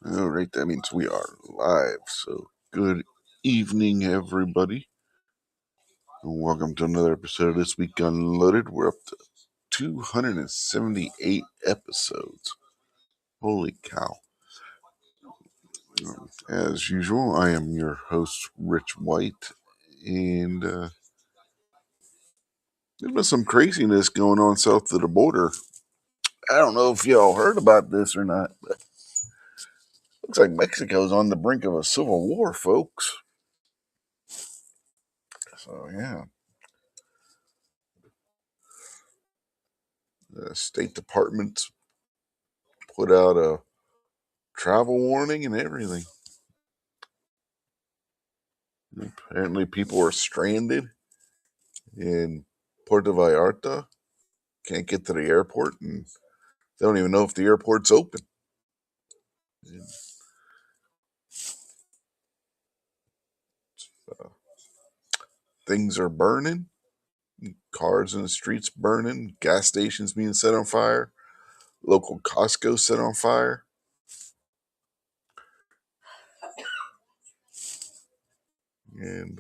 All right, that means we are live. So, good evening, everybody, and welcome to another episode of This Week Unloaded. We're up to 278 episodes. Holy cow. As usual, I am your host, Rich White, and there's been some craziness going on south of the border. I don't know if y'all heard about this or not, but looks like Mexico's on the brink of a civil war, folks. So, yeah. The State Department put out a travel warning and everything. Apparently, people are stranded in Puerto Vallarta, can't get to the airport, and they don't even know if the airport's open. And, uh, things are burning, cars in the streets burning, gas stations being set on fire, local Costco set on fire. And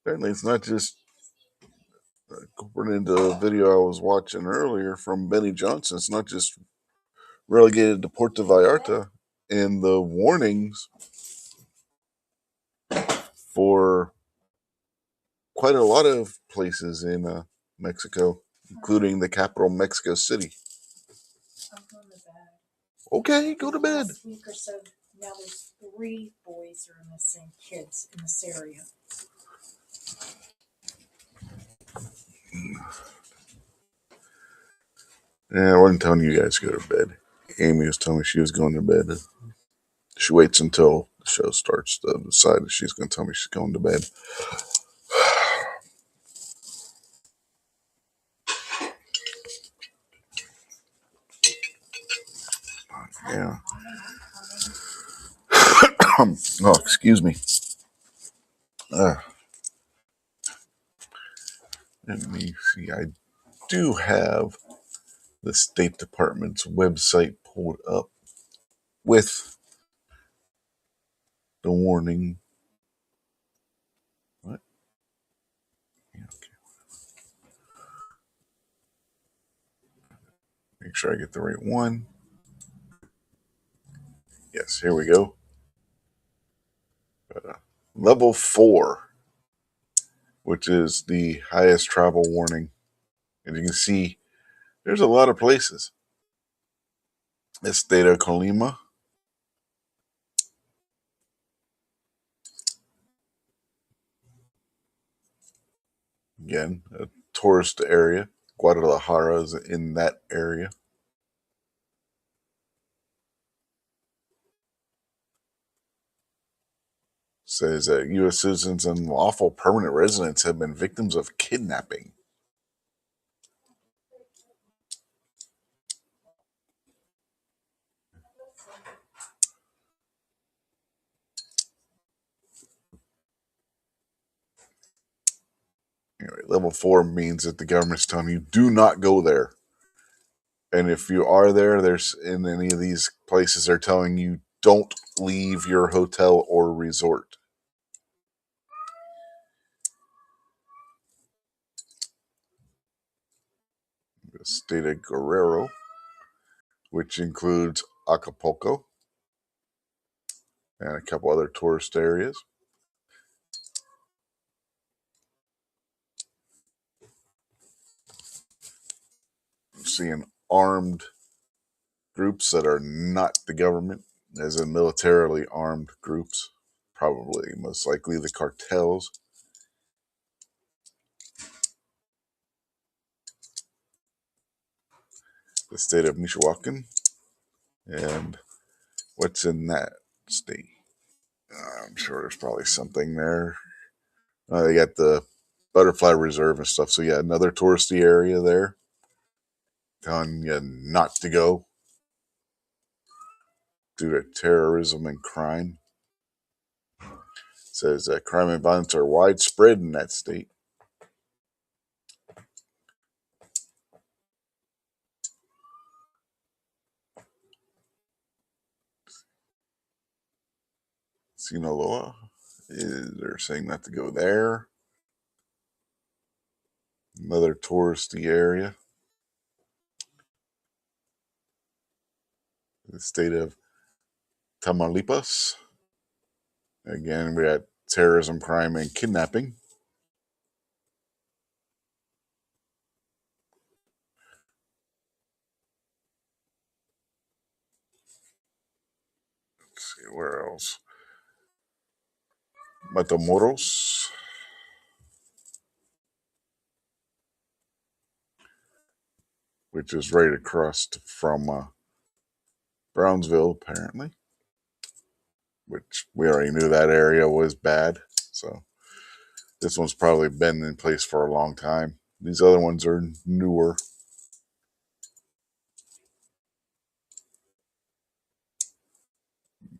apparently, it's not just according to a video I was watching earlier from Benny Johnson, it's not just relegated to Puerto Vallarta, and the warnings for quite a lot of places in Mexico, including the capital, Mexico City. I'm going to bed. Okay, go to bed. Last week or so, now there's 3 boys are missing, kids in this area. Yeah, I wasn't telling you guys to go to bed. Amy was telling me she was going to bed. She waits until the show starts to decide if she's going to tell me she's going to bed. Yeah. Oh, excuse me. Let me see. I do have the State Department's website pulled up with the warning. What? Yeah, okay. Make sure I get the right one. Yes, here we go. Level 4, which is the highest travel warning. And you can see there's a lot of places. Estado Colima. Again, a tourist area. Guadalajara is in that area. Says that U.S. citizens and lawful permanent residents have been victims of kidnapping. Anyway, level 4 means that the government's telling you do not go there. And if you are there, there's in any of these places, they're telling you don't leave your hotel or resort. The state of Guerrero, which includes Acapulco and a couple other tourist areas. I'm seeing armed groups that are not the government, as in militarily armed groups, probably most likely the cartels. The state of Michoacan and What's in that state? I'm sure there's probably something there. They got the Butterfly Reserve and stuff. So, yeah, another touristy area there. Telling you not to go due to terrorism and crime. It says that crime and violence are widespread in that state. Sinaloa, they're saying not to go there. Another touristy area. The state of Tamaulipas. Again, we got terrorism, crime, and kidnapping. Let's see, where else? Matamoros. Which is right across from Brownsville, apparently. Which we already knew that area was bad. So this one's probably been in place for a long time. These other ones are newer.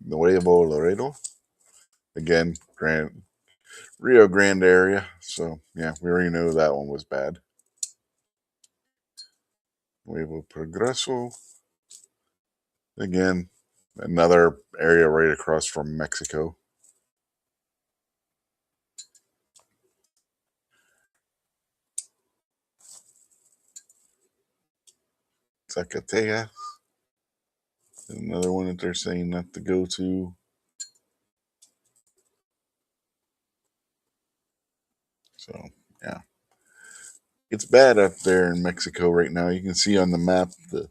Nuevo Laredo. Again, Rio Grande area. So, yeah, we already knew that one was bad. Nuevo Progreso. Again, another area right across from Mexico. Zacatecas. Another one that they're saying not to go to. So, yeah. It's bad up there in Mexico right now. You can see on the map the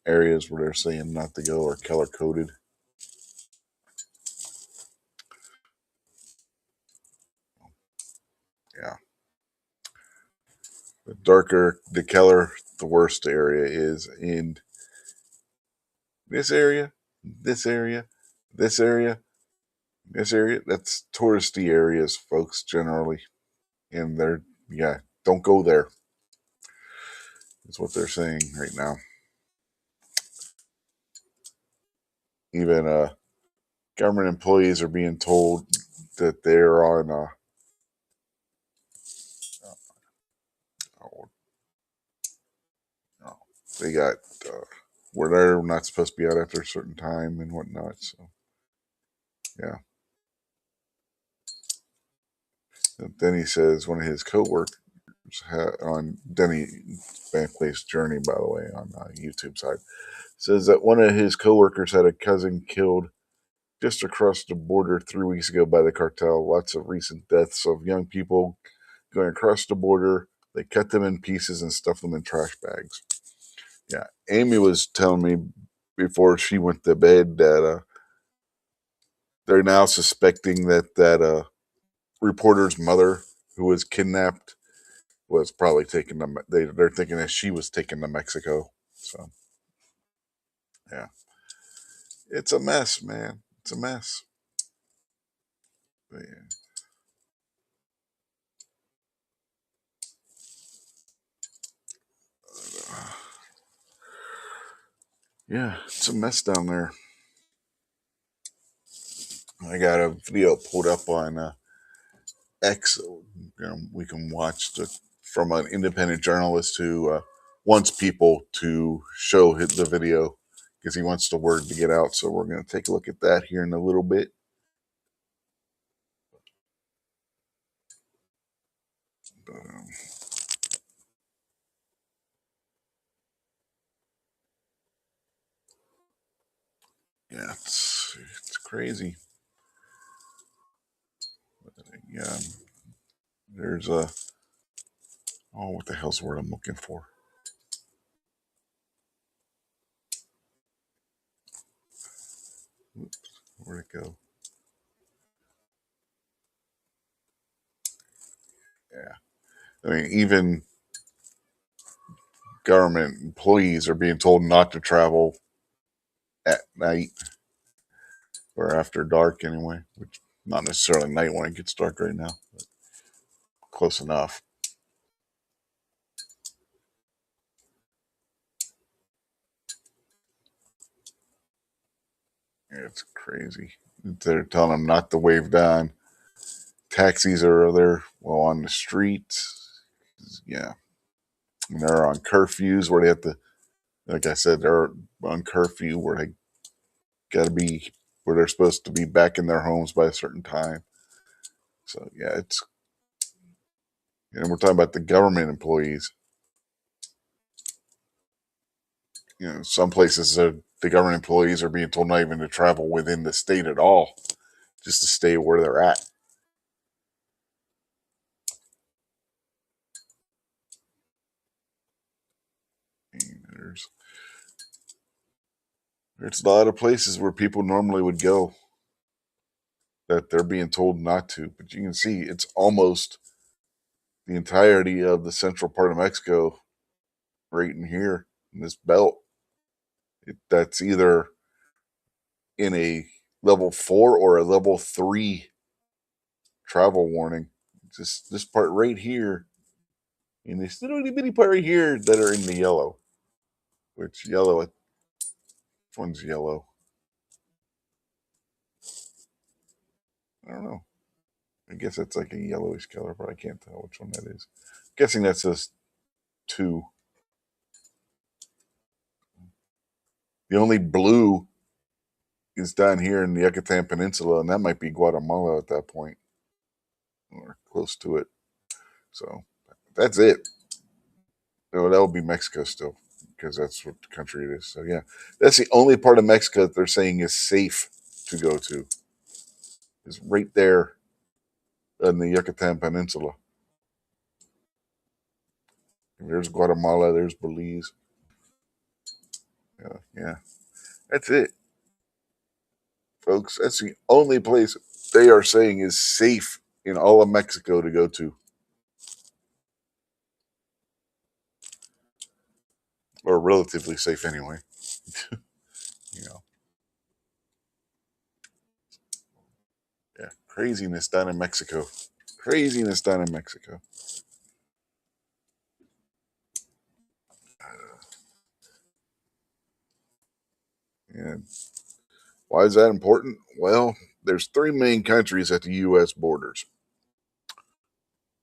areas where they're saying not to go are color coded. Yeah. The darker the color, the worse the area is. And this area, this area, this area, this area, that's touristy areas, folks, generally. And don't go there. That's what they're saying right now. Even government employees are being told that they're on they got where they're not supposed to be out after a certain time and whatnot. So, yeah. And then he says one of his coworkers on Denny Bankley's Journey, by the way, on YouTube side, says that one of his coworkers had a cousin killed just across the border 3 weeks ago by the cartel. Lots of recent deaths of young people going across the border. They cut them in pieces and stuff them in trash bags. Yeah, Amy was telling me before she went to bed that they're now suspecting that reporter's mother, who was kidnapped, was probably taken to. They're thinking that she was taken to Mexico. So, yeah, it's a mess, man. It's a mess. But, yeah, it's a mess down there. I got a video pulled up on X. We can watch from an independent journalist who wants people to show the video because he wants the word to get out. So we're going to take a look at that here in a little bit. But, yeah, it's crazy. Yeah, there's what the hell's the word I'm looking for? Oops, where'd it go? Yeah, I mean, even government employees are being told not to travel at night. or after dark anyway, which not necessarily night when it gets dark right now, but close enough. Yeah, it's crazy. They're telling them not to wave down. Taxis are there, well, on the streets. Yeah, and they're on curfews where they have to, like I said, they're on curfew where they got to be, where they're supposed to be back in their homes by a certain time. So yeah, and we're talking about the government employees. Some places the government employees are being told not even to travel within the state at all, just to stay where they're at. And there's a lot of places where people normally would go that they're being told not to. But you can see it's almost the entirety of the central part of Mexico right in here in this belt. That's either in a level 4 or a level 3 travel warning. Just this part right here, and this little bitty part right here that are in the yellow. Which which one's yellow? I don't know. I guess that's like a yellowish color, but I can't tell which one that is. I'm guessing that says 2. The only blue is down here in the Yucatan Peninsula, and that might be Guatemala at that point, or close to it. So that's it. No, that would be Mexico still, because that's what country it is. So yeah, that's the only part of Mexico that they're saying is safe to go to. Is right there in the Yucatan Peninsula. There's Guatemala. There's Belize. Yeah, that's it, folks. That's the only place they are saying is safe in all of Mexico to go to, or relatively safe anyway. you know, yeah, craziness down in Mexico. Craziness down in Mexico. And why is that important? Well, there's 3 main countries at the U.S. borders.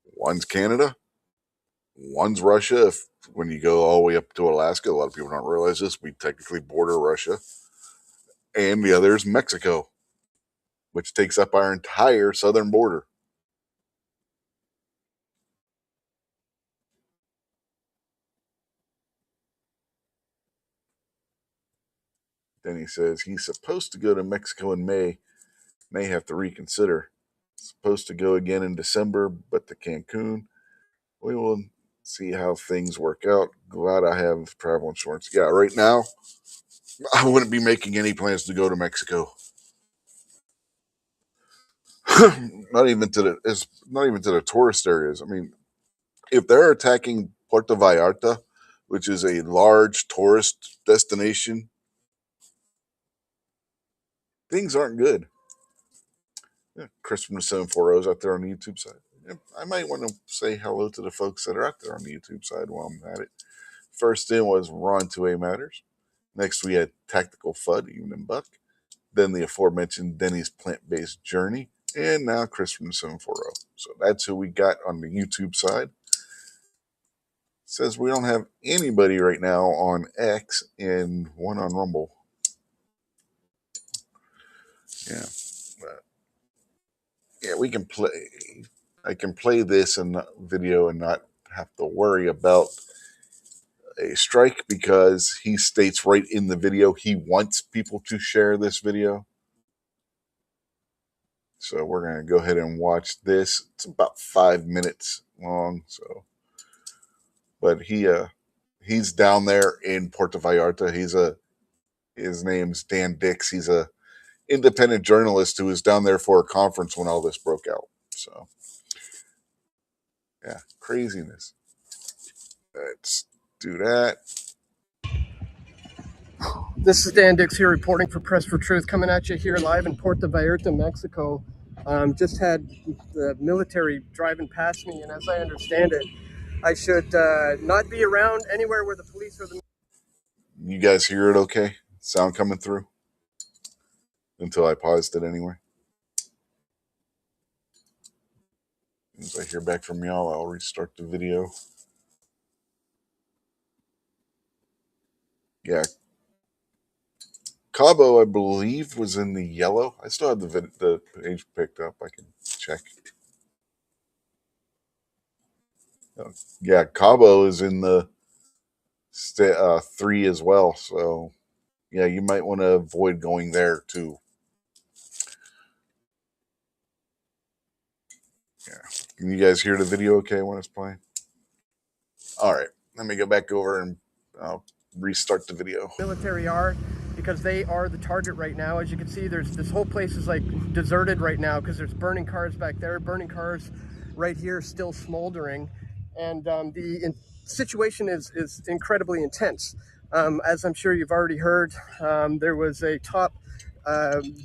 One's Canada, one's Russia. When you go all the way up to Alaska, a lot of people don't realize this. We technically border Russia, and the other is Mexico, which takes up our entire southern border. Then he says he's supposed to go to Mexico in May, may have to reconsider. Supposed to go again in December, but to Cancun. We will see how things work out. Glad I have travel insurance. Yeah, right now, I wouldn't be making any plans to go to Mexico. not even to the it's not even to the tourist areas. I mean, if they're attacking Puerto Vallarta, which is a large tourist destination, things aren't good. Yeah, Chris from the 740 is out there on the YouTube side. Yeah, I might want to say hello to the folks that are out there on the YouTube side while I'm at it. First in was Ron 2A Matters. Next, we had Tactical FUD, even in Buck. Then the aforementioned Denny's Plant Based Journey. And now Chris from the 740. So that's who we got on the YouTube side. Says we don't have anybody right now on X and one on Rumble. Yeah. But yeah, we can play. I can play this in video and not have to worry about a strike because he states right in the video he wants people to share this video. So we're going to go ahead and watch this. It's about 5 minutes long. So, but he's down there in Puerto Vallarta. His name's Dan Dix. He's a independent journalist who was down there for a conference when all this broke out. So, yeah, craziness. Let's do that. This is Dan Dix here reporting for Press for Truth, coming at you here live in Puerto Vallarta, Mexico. Just had the military driving past me, and as I understand it, I should not be around anywhere where the police or the... You guys hear it okay? Sound coming through? Until I paused it anyway. As I hear back from y'all, I'll restart the video. Yeah. Cabo, I believe, was in the yellow. I still have the page picked up. I can check. Yeah, Cabo is in the 3 as well. So, yeah, you might want to avoid going there too. Yeah. Can you guys hear the video okay when it's playing? All right. Let me go back over and I'll restart the video. Military are, because they are the target right now. As you can see, there's this whole place is like deserted right now because there's burning cars back there, burning cars right here, still smoldering. And the situation is incredibly intense. As I'm sure you've already heard, there was a top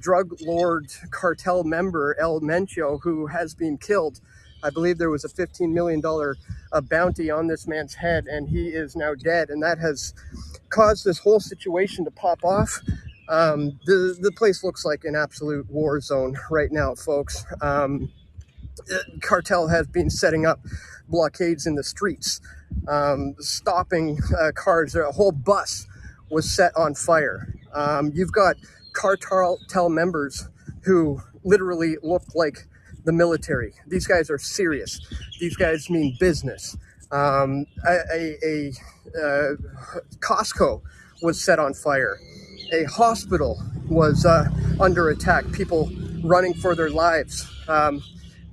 drug lord cartel member, El Mencho, who has been killed. I believe there was a $15 million bounty on this man's head, and he is now dead. And that has caused this whole situation to pop off. The place looks like an absolute war zone right now, folks. Cartel has been setting up blockades in the streets, stopping cars. A whole bus was set on fire. You've got cartel members who literally look like the military. These guys are serious. These guys mean business. Costco was set on fire. A hospital was under attack. People running for their lives.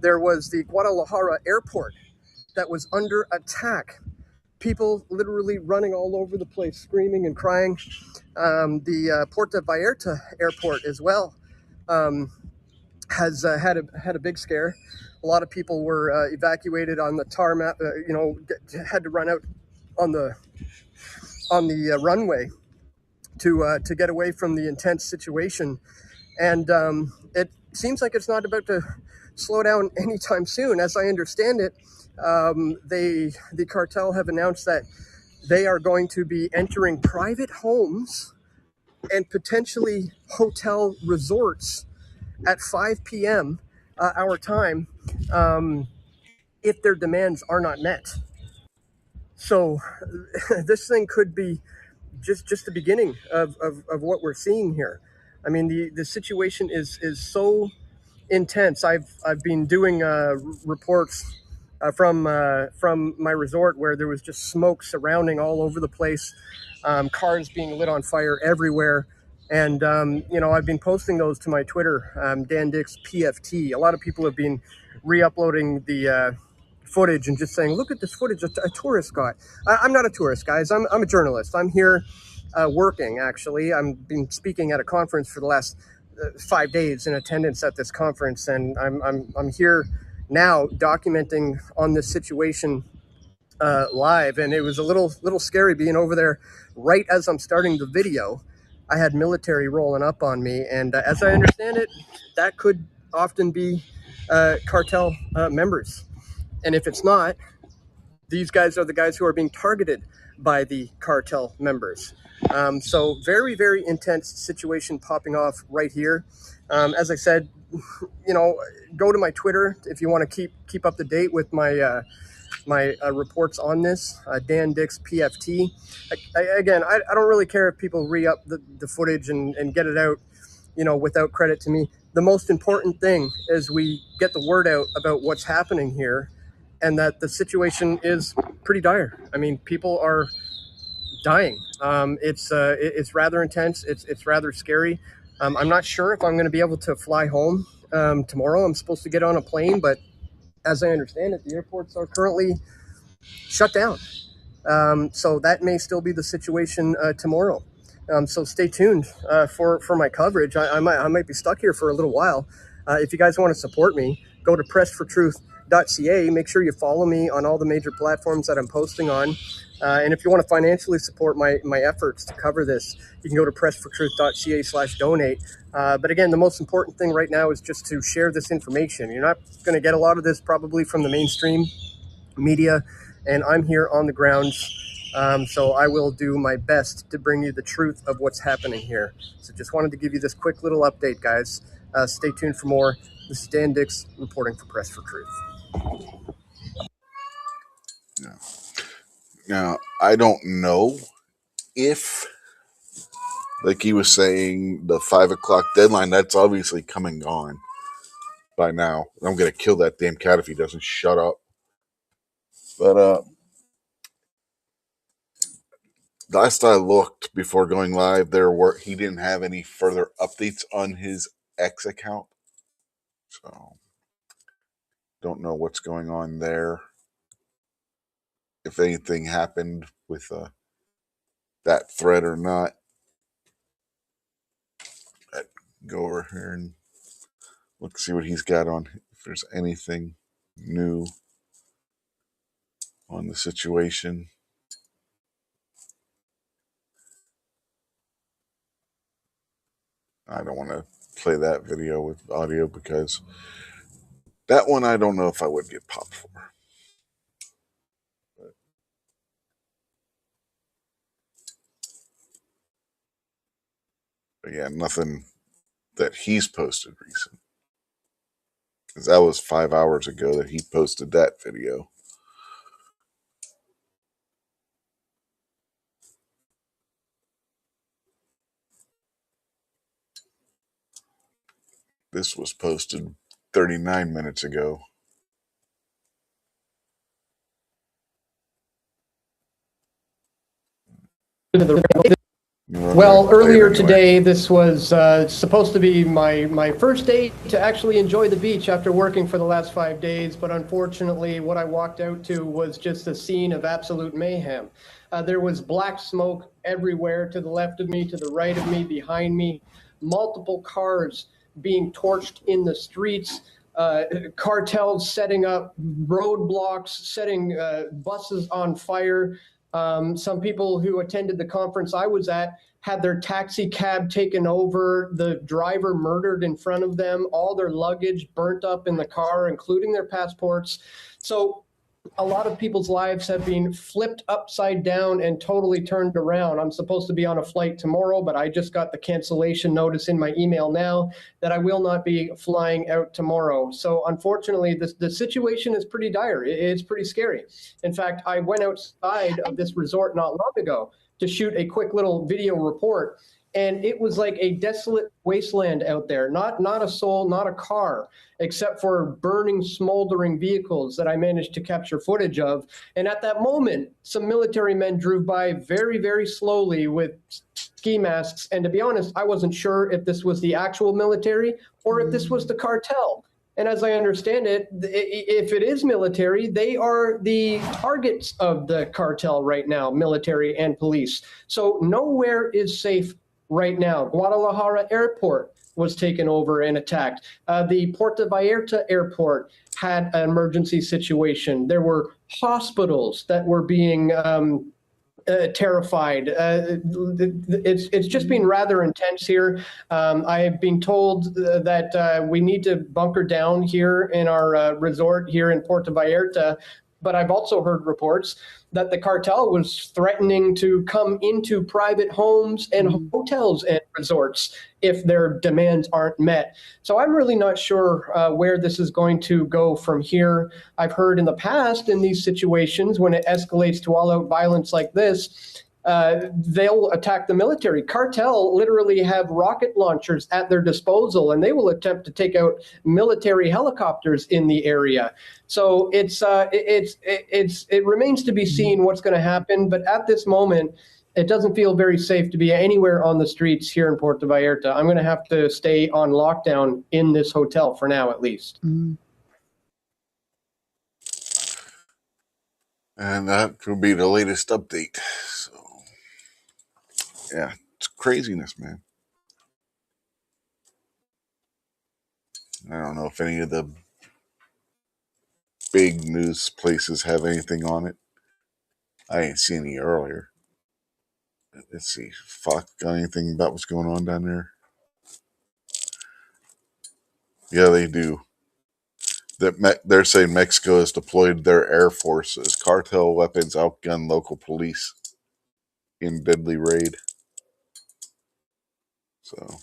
There was the Guadalajara airport that was under attack. People literally running all over the place, screaming and crying. The Puerto Vallarta airport as well has had a big scare. A lot of people were evacuated on the tarmac. Had to run out on the runway to get away from the intense situation. And it seems like it's not about to slow down anytime soon. As I understand it, the cartel have announced that they are going to be entering private homes and potentially hotel resorts at 5 p.m. Our time if their demands are not met. So this thing could be just the beginning of what we're seeing here. I mean, the situation is so intense. I've been doing reports from my resort where there was just smoke surrounding all over the place, cars being lit on fire everywhere. And, I've been posting those to my Twitter, Dan Dix PFT. A lot of people have been re-uploading the footage and just saying, look at this footage a tourist got. I'm not a tourist, guys. I'm a journalist. I'm here working, actually. I've been speaking at a conference for the last 5 days in attendance at this conference, and I'm here now documenting on this situation live. And it was a little scary being over there right as I'm starting the video. I had military rolling up on me, and as I understand it, that could often be cartel members. And if it's not, these guys are the guys who are being targeted by the cartel members. So very, very intense situation popping off right here. As I said, go to my Twitter if you want to keep up to date with my my reports on this, Dan Dix PFT. I don't really care if people re-up the footage and get it out, without credit to me. The most important thing is we get the word out about what's happening here, and that the situation is pretty dire. I mean, people are dying. It's rather intense. It's rather scary. I'm not sure if I'm going to be able to fly home tomorrow. I'm supposed to get on a plane, but as I understand it, the airports are currently shut down. So that may still be the situation tomorrow. So stay tuned for my coverage. I might be stuck here for a little while. If you guys want to support me, go to pressfortruth.com. presfortruth.ca. Make sure you follow me on all the major platforms that I'm posting on. And if you want to financially support my efforts to cover this, you can go to presfortruth.ca/donate. But again, the most important thing right now is just to share this information. You're not going to get a lot of this probably from the mainstream media, and I'm here on the grounds. So I will do my best to bring you the truth of what's happening here. So just wanted to give you this quick little update, guys. Stay tuned for more. This is Dan Dix reporting for Press for Truth. Yeah. Now, I don't know if, like he was saying, the 5 o'clock deadline, that's obviously come and gone by now. I'm going to kill that damn cat if he doesn't shut up. But last I looked before going live, he didn't have any further updates on his X account. So, don't know what's going on there. If anything happened with that thread or not. I'd go over here and look, see what he's got on, if there's anything new on the situation. I don't want to play that video with audio because that one I don't know if I would get popped for. But yeah, nothing that he's posted recent. Because that was 5 hours ago that he posted that video. This was posted 39 minutes ago. Well, earlier today, this was supposed to be my first day to actually enjoy the beach after working for the last 5 days. But unfortunately, what I walked out to was just a scene of absolute mayhem. There was black smoke everywhere, to the left of me, to the right of me, behind me, multiple cars being torched in the streets, cartels setting up roadblocks, setting buses on fire. Some people who attended the conference I was at had their taxi cab taken over, the driver murdered in front of them, all their luggage burnt up in the car, including their passports. So a lot of people's lives have been flipped upside down and totally turned around. I'm supposed to be on a flight tomorrow, but I just got the cancellation notice in my email now that I will not be flying out tomorrow. So unfortunately, the situation is pretty dire. It's pretty scary. In fact, I went outside of this resort not long ago to shoot a quick little video report. And it was like a desolate wasteland out there, not a soul, not a car, except for burning, smoldering vehicles that I managed to capture footage of. And at that moment, some military men drove by very, very slowly with ski masks. And to be honest, I wasn't sure if this was the actual military or if this was the cartel. And as I understand it, if it is military, they are the targets of the cartel right now, military and police. So nowhere is safe right now. Guadalajara Airport was taken over and attacked. The Puerto Vallarta Airport had an emergency situation. There were hospitals that were being terrified. It's just been rather intense here. I have been told that we need to bunker down here in our resort here in Puerto Vallarta. But I've also heard reports that the cartel was threatening to come into private homes and hotels and resorts if their demands aren't met. So I'm really not sure where this is going to go from here. I've heard in the past in these situations when it escalates to all-out violence like this, they'll attack the military. Cartel literally have rocket launchers at their disposal, and they will attempt to take out military helicopters in the area. So it remains to be seen what's going to happen. But at this moment, it doesn't feel very safe to be anywhere on the streets here in Puerto Vallarta. I'm going to have to stay on lockdown in this hotel for now, at least. And that will be the latest update. So, yeah, it's craziness, man. I don't know if any of the big news places have anything on it. I didn't see any earlier. Let's see. Fox got anything about what's going on down there? Yeah, they do. They're saying Mexico has deployed their air forces. Cartel weapons outgun local police in deadly raid. So,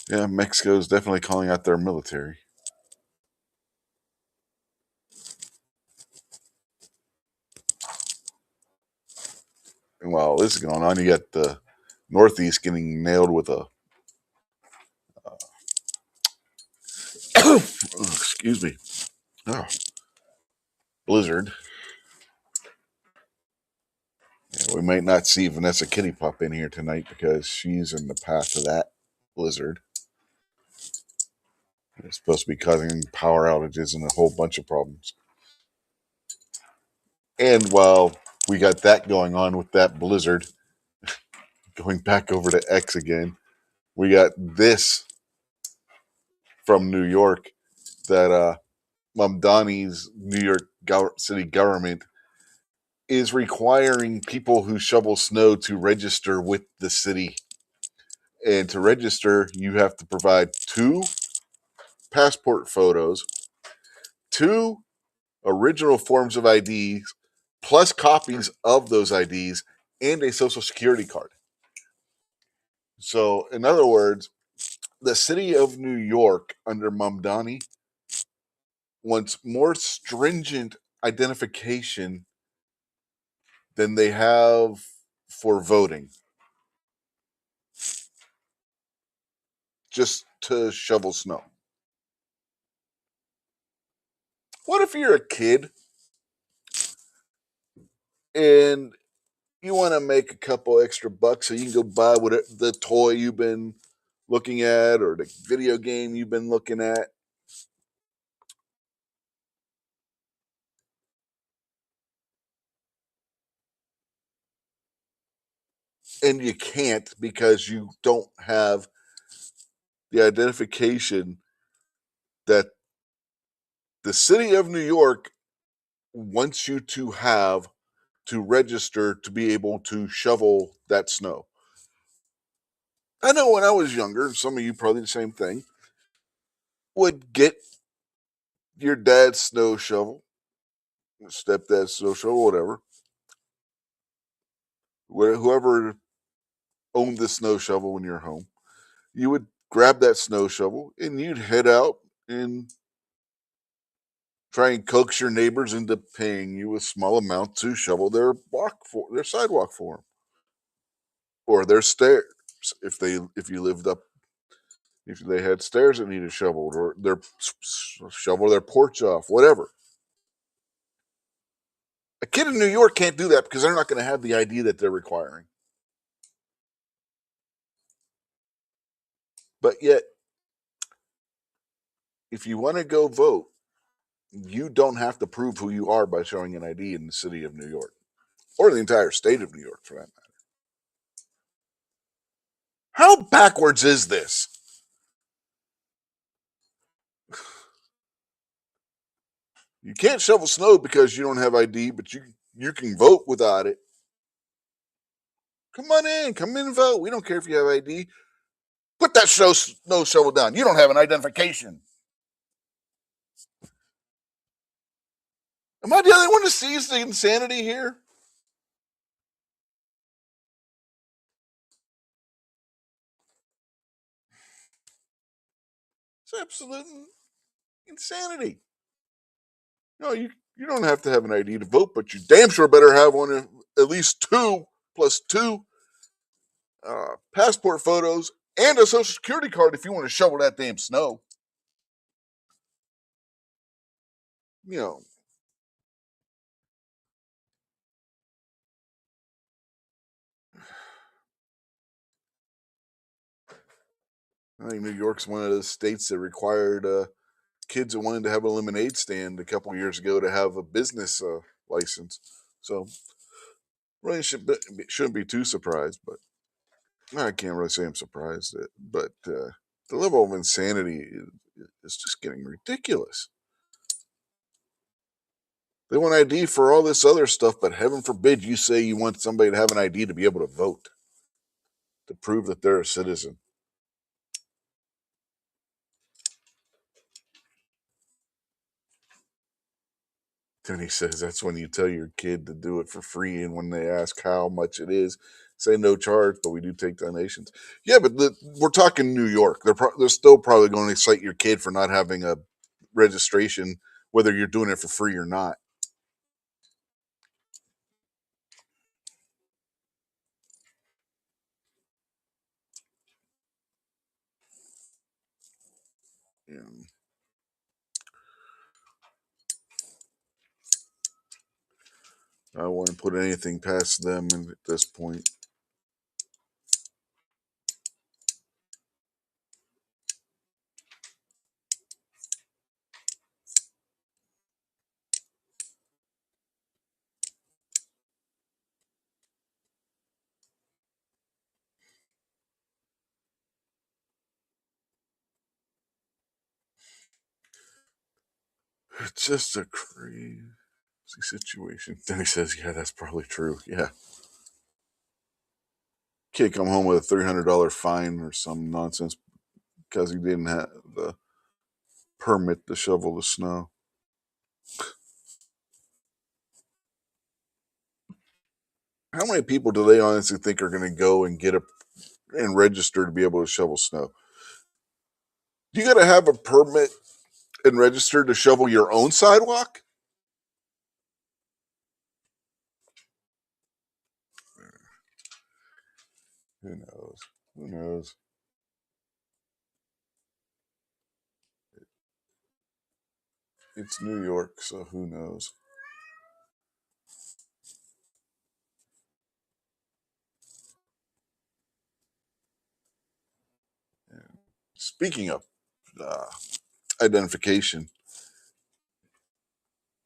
yeah, Mexico is definitely calling out their military. And while this is going on, you got the Northeast getting nailed with a excuse me, oh, blizzard. Yeah, we might not see Vanessa Kitty pop in here tonight because she's in the path of that blizzard. It's supposed to be causing power outages and a whole bunch of problems. And while we got that going on with that blizzard, going back over to X again, we got this from New York that Mamdani's New York city government is requiring people who shovel snow to register with the city. And to register, you have to provide 2 passport photos, 2 original forms of IDs, plus copies of those IDs, and a social security card. So, in other words, the city of New York under Mamdani wants more stringent identification than they have for voting, just to shovel snow. What if you're a kid and you want to make a couple extra bucks so you can go buy the toy you've been looking at or the video game you've been looking at? And you can't because you don't have the identification that the city of New York wants you to have to register to be able to shovel that snow. I know when I was younger, some of you probably the same thing, would get your dad's snow shovel, stepdad's snow shovel, whatever, whoever owned the snow shovel when you're home, you would grab that snow shovel and you'd head out and try and coax your neighbors into paying you a small amount to shovel their sidewalk for them, or their stairs if you lived up, if they had stairs that needed shoveled, or their shovel their porch off, whatever. A kid in New York can't do that because they're not going to have the ID that they're requiring. But yet, if you want to go vote, you don't have to prove who you are by showing an ID in the city of New York, or the entire state of New York for that matter. How backwards is this? You can't shovel snow because you don't have ID, but you can vote without it. Come on in, come in and vote. We don't care if you have ID. Put that snow shovel down. You don't have an identification. Am I the only one who sees the insanity here? It's absolute insanity. No, you don't have to have an ID to vote, but you damn sure better have one, at least 2 plus 2 passport photos and a social security card if you want to shovel that damn snow. You know, I think New York's one of the states that required kids that wanted to have a lemonade stand a couple years ago to have a business license. So really shouldn't be too surprised, but I can't really say I'm surprised. But the level of insanity is just getting ridiculous. They want ID for all this other stuff, but heaven forbid you say you want somebody to have an ID to be able to vote, to prove that they're a citizen. Then he says that's when you tell your kid to do it for free, and when they ask how much it is, say no charge, but we do take donations. Yeah, but we're talking New York. They're still probably going to cite your kid for not having a registration, whether you're doing it for free or not. Yeah. I wouldn't put anything past them at this point. It's just a crazy situation. Then he says, yeah, that's probably true. Yeah. Kid come home with a $300 fine or some nonsense because he didn't have the permit to shovel the snow. How many people do they honestly think are going to go and get and register to be able to shovel snow? You got to have a permit and register to shovel your own sidewalk? Who knows? Who knows? It's New York, so who knows? Yeah. Speaking of uh, identification,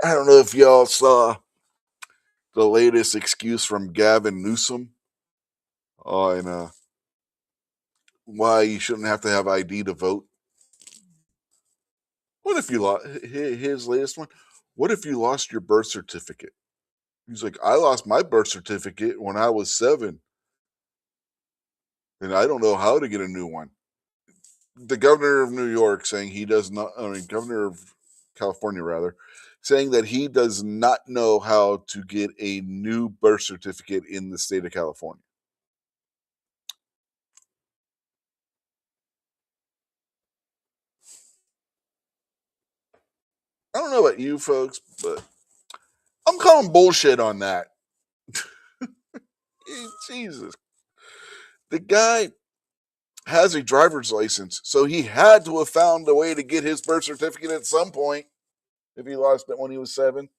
I don't know if y'all saw the latest excuse from Gavin Newsom on why you shouldn't have to have ID to vote. What if you lost his latest one? What if you lost your birth certificate? He's like, I lost my birth certificate when I was 7, and I don't know how to get a new one. The governor of New York saying he does not, I mean, governor of California, rather, saying that he does not know how to get a new birth certificate in the state of California. I don't know about you folks, but I'm calling bullshit on that. Jesus. The guy has a driver's license, so he had to have found a way to get his birth certificate at some point if he lost it when he was 7.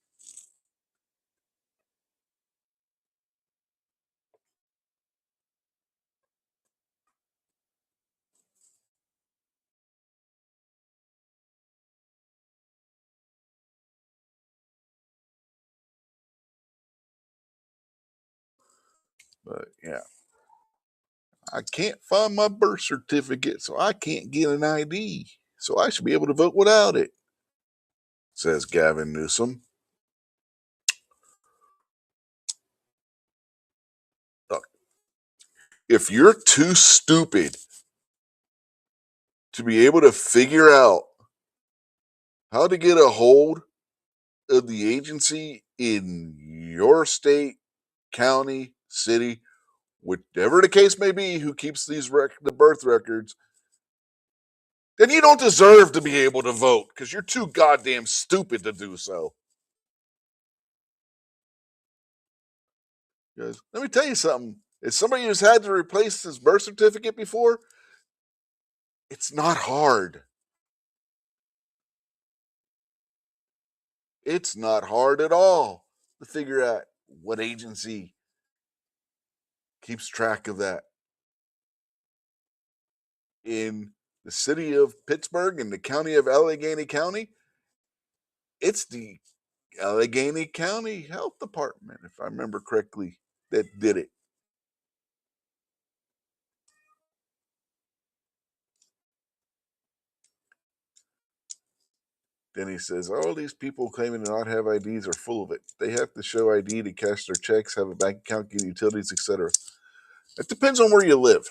But yeah, I can't find my birth certificate, so I can't get an ID. So I should be able to vote without it, says Gavin Newsom. Look, if you're too stupid to be able to figure out how to get a hold of the agency in your state, county, city, whichever the case may be, who keeps the birth records, then you don't deserve to be able to vote because you're too goddamn stupid to do so. Because let me tell you something. As somebody who's had to replace his birth certificate before, it's not hard. It's not hard at all to figure out what agency keeps track of that. In the city of Pittsburgh and the county of Allegheny County, it's the Allegheny County Health Department, if I remember correctly, that did it. Then he says, all these people claiming to not have IDs are full of it. They have to show ID to cash their checks, have a bank account, get utilities, etc. It depends on where you live.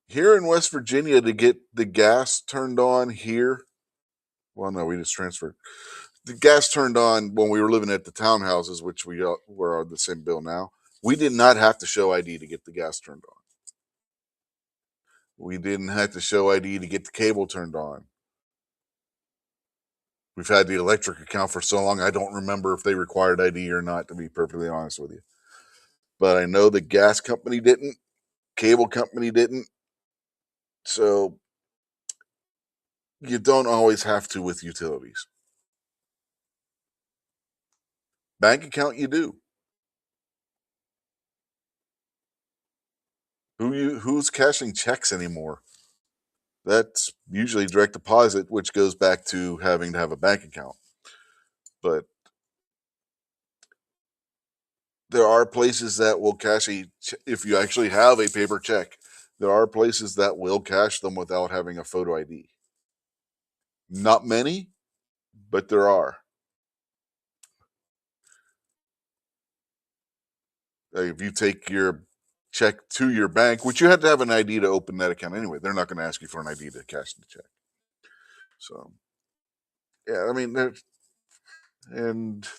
Here in West Virginia, to get the gas turned on here, well, no, we just transferred. The gas turned on when we were living at the townhouses, which we were on the same bill now. We did not have to show ID to get the gas turned on. We didn't have to show ID to get the cable turned on. We've had the electric account for so long, I don't remember if they required ID or not, to be perfectly honest with you. But I know the gas company didn't, cable company didn't. So you don't always have to with utilities. Bank account, you do. Who's cashing checks anymore? That's usually direct deposit, which goes back to having to have a bank account. But there are places that will cash if you actually have a paper check, there are places that will cash them without having a photo ID. Not many, but there are. If you take your check to your bank, which you have to have an ID to open that account anyway, they're not going to ask you for an ID to cash the check. So, yeah, I mean,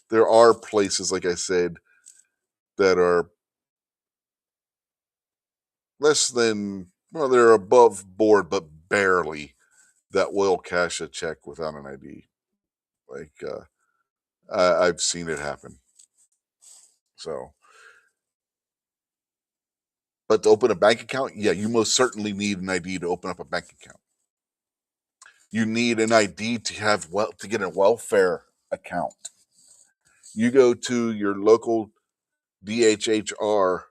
there are places, like I said, that are less than, well, they're above board, but barely, that will cash a check without an ID. Like, I've seen it happen. So, but to open a bank account, yeah, you most certainly need an ID to open up a bank account. You need an ID to get a welfare account. You go to your local DHHR,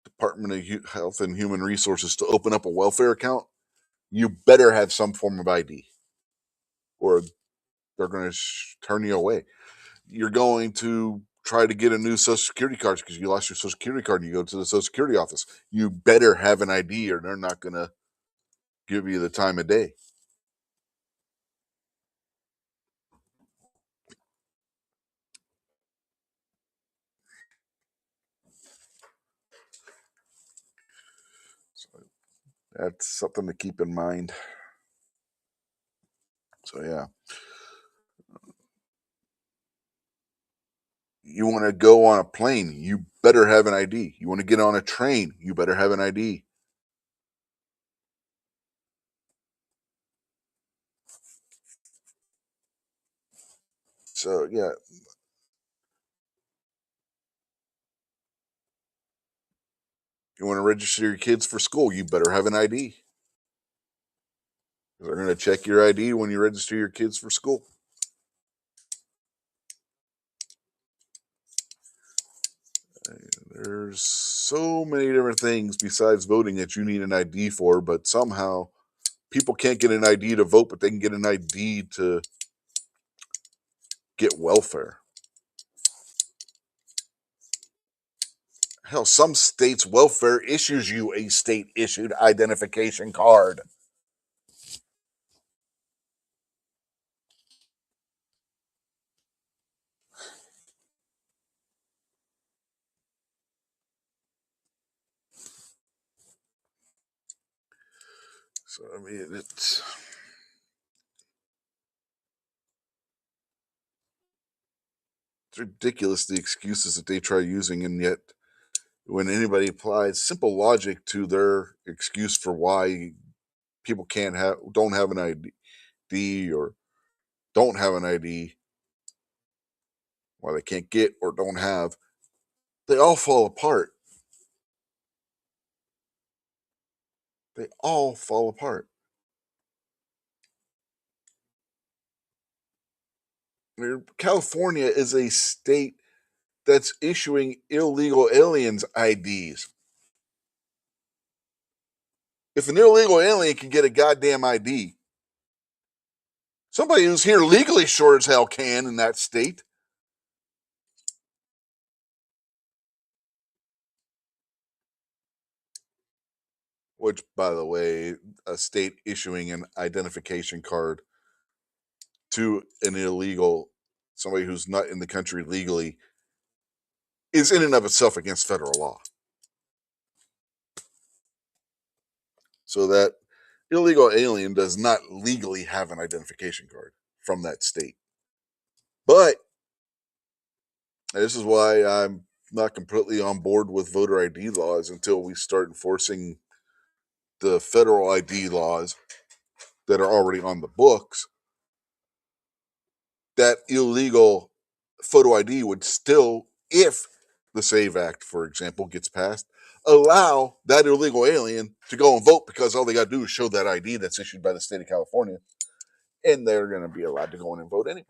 Department of Health and Human Resources, to open up a welfare account. You better have some form of ID, or they're going to turn you away. You're going to try to get a new Social Security card because you lost your Social Security card and you go to the Social Security office. You better have an ID or they're not going to give you the time of day. So that's something to keep in mind. So, yeah. You want to go on a plane, you better have an ID. You want to get on a train, you better have an ID. So, yeah. You want to register your kids for school, you better have an ID. They're going to check your ID when you register your kids for school. There's so many different things besides voting that you need an ID for, but somehow people can't get an ID to vote, but they can get an ID to get welfare. Hell, some states' welfare issues you a state-issued identification card. So, I mean, it's ridiculous, the excuses that they try using, and yet when anybody applies simple logic to their excuse for why people don't have an ID or don't have an ID, why they can't get or don't have, they all fall apart. They all fall apart. I mean, California is a state that's issuing illegal aliens IDs. If an illegal alien can get a goddamn ID, somebody who's here legally sure as hell can in that state. Which, by the way, a state issuing an identification card to an illegal, somebody who's not in the country legally, is in and of itself against federal law. So that illegal alien does not legally have an identification card from that state. But this is why I'm not completely on board with voter ID laws until we start enforcing the federal ID laws that are already on the books. That illegal photo ID would still, if the SAVE Act, for example, gets passed, allow that illegal alien to go and vote, because all they got to do is show that ID that's issued by the state of California, and they're going to be allowed to go in and vote anyway.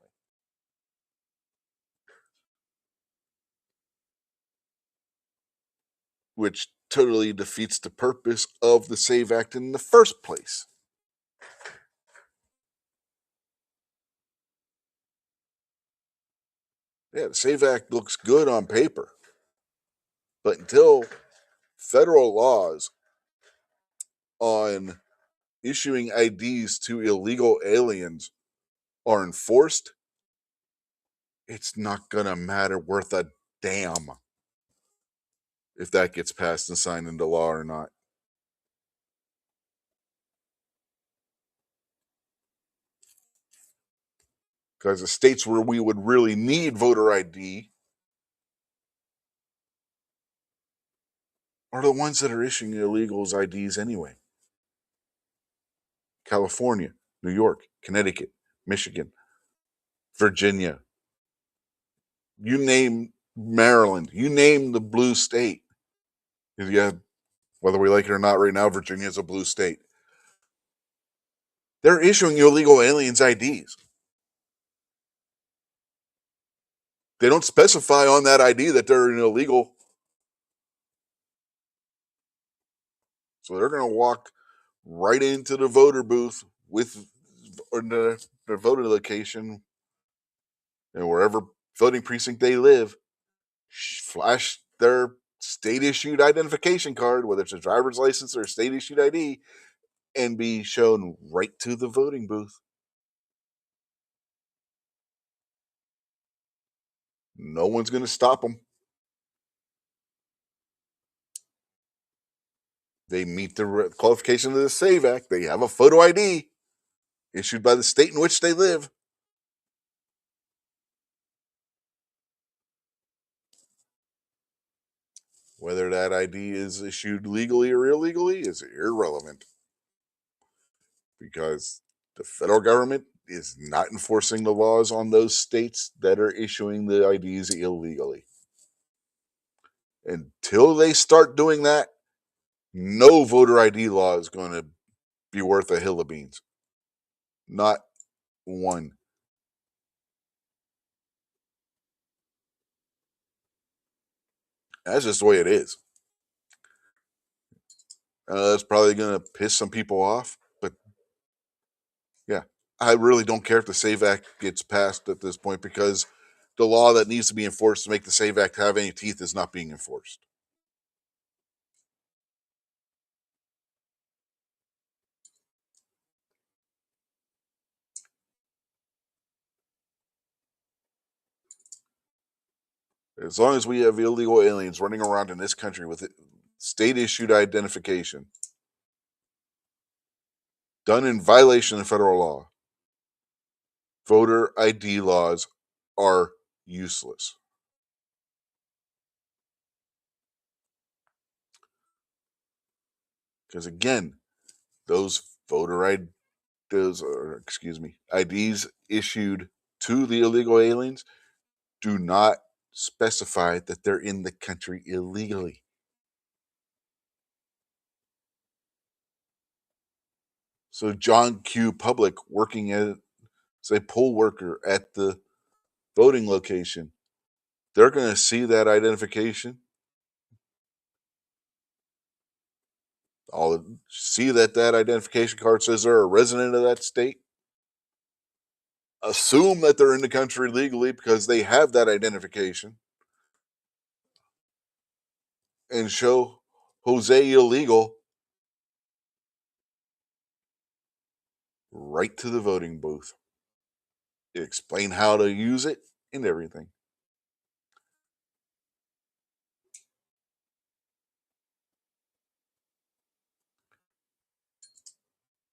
Which totally defeats the purpose of the SAVE Act in the first place. Yeah, the SAVE Act looks good on paper, but until federal laws on issuing IDs to illegal aliens are enforced, it's not going to matter worth a damn if that gets passed and signed into law or not. Because the states where we would really need voter ID are the ones that are issuing illegals IDs anyway. California, New York, Connecticut, Michigan, Virginia, you name Maryland, you name the blue state. Yeah, whether we like it or not, right now, Virginia is a blue state. They're issuing illegal aliens IDs. They don't specify on that ID that they're an illegal. So they're going to walk right into the voter booth with their voter location and wherever voting precinct they live, flash their state issued identification card, whether it's a driver's license or a state issued ID, and be shown right to the voting booth. No one's going to stop them. They meet the qualification of the SAVE Act. They have a photo ID issued by the state in which they live. Whether that ID is issued legally or illegally is irrelevant, because the federal government is not enforcing the laws on those states that are issuing the IDs illegally. Until they start doing that, no voter ID law is going to be worth a hill of beans. Not one. That's just the way it is. That's probably going to piss some people off, but yeah, I really don't care if the SAVE Act gets passed at this point, because the law that needs to be enforced to make the SAVE Act have any teeth is not being enforced. As long as we have illegal aliens running around in this country with state-issued identification done in violation of federal law, voter ID laws are useless. Because again, those IDs issued to the illegal aliens do not specify that they're in the country illegally. So John Q. Public, working as a poll worker at the voting location, they're going to see that identification. I'll see that identification card says they're a resident of that state. Assume that they're in the country legally because they have that identification, and show Jose illegal right to the voting booth. explain how to use it and everything.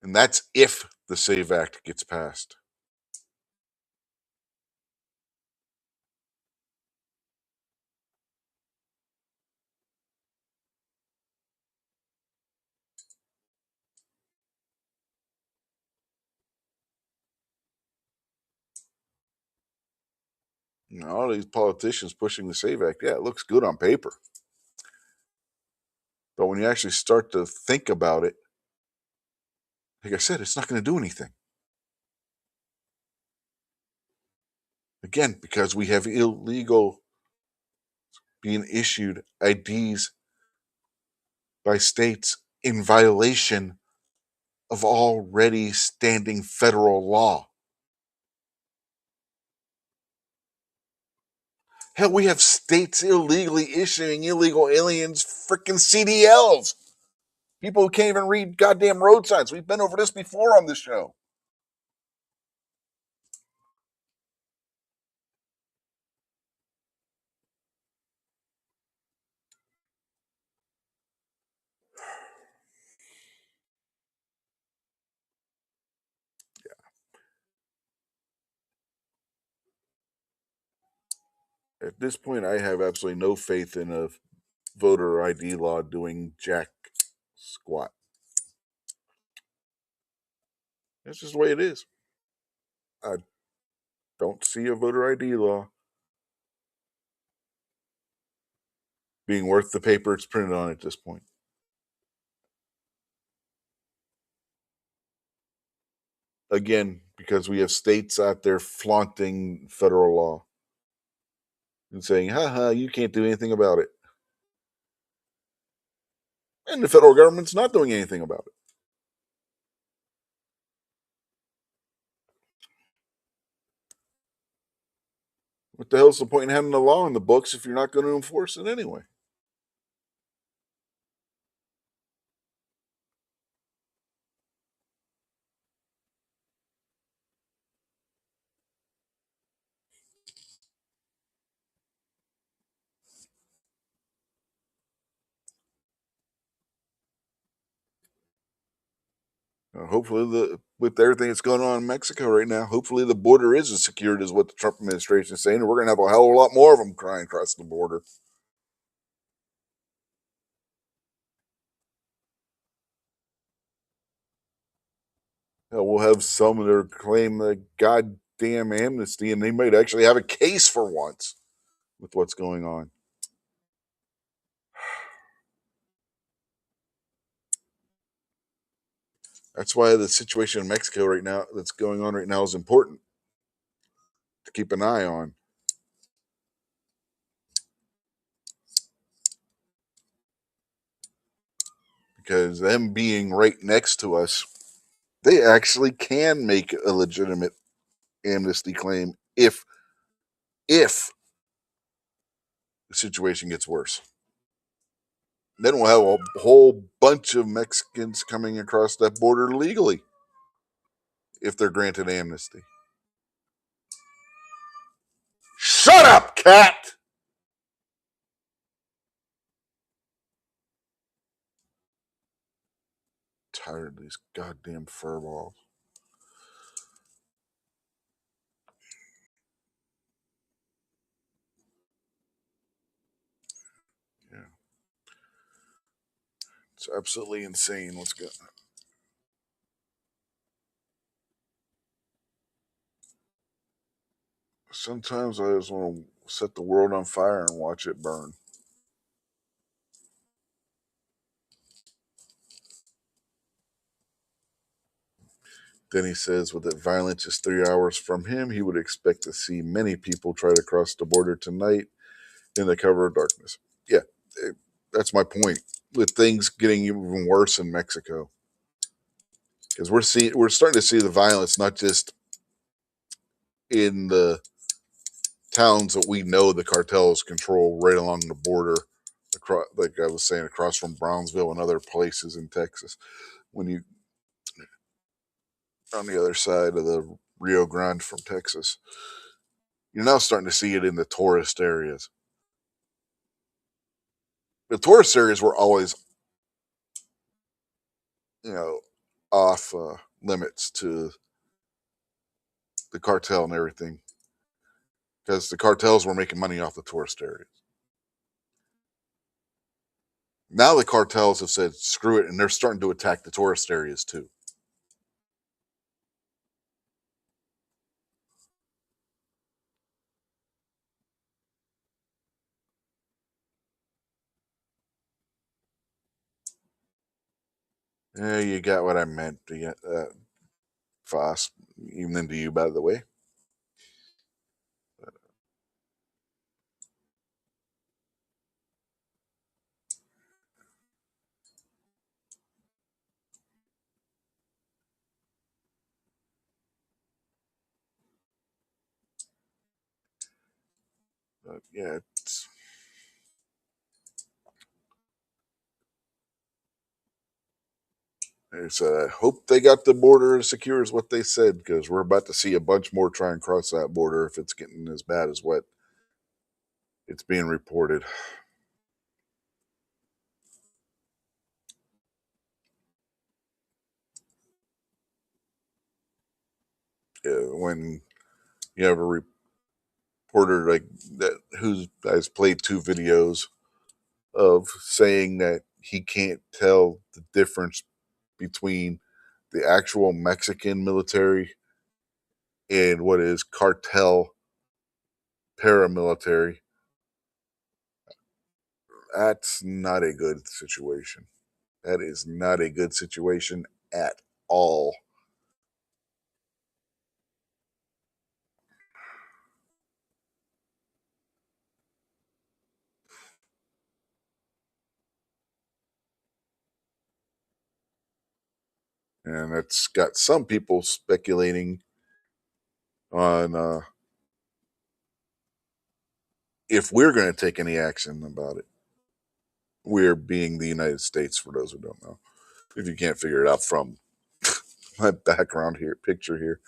And that's if the SAVE Act gets passed. All these politicians pushing the SAVE Act, yeah, it looks good on paper. But when you actually start to think about it, like I said, it's not going to do anything. Again, because we have illegal being issued IDs by states in violation of already standing federal law. Hell, we have states illegally issuing illegal aliens freaking CDLs. People who can't even read goddamn road signs. We've been over this before on this show. At this point, I have absolutely no faith in a voter ID law doing jack squat. That's just the way it is. I don't see a voter ID law being worth the paper it's printed on at this point. Again, because we have states out there flaunting federal law and saying, haha, you can't do anything about it. And the federal government's not doing anything about it. What the hell's the point in having the law in the books if you're not going to enforce it anyway? Hopefully, with everything that's going on in Mexico right now, hopefully the border is as secured as what the Trump administration is saying, and we're going to have a hell of a lot more of them crying across the border. Hell, we'll have some that are claim the goddamn amnesty, and they might actually have a case for once with what's going on. That's why the situation in Mexico right now, that's going on right now, is important to keep an eye on. Because them being right next to us, they actually can make a legitimate amnesty claim if the situation gets worse. Then we'll have a whole bunch of Mexicans coming across that border legally if they're granted amnesty. Shut up, cat! Tired of these goddamn furballs. Yeah. It's absolutely insane what's going on. Sometimes I just want to set the world on fire and watch it burn. Then he says, with that violence just 3 hours from him, he would expect to see many people try to cross the border tonight in the cover of darkness. Yeah, that's my point. With things getting even worse in Mexico, because we're starting to see the violence not just in the towns that we know the cartels control right along the border, across, like I was saying, across from Brownsville and other places in Texas. When you on the other side of the Rio Grande from Texas. You're now starting to see it in the tourist areas. The tourist areas were always, off limits to the cartel and everything, because the cartels were making money off the tourist areas. Now the cartels have said, screw it, and they're starting to attack the tourist areas too. Yeah, you got what I meant. You got that, Foss. Evening to you, by the way. But yeah, I hope they got the border as secure as what they said, because we're about to see a bunch more try and cross that border if it's getting as bad as what it's being reported. When you have a reporter like that who has played 2 videos of saying that he can't tell the difference between the actual Mexican military and what is cartel paramilitary, that's not a good situation. That is not a good situation at all. And it's got some people speculating on if we're going to take any action about it. We're being the United States, for those who don't know. If you can't figure it out from my background here, picture here.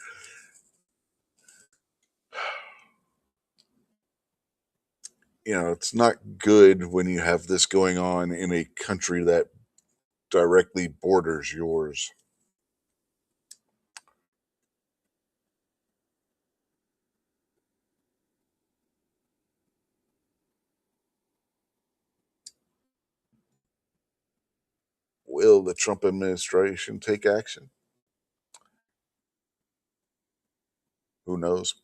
It's not good when you have this going on in a country that directly borders yours. Will the Trump administration take action? Who knows?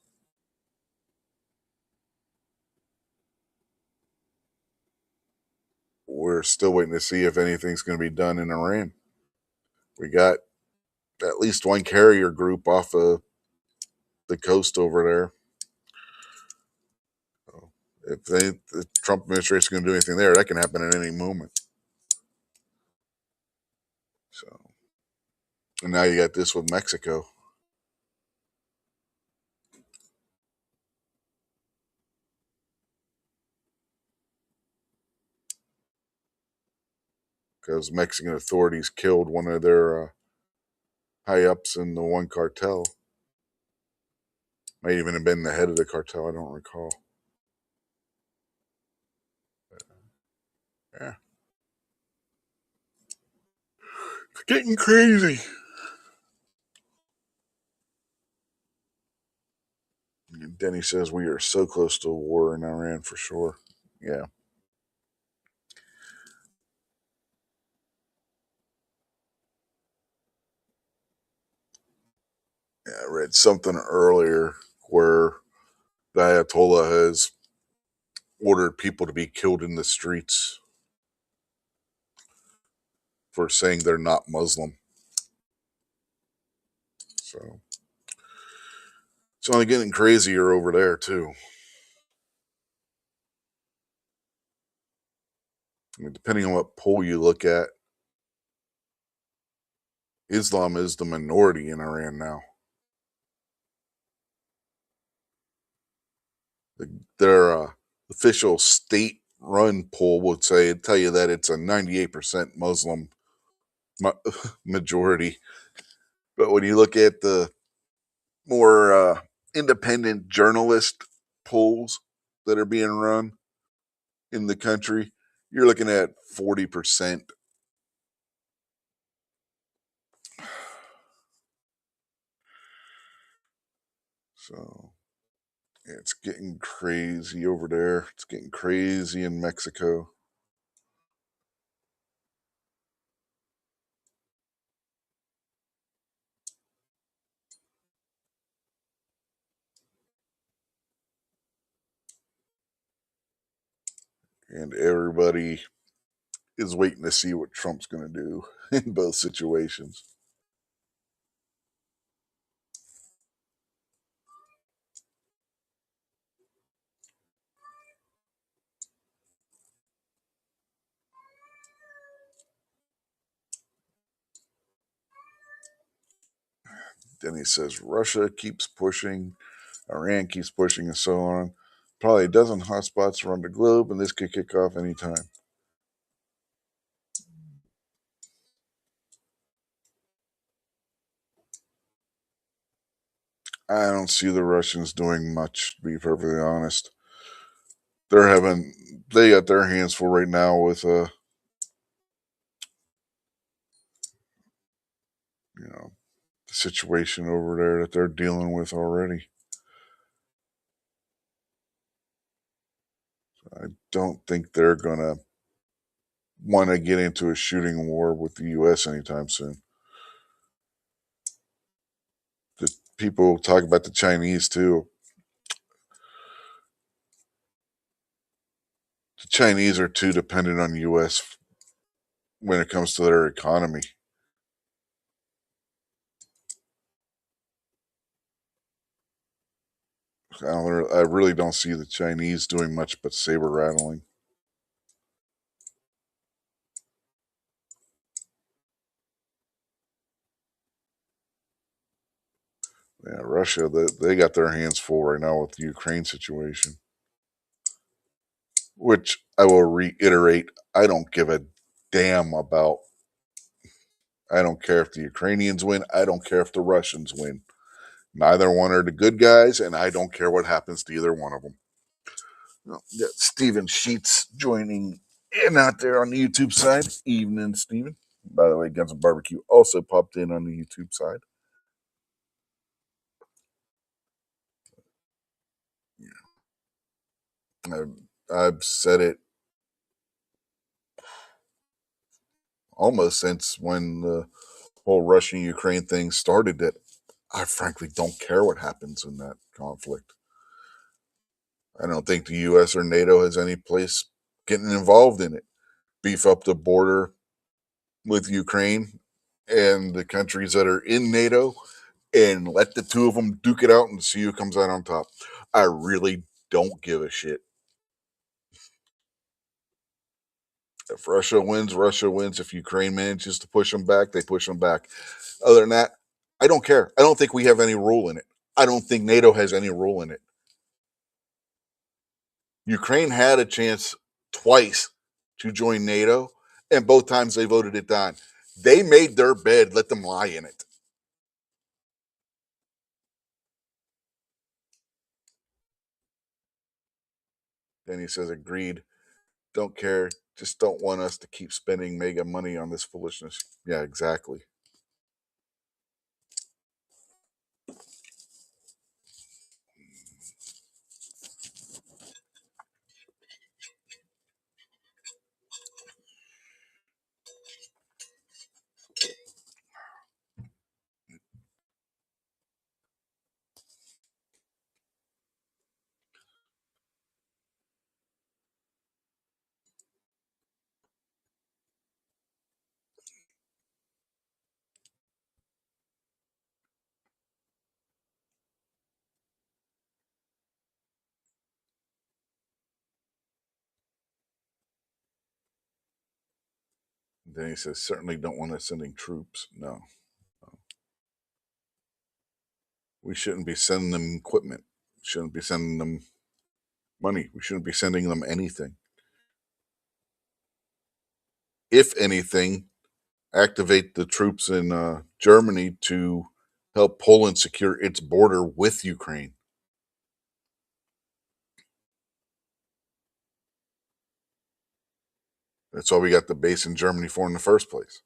We're still waiting to see if anything's going to be done in Iran. We got at least one carrier group off of the coast over there. So if the Trump administration is going to do anything there, that can happen at any moment. So, and now you got this with Mexico. Because Mexican authorities killed one of their high ups in the one cartel. Might even have been the head of the cartel. I don't recall. Yeah. It's getting crazy. And Denny says we are so close to a war in Iran for sure. Yeah. Yeah, I read something earlier where the Ayatollah has ordered people to be killed in the streets for saying they're not Muslim. So it's only getting crazier over there too. I mean, depending on what poll you look at, Islam is the minority in Iran now. Their official state-run poll would tell you that it's a 98% Muslim majority. But when you look at the more independent journalist polls that are being run in the country, you're looking at 40%. So it's getting crazy over there. It's getting crazy in Mexico. And everybody is waiting to see what Trump's going to do in both situations. Then he says Russia keeps pushing, Iran keeps pushing, and so on. Probably a dozen hotspots around the globe, and this could kick off anytime. I don't see the Russians doing much, to be perfectly honest. They got their hands full right now with the situation over there that they're dealing with already. I don't think they're gonna want to get into a shooting war with the U.S. anytime soon. The people talk about the Chinese too. The Chinese are too dependent on the U.S. when it comes to their economy. I really don't see the Chinese doing much but saber rattling. Yeah, Russia, they got their hands full right now with the Ukraine situation, which I will reiterate, I don't give a damn about. I don't care if the Ukrainians win. I don't care if the Russians win. Neither one are the good guys, and I don't care what happens to either one of them. Got Steven Sheets joining in out there on the YouTube side. Evening, Steven. By the way, Guns and Barbecue also popped in on the YouTube side. I've said it almost since when the whole Russian Ukraine thing started that I frankly don't care what happens in that conflict. I don't think the U.S. or NATO has any place getting involved in it. Beef up the border with Ukraine and the countries that are in NATO and let the two of them duke it out and see who comes out on top. I really don't give a shit. If Russia wins, Russia wins. If Ukraine manages to push them back, they push them back. Other than that, I don't care. I don't think we have any role in it. I don't think NATO has any role in it. Ukraine had a chance twice to join NATO, and both times they voted it down. They made their bed, let them lie in it. Then he says, agreed. Don't care. Just don't want us to keep spending mega money on this foolishness. Yeah, exactly. Then he says, certainly don't want us sending troops. No. We shouldn't be sending them equipment. We shouldn't be sending them money. We shouldn't be sending them anything. If anything, activate the troops in Germany to help Poland secure its border with Ukraine. That's why we got the base in Germany for in the first place.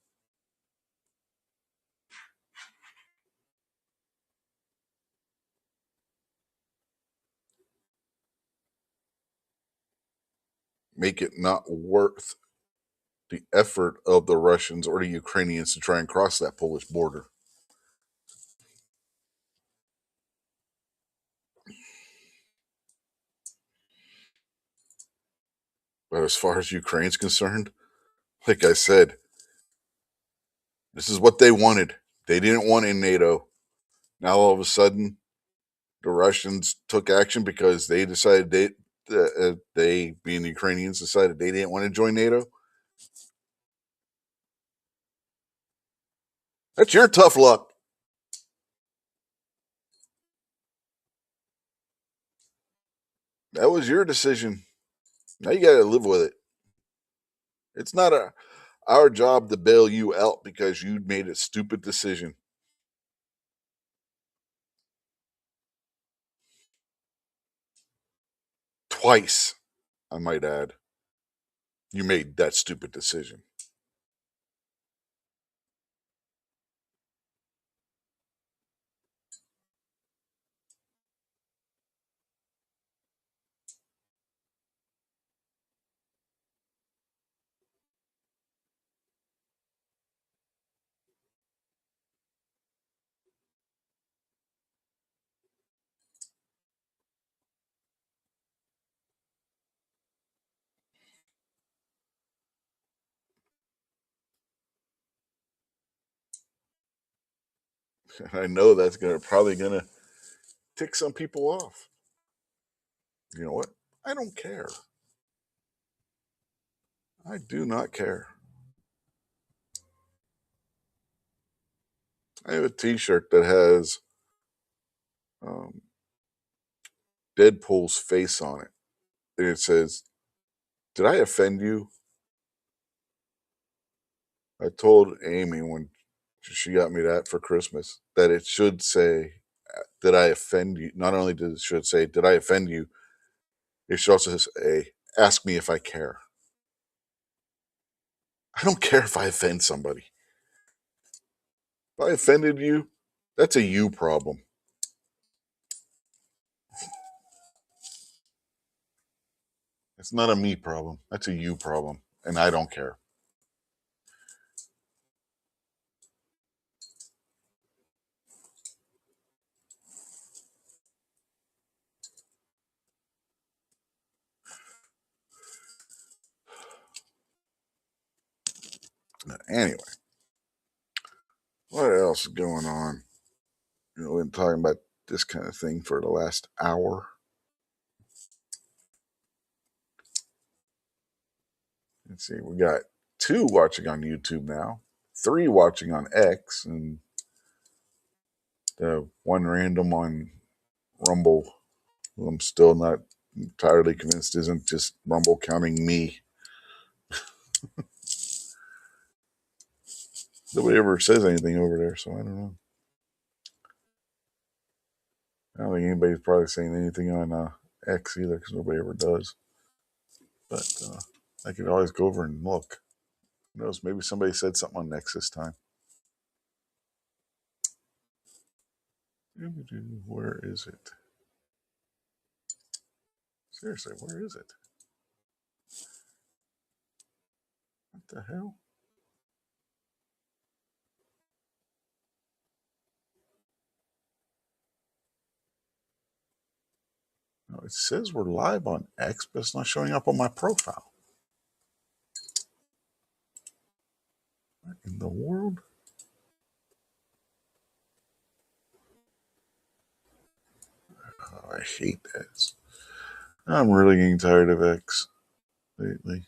Make it not worth the effort of the Russians or the Ukrainians to try and cross that Polish border. But as far as Ukraine's concerned, like I said, this is what they wanted. They didn't want in NATO. Now all of a sudden, the Russians took action because they decided they being the Ukrainians, decided they didn't want to join NATO. That's your tough luck. That was your decision. Now you got to live with it. It's not our job to bail you out because you made a stupid decision. Twice, I might add. You made that stupid decision. I know that's probably gonna tick some people off. You know what? I don't care. I do not care. I have a T-shirt that has um, Deadpool's face on it, and it says, "Did I offend you?" I told Amy when she got me that for Christmas that it should say, "Did I offend you?" Not only does it should say, "Did I offend you?" It should also say, "Ask me if I care." I don't care if I offend somebody. If I offended you, that's a you problem. It's not a me problem. That's a you problem, and I don't care. Anyway, what else is going on? We've been talking about this kind of thing for the last hour. Let's see, we got 2 watching on YouTube now, 3 watching on X, and the 1 random on Rumble, who I'm still not entirely convinced isn't just Rumble counting me. Nobody ever says anything over there, so I don't know. I don't think anybody's probably saying anything on X either, because nobody ever does. But I could always go over and look. Who knows? Maybe somebody said something on X this time. Where is it? Seriously, where is it? What the hell? No, it says we're live on X, but it's not showing up on my profile. What in the world? Oh, I hate this. I'm really getting tired of X lately.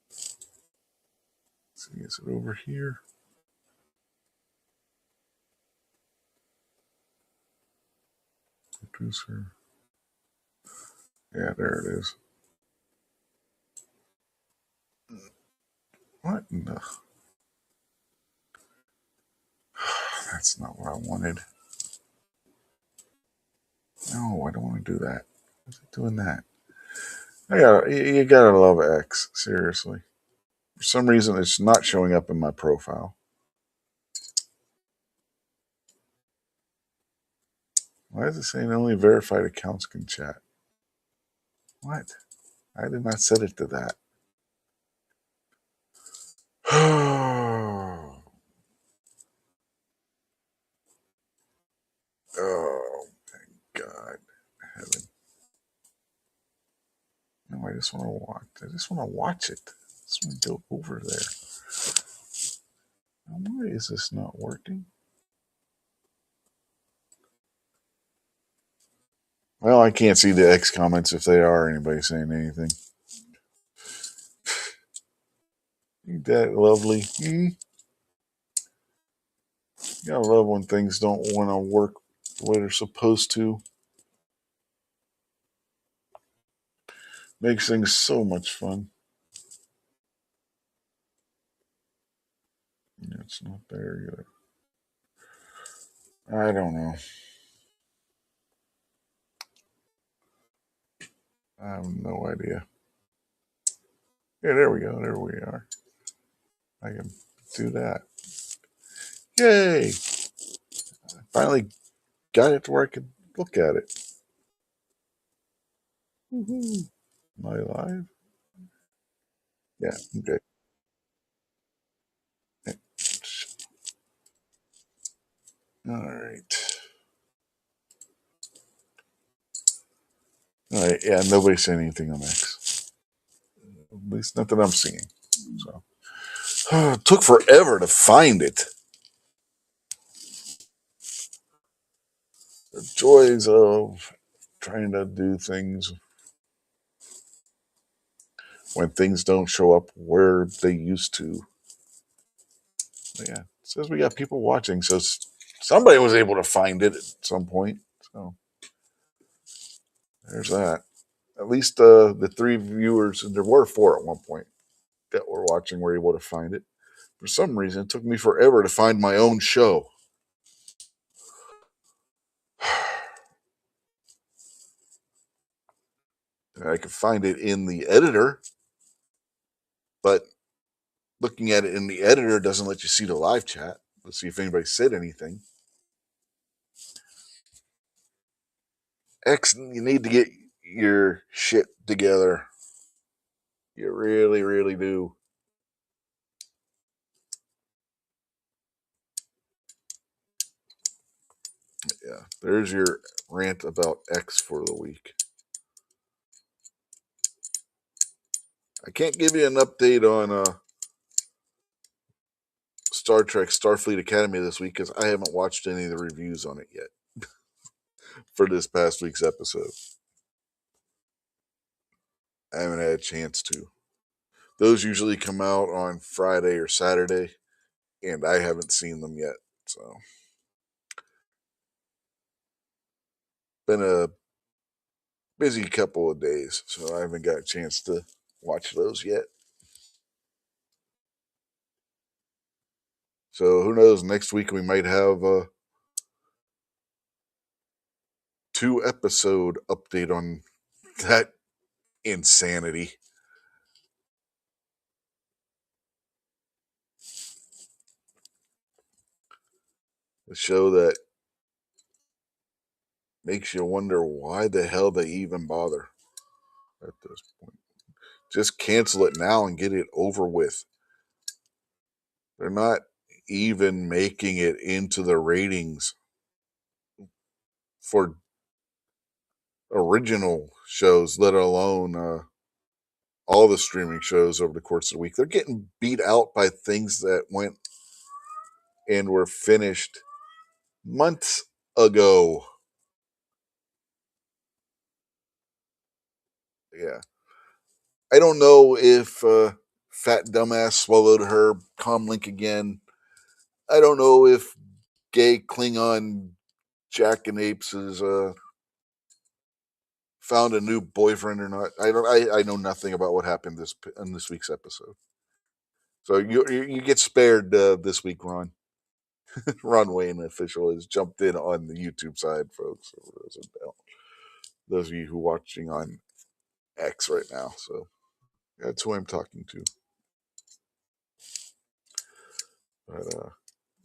Let's see, is it over here? Producer. Yeah, there it is. What in the? That's not what I wanted. No, I don't want to do that. What's it doing that? You gotta love X, seriously. For some reason, it's not showing up in my profile. Why is it saying only verified accounts can chat? What? I did not set it to that. Oh, thank God. Heaven. No, I just want to watch. I just want to watch it. I just want to go over there. Why is this not working? Well, I can't see the X comments if they are anybody saying anything. Ain't that lovely? You gotta love when things don't want to work the way they're supposed to. Makes things so much fun. Yeah, it's not there either. I don't know. I have no idea. Yeah, there we go. There we are. I can do that. Yay! I finally got it to where I could look at it. Woo-hoo. Am I live? Yeah, okay. Alright. Alright, yeah, nobody's saying anything on X. At least not that I'm seeing. So it took forever to find it. The joys of trying to do things when things don't show up where they used to. But yeah, it says we got people watching, so somebody was able to find it at some point. So there's that. At least the 3 viewers, and there were 4 at one point, that were watching were able to find it. For some reason, it took me forever to find my own show. I could find it in the editor, but looking at it in the editor doesn't let you see the live chat. Let's see if anybody said anything. X, you need to get your shit together. You really, really do. Yeah, there's your rant about X for the week. I can't give you an update on Star Trek Starfleet Academy this week because I haven't watched any of the reviews on it yet for this past week's episode. I haven't had a chance to. Those usually come out on Friday or Saturday, and I haven't seen them yet. So, been a busy couple of days, so I haven't got a chance to watch those yet. So who knows? Next week we might have a 2-episode update on that insanity. The show that makes you wonder why the hell they even bother at this point. Just cancel it now and get it over with. They're not even making it into the ratings for original shows, let alone all the streaming shows over the course of the week. They're getting beat out by things that went and were finished months ago. Yeah. I don't know if Fat Dumbass swallowed her comlink again. I don't know if gay Klingon Jackanapes has found a new boyfriend or not. I know nothing about what happened in this week's episode. So you get spared this week, Ron. Ron Wayne official has jumped in on the YouTube side, folks. For those of you who are watching on X right now, so that's who I'm talking to. But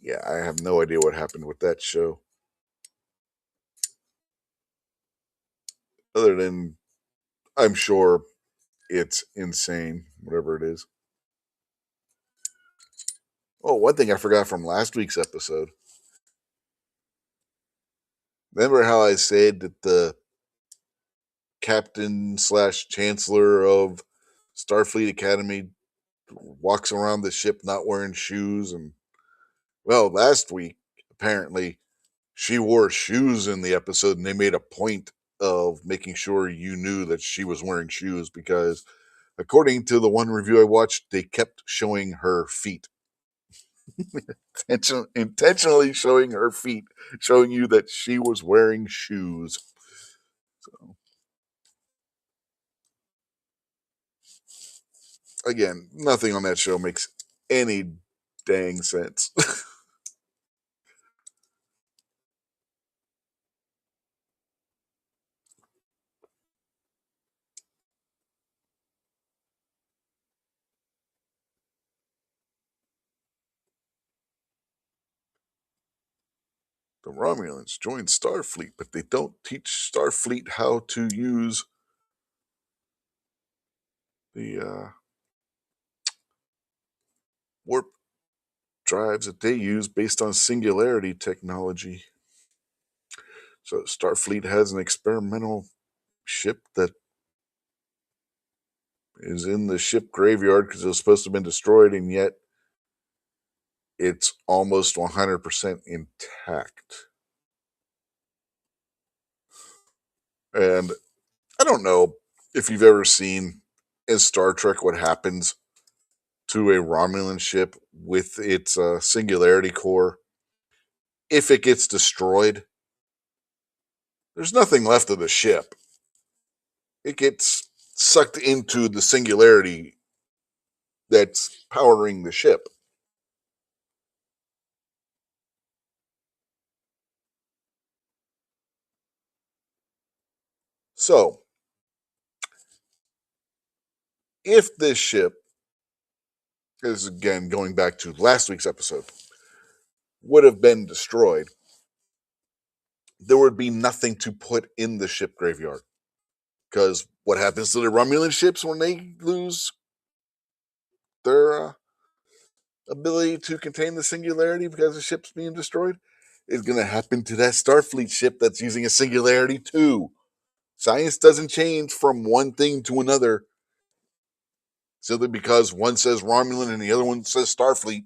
yeah, I have no idea what happened with that show, other than I'm sure it's insane, whatever it is. Oh, one thing I forgot from last week's episode. Remember how I said that the captain slash chancellor of Starfleet Academy walks around the ship not wearing shoes? And well, last week, apparently, she wore shoes in the episode, and they made a point of making sure you knew that she was wearing shoes because, according to the one review I watched, they kept showing her feet. Intentionally showing her feet, showing you that she was wearing shoes. So, again, nothing on that show makes any dang sense. The Romulans joined Starfleet, but they don't teach Starfleet how to use the warp drives that they use based on singularity technology. So Starfleet has an experimental ship that is in the ship graveyard because it was supposed to have been destroyed, and yet it's almost 100% intact. And I don't know if you've ever seen in Star Trek what happens to a Romulan ship with its singularity core. If it gets destroyed, there's nothing left of the ship. It gets sucked into the singularity that's powering the ship. So, if this ship, is again going back to last week's episode, would have been destroyed, there would be nothing to put in the ship graveyard. Because what happens to the Romulan ships when they lose their ability to contain the singularity because the ship's being destroyed? Is going to happen to that Starfleet ship that's using a singularity too. Science doesn't change from one thing to another simply because one says Romulan and the other one says Starfleet.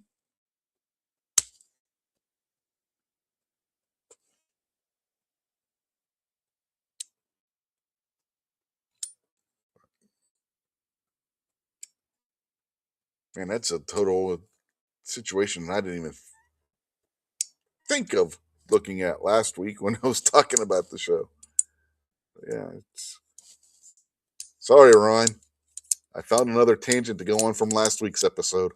Man, that's a total situation I didn't even think of looking at last week when I was talking about the show. Yeah, it's sorry, Ron. I found another tangent to go on from last week's episode.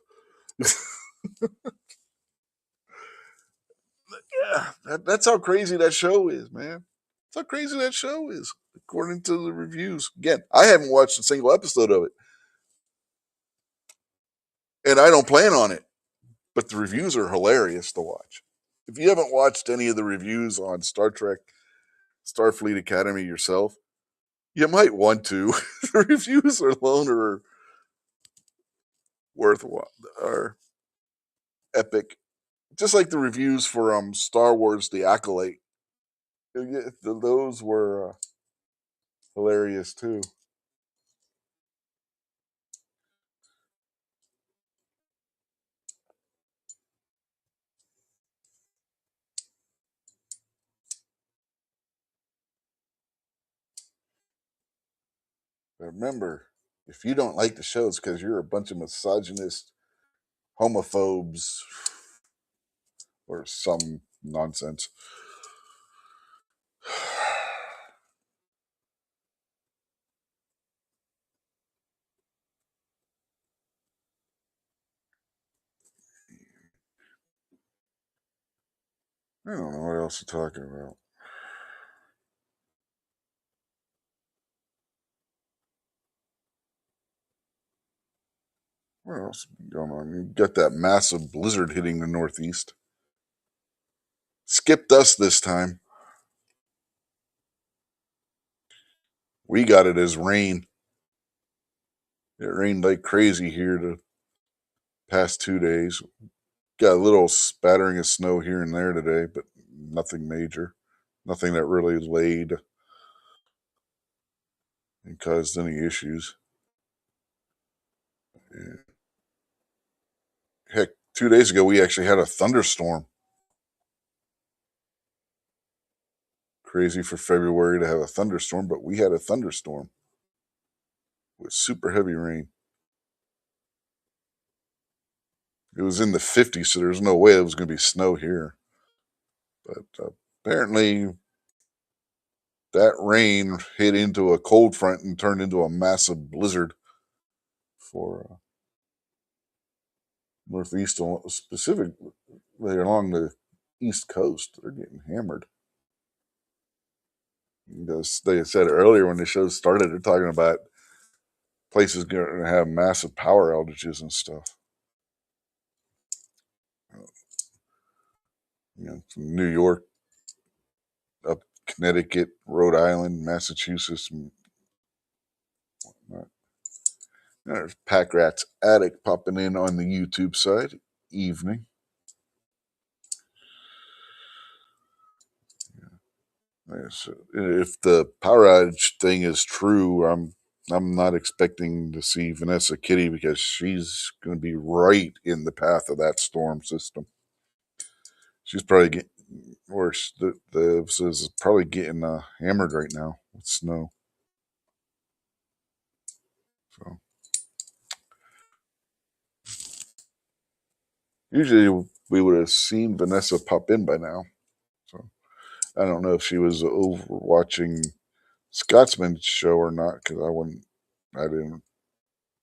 Yeah, that's how crazy that show is, man. That's how crazy that show is, according to the reviews. Again, I haven't watched a single episode of it, and I don't plan on it. But the reviews are hilarious to watch. If you haven't watched any of the reviews on Star Trek Starfleet Academy yourself, you might want to. The reviews alone are worthwhile, are epic. Just like the reviews for Star Wars: The Acolyte. Those were hilarious too. But remember, if you don't like the show, it's because you're a bunch of misogynist homophobes or some nonsense. I don't know what else to talk about. What else has been going on? You got that massive blizzard hitting the Northeast. Skipped us this time. We got it as rain. It rained like crazy here the past 2 days. Got a little spattering of snow here and there today, but nothing major. Nothing that really laid and caused any issues. Yeah. Heck, 2 days ago we actually had a thunderstorm. Crazy for February to have a thunderstorm, but we had a thunderstorm with super heavy rain. It was in the 50s, so there's no way it was going to be snow here. But apparently, that rain hit into a cold front and turned into a massive blizzard for Northeast, specifically along the East Coast. They're getting hammered. They said earlier when the show started, they're talking about places going to have massive power outages and stuff. From New York up Connecticut, Rhode Island, Massachusetts, and whatnot. There's Pack Rat's Attic popping in on the YouTube side. Evening. Yes, if the power outage thing is true, I'm not expecting to see Vanessa Kitty because she's going to be right in the path of that storm system. She's probably getting worse. The is probably getting hammered right now with snow. So usually we would have seen Vanessa pop in by now. So I don't know if she was over watching Scotsman's show or not because I didn't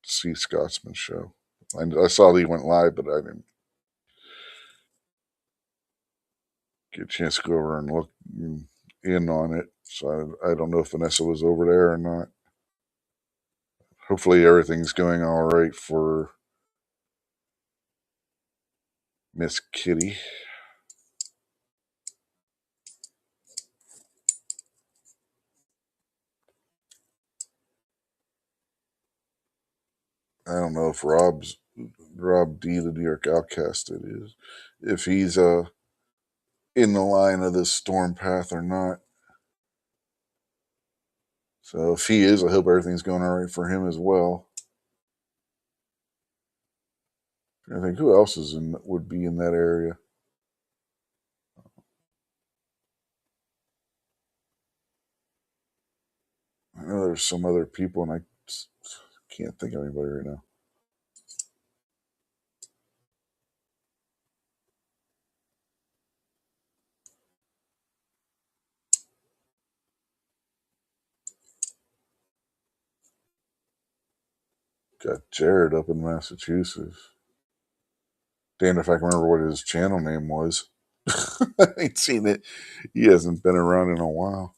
see Scotsman's show. I saw that he went live, but I didn't get a chance to go over and look in on it. So I don't know if Vanessa was over there or not. Hopefully everything's going all right for Miss Kitty. I don't know if Rob D, the New York Outcast, it is, if he's in the line of this storm path or not. So if he is, I hope everything's going all right for him as well. I think who else would be in that area? I know there's some other people, and I can't think of anybody right now. Got Jared up in Massachusetts. Damn if I can remember what his channel name was. I ain't seen it. He hasn't been around in a while.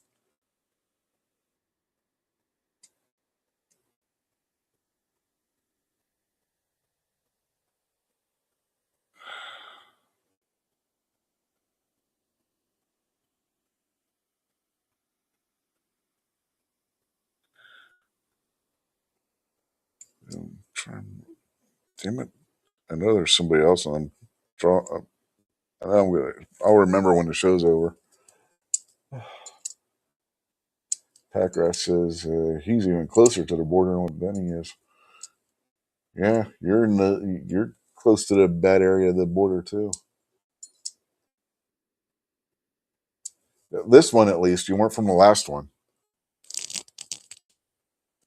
Damn it. I know there's somebody else on. I'll remember when the show's over. Packrat says he's even closer to the border than what Benny is. Yeah, you're close to the bad area of the border too. This one, at least, you weren't from the last one.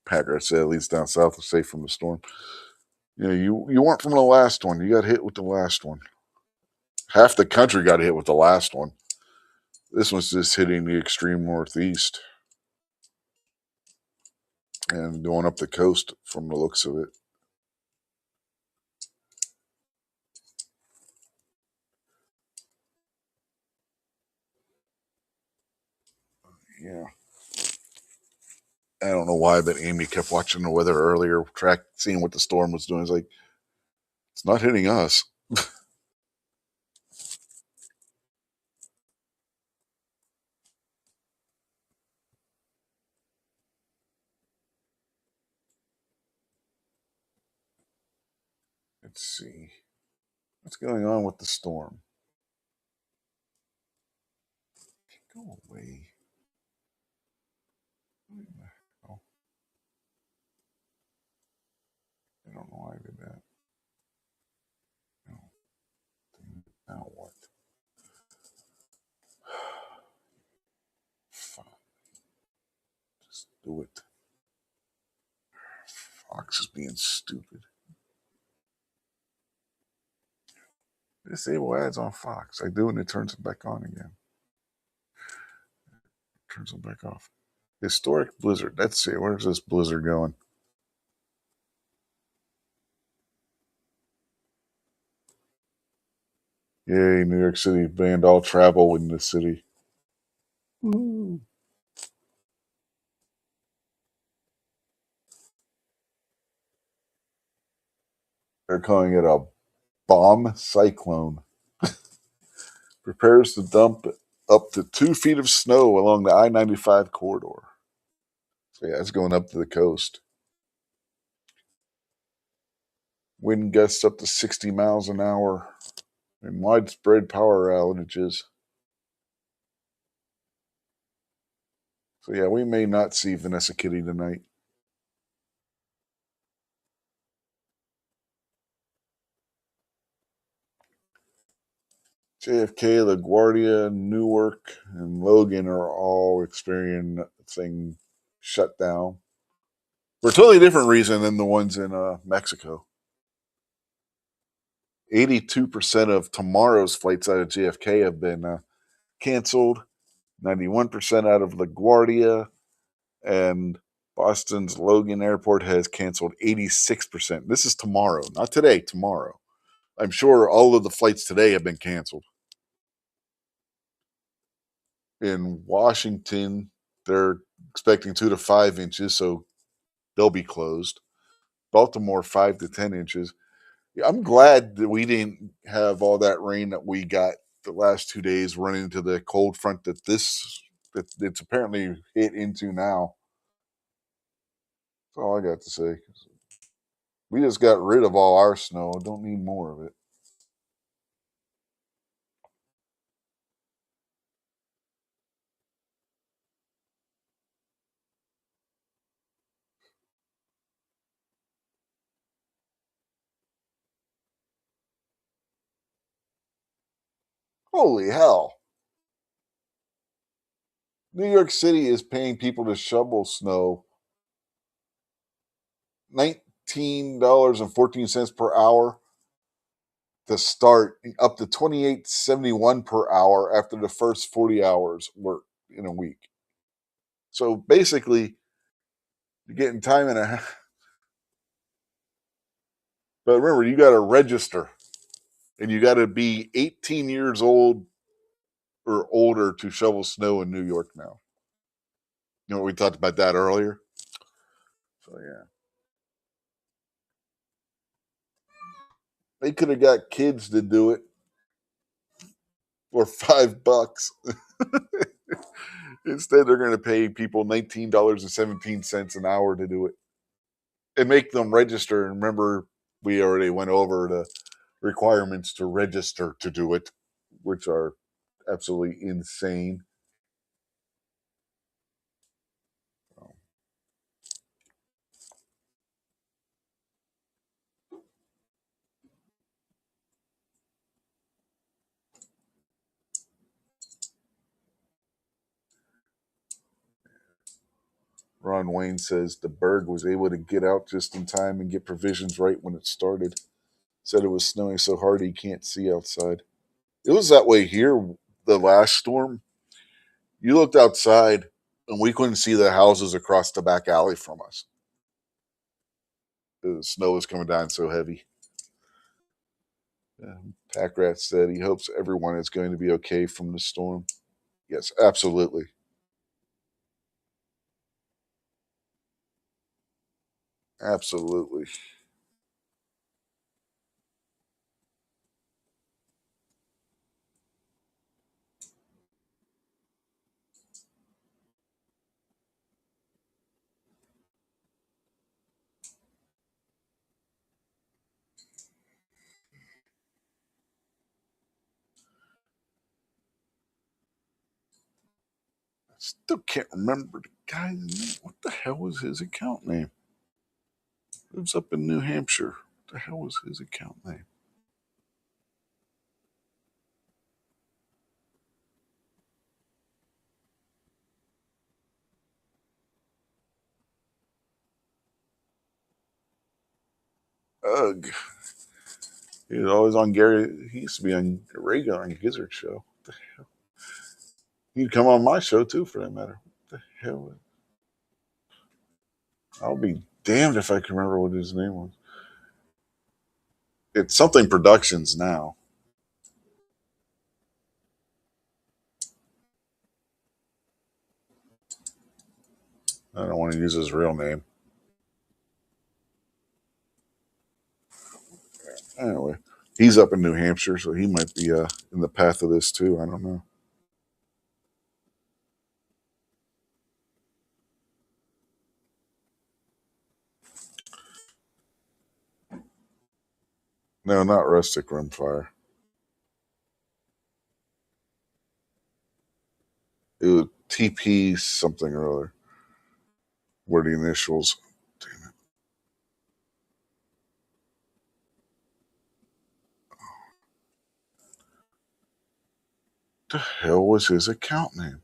Packrat said, at least down south was safe from the storm. You weren't from the last one. You got hit with the last one. Half the country got hit with the last one. This one's just hitting the extreme northeast and going up the coast from the looks of it. yeah. I don't know why, but Amy kept watching the weather earlier, seeing what the storm was doing. It's like, it's not hitting us. Let's see. What's going on with the storm? Go away. Oh, I don't know why I did that. No. Now what? Fine. Just do it. Fox is being stupid. Disable ads on Fox. I do, and it turns it back on again. Turns it back off. Historic blizzard. Let's see. Where's this blizzard going? Yay, New York City banned all travel in the city. Woo. They're calling it a bomb cyclone. Prepares to dump up to 2 feet of snow along the I-95 corridor. So yeah, it's going up to the coast. Wind gusts up to 60 miles an hour and widespread power outages. So yeah, we may not see Vanessa Kitty tonight. JFK, LaGuardia, Newark, and Logan are all experiencing shutdown for a totally different reason than the ones in Mexico. 82% of tomorrow's flights out of JFK have been canceled. 91% out of LaGuardia, and Boston's Logan Airport has canceled 86%. This is tomorrow, not today, tomorrow. I'm sure all of the flights today have been canceled. In Washington, they're expecting 2 to 5 inches, so they'll be closed. Baltimore, 5 to 10 inches. I'm glad that we didn't have all that rain that we got the last 2 days running into the cold front that it's apparently hit into now. That's all I got to say. We just got rid of all our snow. Don't need more of it. Holy hell. New York City is paying people to shovel snow $19.14 per hour to start, up to $28.71 per hour after the first 40 hours work in a week. So basically, you're getting time and a half. But remember, you got to register, and you got to be 18 years old or older to shovel snow in New York now. You know, we talked about that earlier. So yeah, they could have got kids to do it for $5. Instead, they're going to pay people $19.17 an hour to do it and make them register. And remember, we already went over the requirements to register to do it, which are absolutely insane. Ron Wayne says the Berg was able to get out just in time and get provisions right when it started. Said it was snowing so hard he can't see outside. It was that way here the last storm. You looked outside and we couldn't see the houses across the back alley from us. The snow was coming down so heavy. Packrat said he hopes everyone is going to be okay from the storm. Yes, absolutely. Absolutely. I still can't remember the guy's name. What the hell was his account name? Lives up in New Hampshire. What the hell was his account name? Ugh. He was always on Gary. He used to be on regular on Gizzard show. What the hell? He'd come on my show too, for that matter. What the hell? I'll be damned if I can remember what his name was. It's something Productions now. I don't want to use his real name. Anyway, he's up in New Hampshire, so he might be in the path of this too. I don't know. No, not Rustic Rimfire. It was TP something or other. Were the initials. Damn it. The hell was his account name?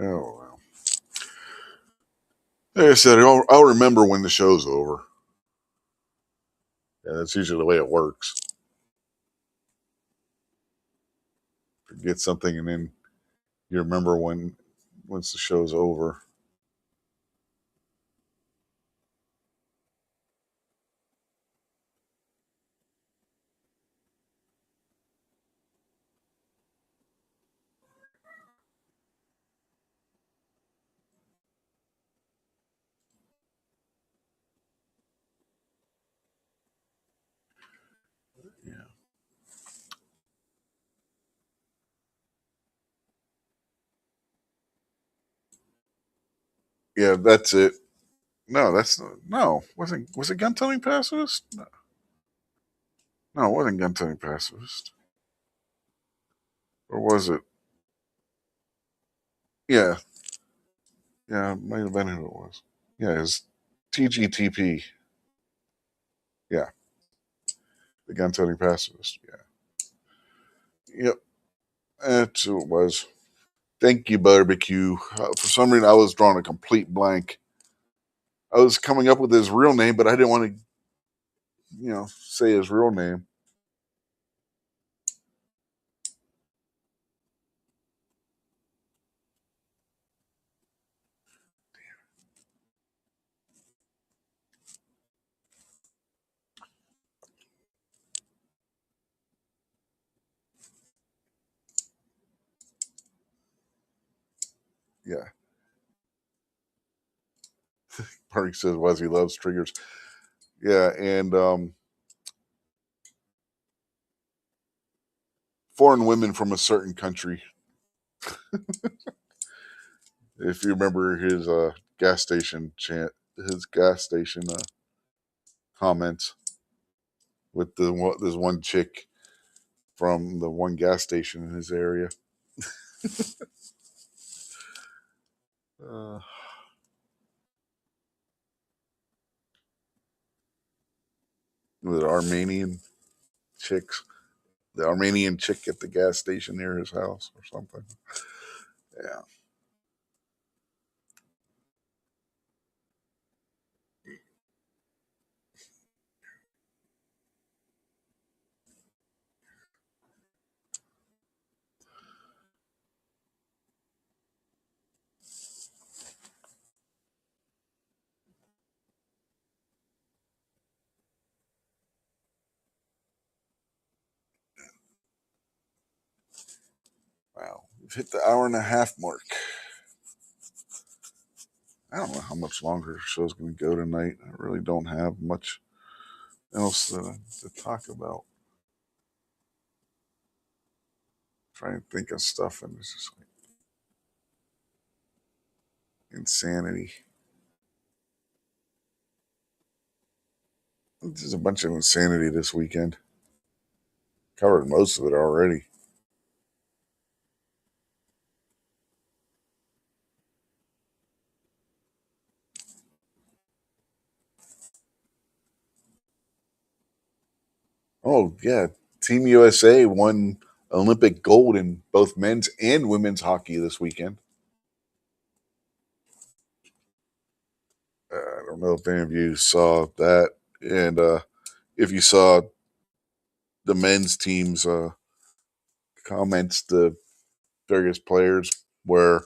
Oh well. Like I said, I'll remember when the show's over. Yeah, that's usually the way it works. Forget something and then you remember when once the show's over. Yeah. Yeah, that's it. No, that's no. Was it Gun Toting Pacifist? No, no, it wasn't Gun Toting Pacifist. Or was it? Yeah, yeah, it might have been who it was. Yeah, it's TGTP. Yeah, the Gun Toting Pacifist. Yeah. Yep, that's who it was. Thank you, Barbecue. For some reason, I was drawing a complete blank. I was coming up with his real name, but I didn't want to, say his real name. Yeah. Party says, "Was he loves triggers?" Yeah, and foreign women from a certain country. If you remember his gas station chant, his gas station comments with this one chick from the one gas station in his area. Uh, with Armenian chicks, the Armenian chick at the gas station near his house or something. Yeah, We've hit the hour and a half mark. I don't know how much longer the show's going to go tonight. I really don't have much else to talk about. Trying to think of stuff, and it's just like insanity. There's a bunch of insanity this weekend. Covered most of it already. Oh, yeah. Team USA won Olympic gold in both men's and women's hockey this weekend. I don't know if any of you saw that. And if you saw the men's team's comments to various players, where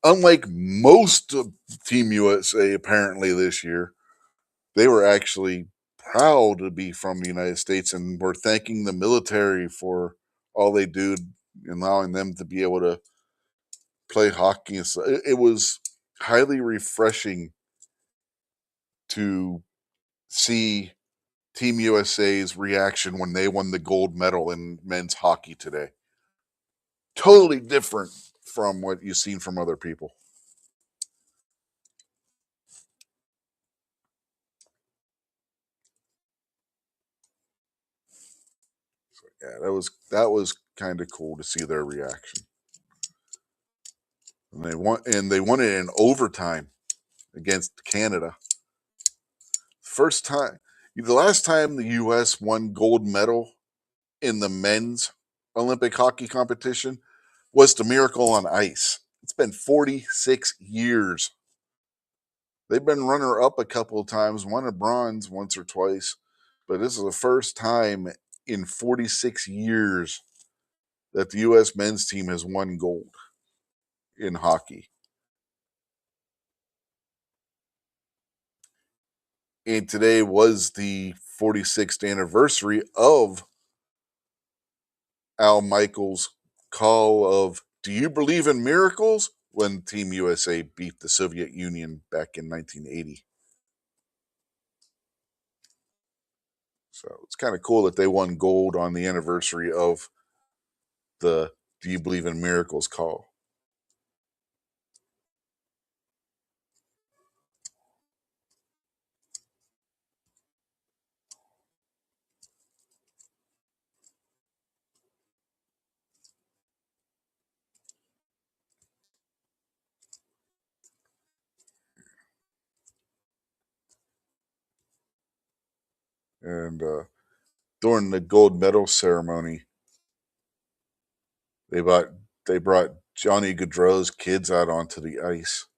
unlike most of Team USA apparently this year, they were actually proud to be from the United States and were thanking the military for all they do, allowing them to be able to play hockey. It was highly refreshing to see Team USA's reaction when they won the gold medal in men's hockey today. Totally different from what you've seen from other people. So, yeah, that was kind of cool to see their reaction. And they won it in overtime against Canada. First time, the last time the U.S. won gold medal in the men's Olympic hockey competition was the Miracle on Ice. It's been 46 years. They've been runner-up a couple of times, won a bronze once or twice, but this is the first time in 46 years that the U.S. men's team has won gold in hockey. And today was the 46th anniversary of Al Michaels' call of "Do you believe in miracles?" when Team USA beat the Soviet Union back in 1980. So it's kind of cool that they won gold on the anniversary of the "Do you believe in miracles?" call. And during the gold medal ceremony, they brought Johnny Gaudreau's kids out onto the ice.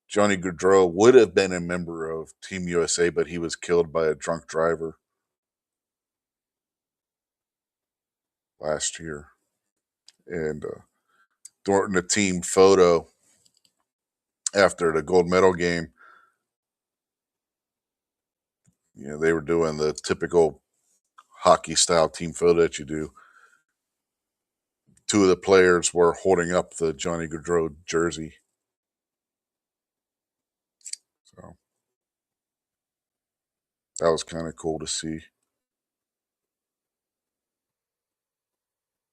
Johnny Gaudreau would have been a member of Team USA, but he was killed by a drunk driver last year. And during the team photo after the gold medal game, they were doing the typical hockey style team photo that you do. Two of the players were holding up the Johnny Gaudreau jersey. So that was kind of cool to see.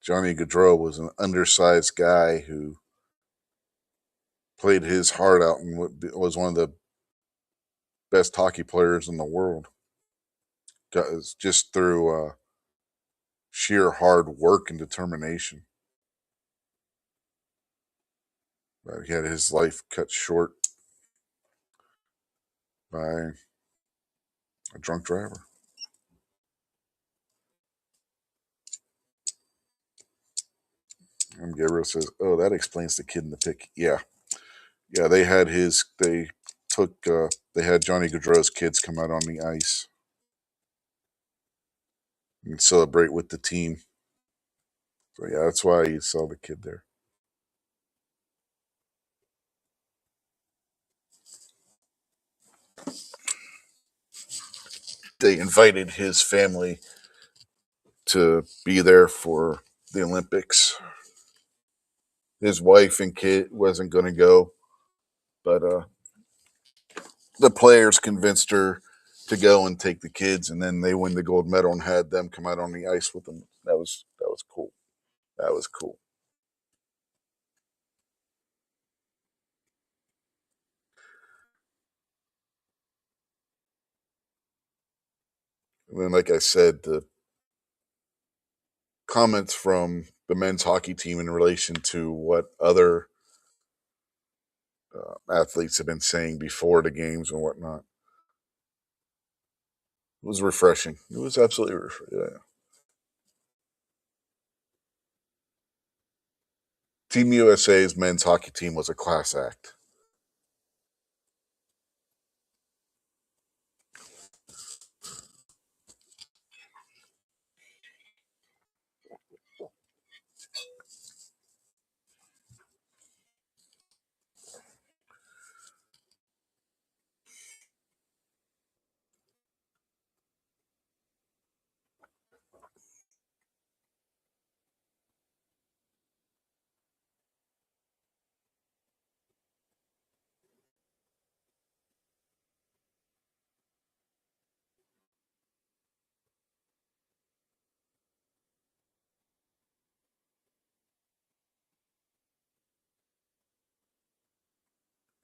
Johnny Gaudreau was an undersized guy who played his heart out and was one of the best hockey players in the world. Just through sheer hard work and determination. But he had his life cut short by a drunk driver. And Gabriel says, "Oh, that explains the kid in the pic." Yeah, They had Johnny Gaudreau's kids come out on the ice and celebrate with the team. So yeah, that's why you saw the kid there. They invited his family to be there for the Olympics. his wife and kid wasn't going to go, but the players convinced her to go and take the kids, and then they win the gold medal and had them come out on the ice with them. That was cool. That was cool. And then, like I said, the comments from the men's hockey team in relation to what other athletes have been saying before the games and whatnot. It was refreshing. It was absolutely refreshing. Yeah. Team USA's men's hockey team was a class act.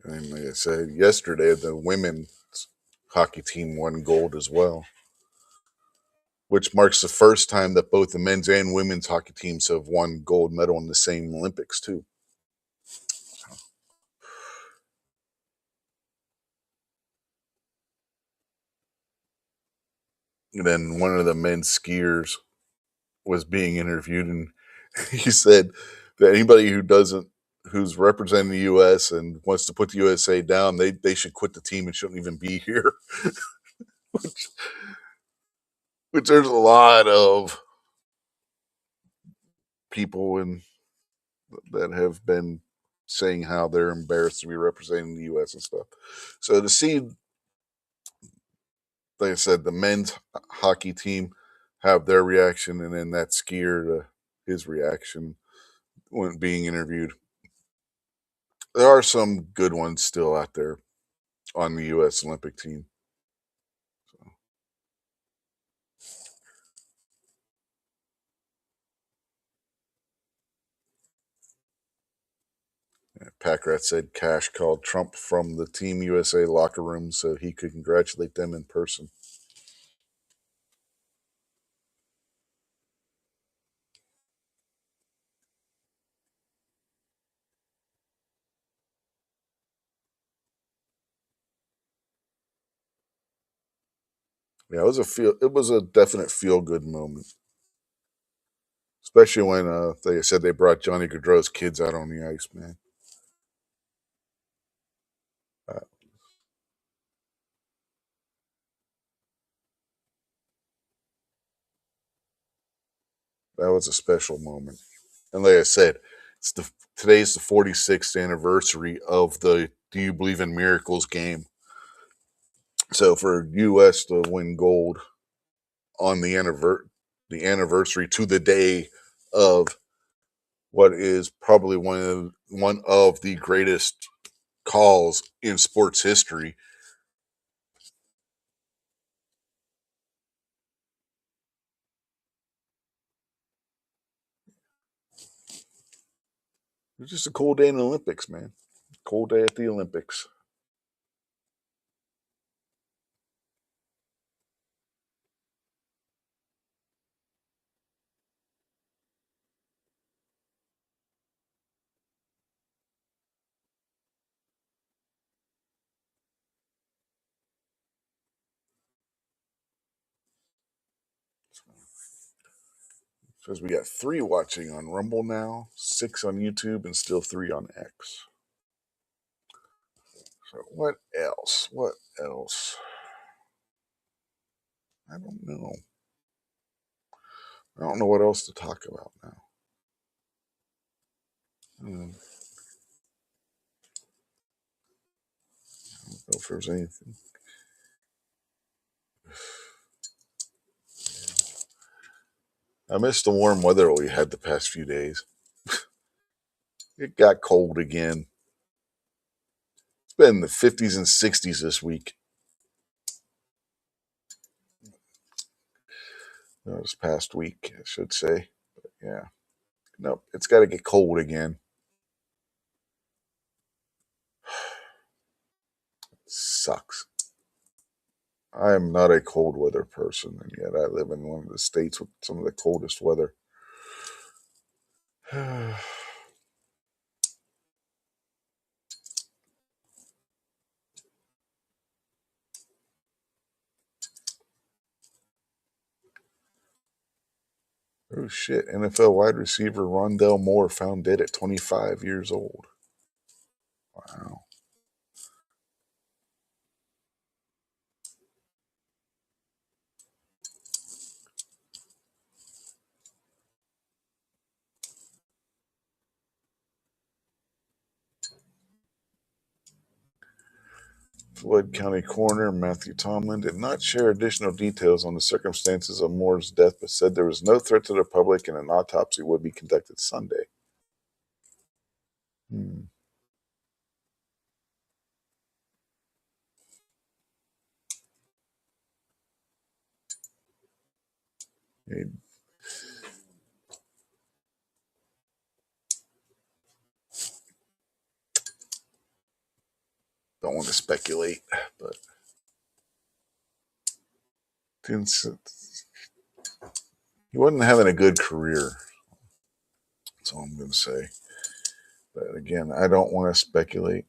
And like I said yesterday, the women's hockey team won gold as well, which marks the first time that both the men's and women's hockey teams have won gold medal in the same Olympics too. And then one of the men's skiers was being interviewed, and he said that anybody who's representing the U.S. and wants to put the USA down, they should quit the team and shouldn't even be here. which, which there's a lot of people that have been saying how they're embarrassed to be representing the U.S. and stuff. So to see, like I said, the men's hockey team have their reaction, and then that skier, his reaction when being interviewed. There are some good ones still out there on the U.S. Olympic team. Packrat said Cash called Trump from the Team USA locker room so he could congratulate them in person. Yeah, it was a definite feel good moment, especially when like I said they brought Johnny Gaudreau's kids out on the ice. Man, uh, that was a special moment. And like I said, today's the 46th anniversary of the "Do You Believe in Miracles" game. So for U.S. to win gold on the anniversary to the day of what is probably one of the greatest calls in sports history. It's just a cool day in the Olympics, man. Cool day at the Olympics. Says we got 3 watching on Rumble now, 6 on YouTube, and still 3 on X. So what else? What else? I don't know. I don't know what else to talk about now. I don't know if there's anything. I missed the warm weather we had the past few days. It got cold again. It's been in the 50s and 60s this week. This past week, I should say. But yeah. Nope. It's got to get cold again. Sucks. I am not a cold weather person, and yet I live in one of the states with some of the coldest weather. Oh shit. NFL wide receiver Rondell Moore found dead at 25 years old. Wow. Floyd County Coroner Matthew Tomlin did not share additional details on the circumstances of Moore's death, but said there was no threat to the public and an autopsy would be conducted Sunday. Hmm. I don't want to speculate, but he wasn't having a good career. That's all I'm going to say. But again, I don't want to speculate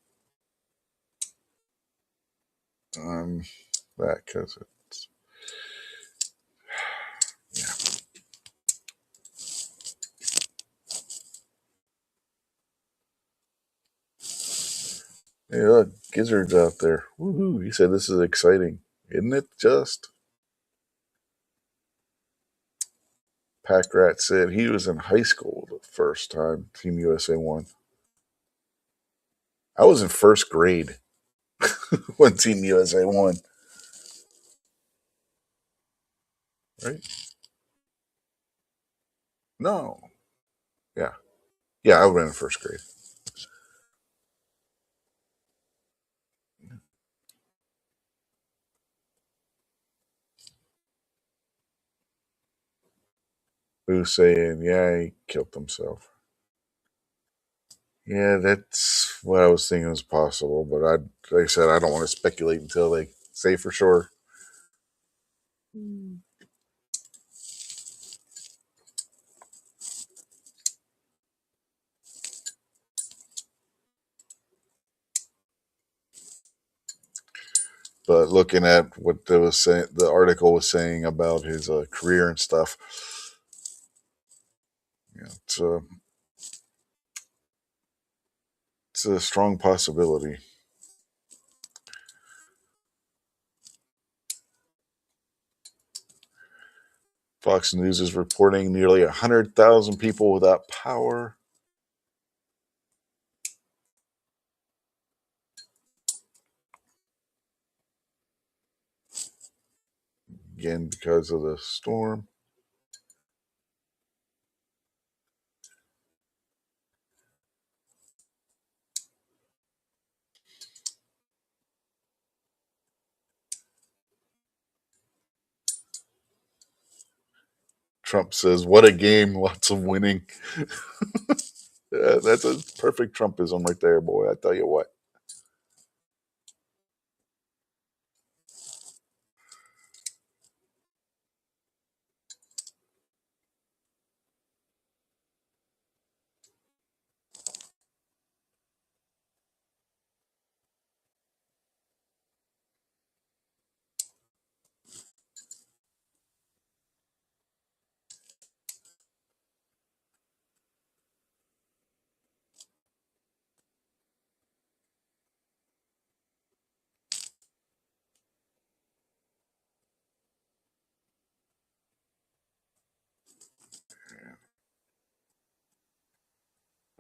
on that because it's, yeah. Hey, look, Gizzard's out there. Woohoo. He said this is exciting. Isn't it just? Pack Rat said he was in high school the first time Team USA won. I was in first grade when Team USA won. Right? No. Yeah. Yeah, I would have been in first grade. Who's saying, yeah, he killed himself. Yeah, that's what I was thinking was possible, but like I said, I don't want to speculate until they say for sure. But looking at what they was saying, the article was saying about his career and stuff, it's a strong possibility. Fox News is reporting nearly 100,000 people without power. Again, because of the storm. Trump says, what a game, lots of winning. That's a perfect Trumpism right there, boy. I tell you what.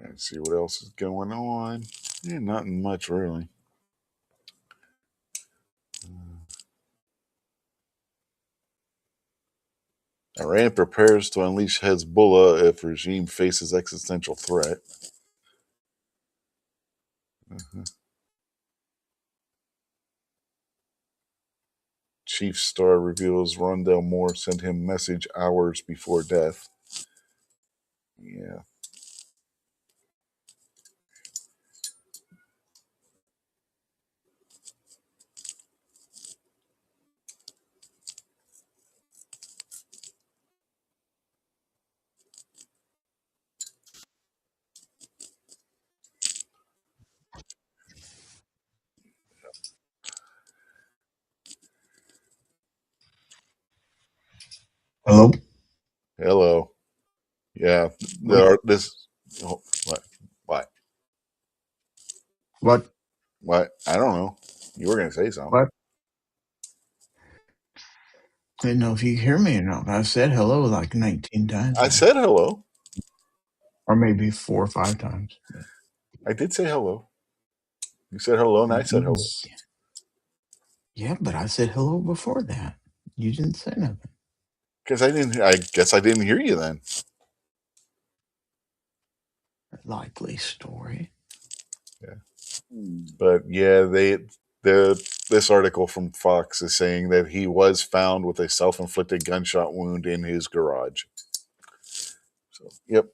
Let's see what else is going on. Yeah, nothing much, really. Iran prepares to unleash Hezbollah if regime faces existential threat. Chief Star reveals Rondell Moore sent him message hours before death. Yeah. Hello? Hello. Yeah. What? What? What? What? I don't know. You were going to say something. What? I didn't know if you hear me or not. I said hello like 19 times I now. said hello. Or maybe 4 or 5 times. I did say hello. You said hello, and I said hello. Yeah, but I said hello before that. You didn't say nothing. Because I guess I didn't hear you then. Likely story. Yeah. But yeah, this article from Fox is saying that he was found with a self-inflicted gunshot wound in his garage. So, yep.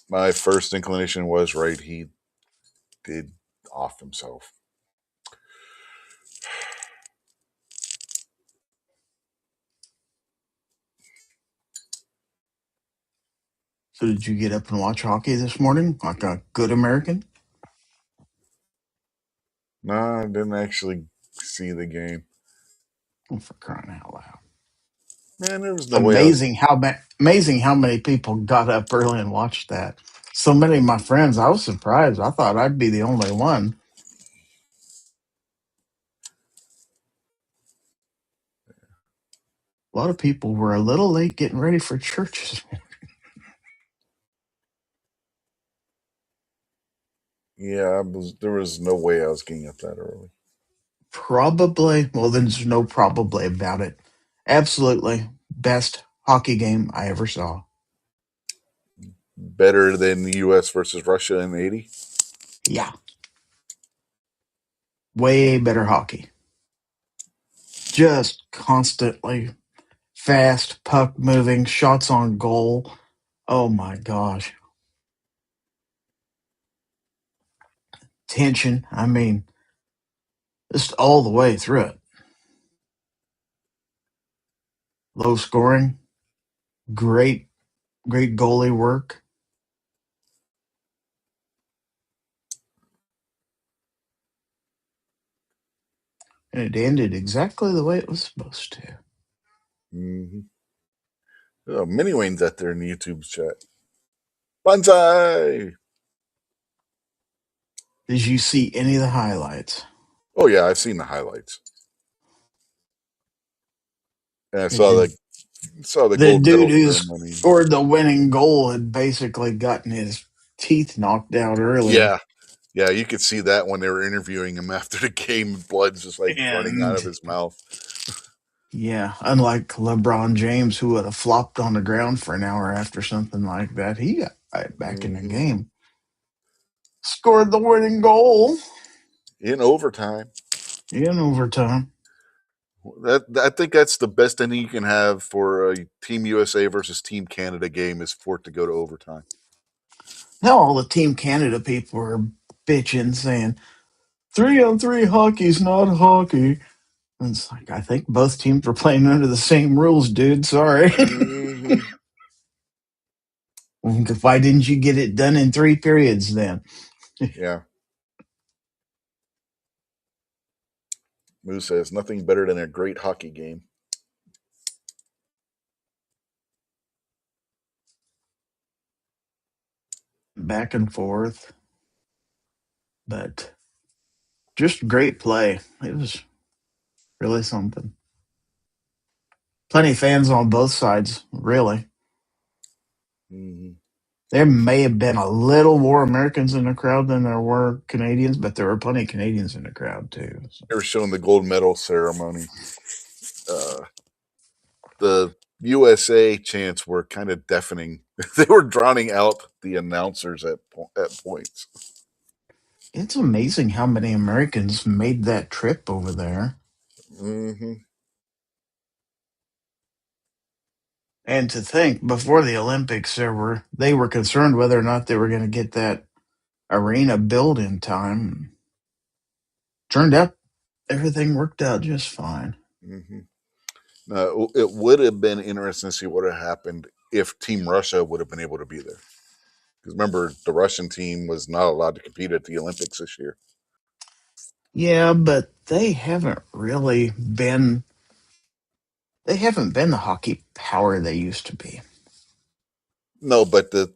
My first inclination was right. He did off himself. So did you get up and watch hockey this morning like a good American? No, I didn't actually see the game. Oh, for crying out loud. Man, there was It's no way I was. amazing how many people got up early and watched that. So many of my friends, I was surprised. I thought I'd be the only one. A lot of people were a little late getting ready for church. Yeah, there was no way I was getting up that early. Probably, well, then there's no probably about it. Absolutely best hockey game I ever saw. Better than the U.S. versus Russia in '80. Yeah. Way better hockey. Just constantly fast, puck moving, shots on goal. Oh my gosh. Tension. I mean, just all the way through it. Low scoring. Great, great goalie work. And it ended exactly the way it was supposed to. Mm-hmm. Oh, Mini Wayne's out there in the YouTube chat. Banzai! Did you see any of the highlights? Oh yeah, I've seen the highlights. And I And did saw the the gold dude medal who ceremony. scored the winning goal had basically gotten his teeth knocked out early. Yeah. Yeah, you could see that when they were interviewing him after the game. Blood's just like running out of And his mouth. yeah, unlike LeBron James, who would have flopped on the ground for an hour after something like that, he got right back in the Mm-hmm. game. Scored the winning goal In overtime. in overtime. I think that's the best ending you can have for a Team USA versus Team Canada game is for it to go to overtime. Now all the Team Canada people are bitching, saying 3-on-3 hockey's not hockey. And it's like, I think both teams were playing under the same rules, dude. Sorry. Mm-hmm. Why didn't you get it done in 3 periods then? Yeah. Moose says nothing better than a great hockey game. Back and forth. But just great play. It was really something. Plenty of fans on both sides, really. Mm-hmm. There may have been a little more Americans in the crowd than there were Canadians, but there were plenty of Canadians in the crowd too. So. They were showing the gold medal ceremony. The USA chants were kind of deafening. They were drowning out the announcers at points. It's amazing how many Americans made that trip over there. Mm-hmm. And to think, before the Olympics, they were concerned whether or not they were going to get that arena built in time. Turned out everything worked out just fine. Mm-hmm. Now, it would have been interesting to see what would have happened if Team Russia would have been able to be there. Because remember, the Russian team was not allowed to compete at the Olympics this year. Yeah, but they haven't really been. They haven't been the hockey power they used to be. No, but the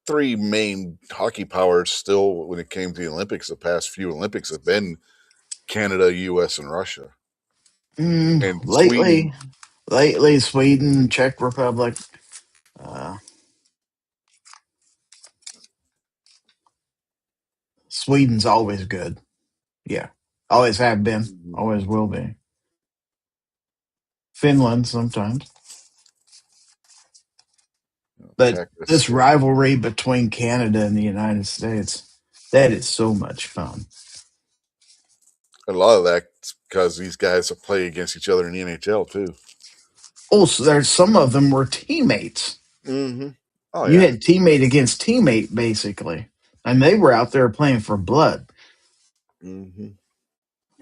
three main hockey powers still, when it came to the Olympics, the past few Olympics have been Canada, U.S., and Russia. And Sweden. Lately, Sweden, Czech Republic. Uh, Sweden's always good. Yeah, always have been, always will be. Finland sometimes, but this Czechoslovakia. rivalry between Canada and the United States, that is so much fun. A lot of that's because these guys play against each other in the NHL too. Also, there's some of them were teammates. Mm-hmm. Oh You yeah. had teammate against teammate basically, and they were out there playing for blood Mm-hmm.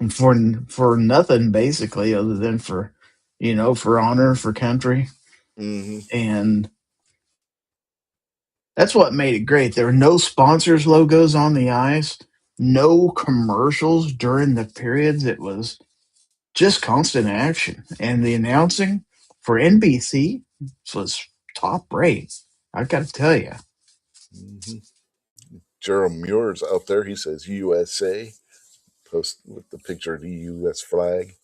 and for nothing basically other than for for honor for country. Mm-hmm. And that's what made it great. There were no sponsors logos on the ice, no commercials during the periods. It was just constant action. And the announcing for NBC was top rate. I got to tell you. Mm-hmm. Gerald Muir's out there. He says USA. Post with the picture of the U.S. flag.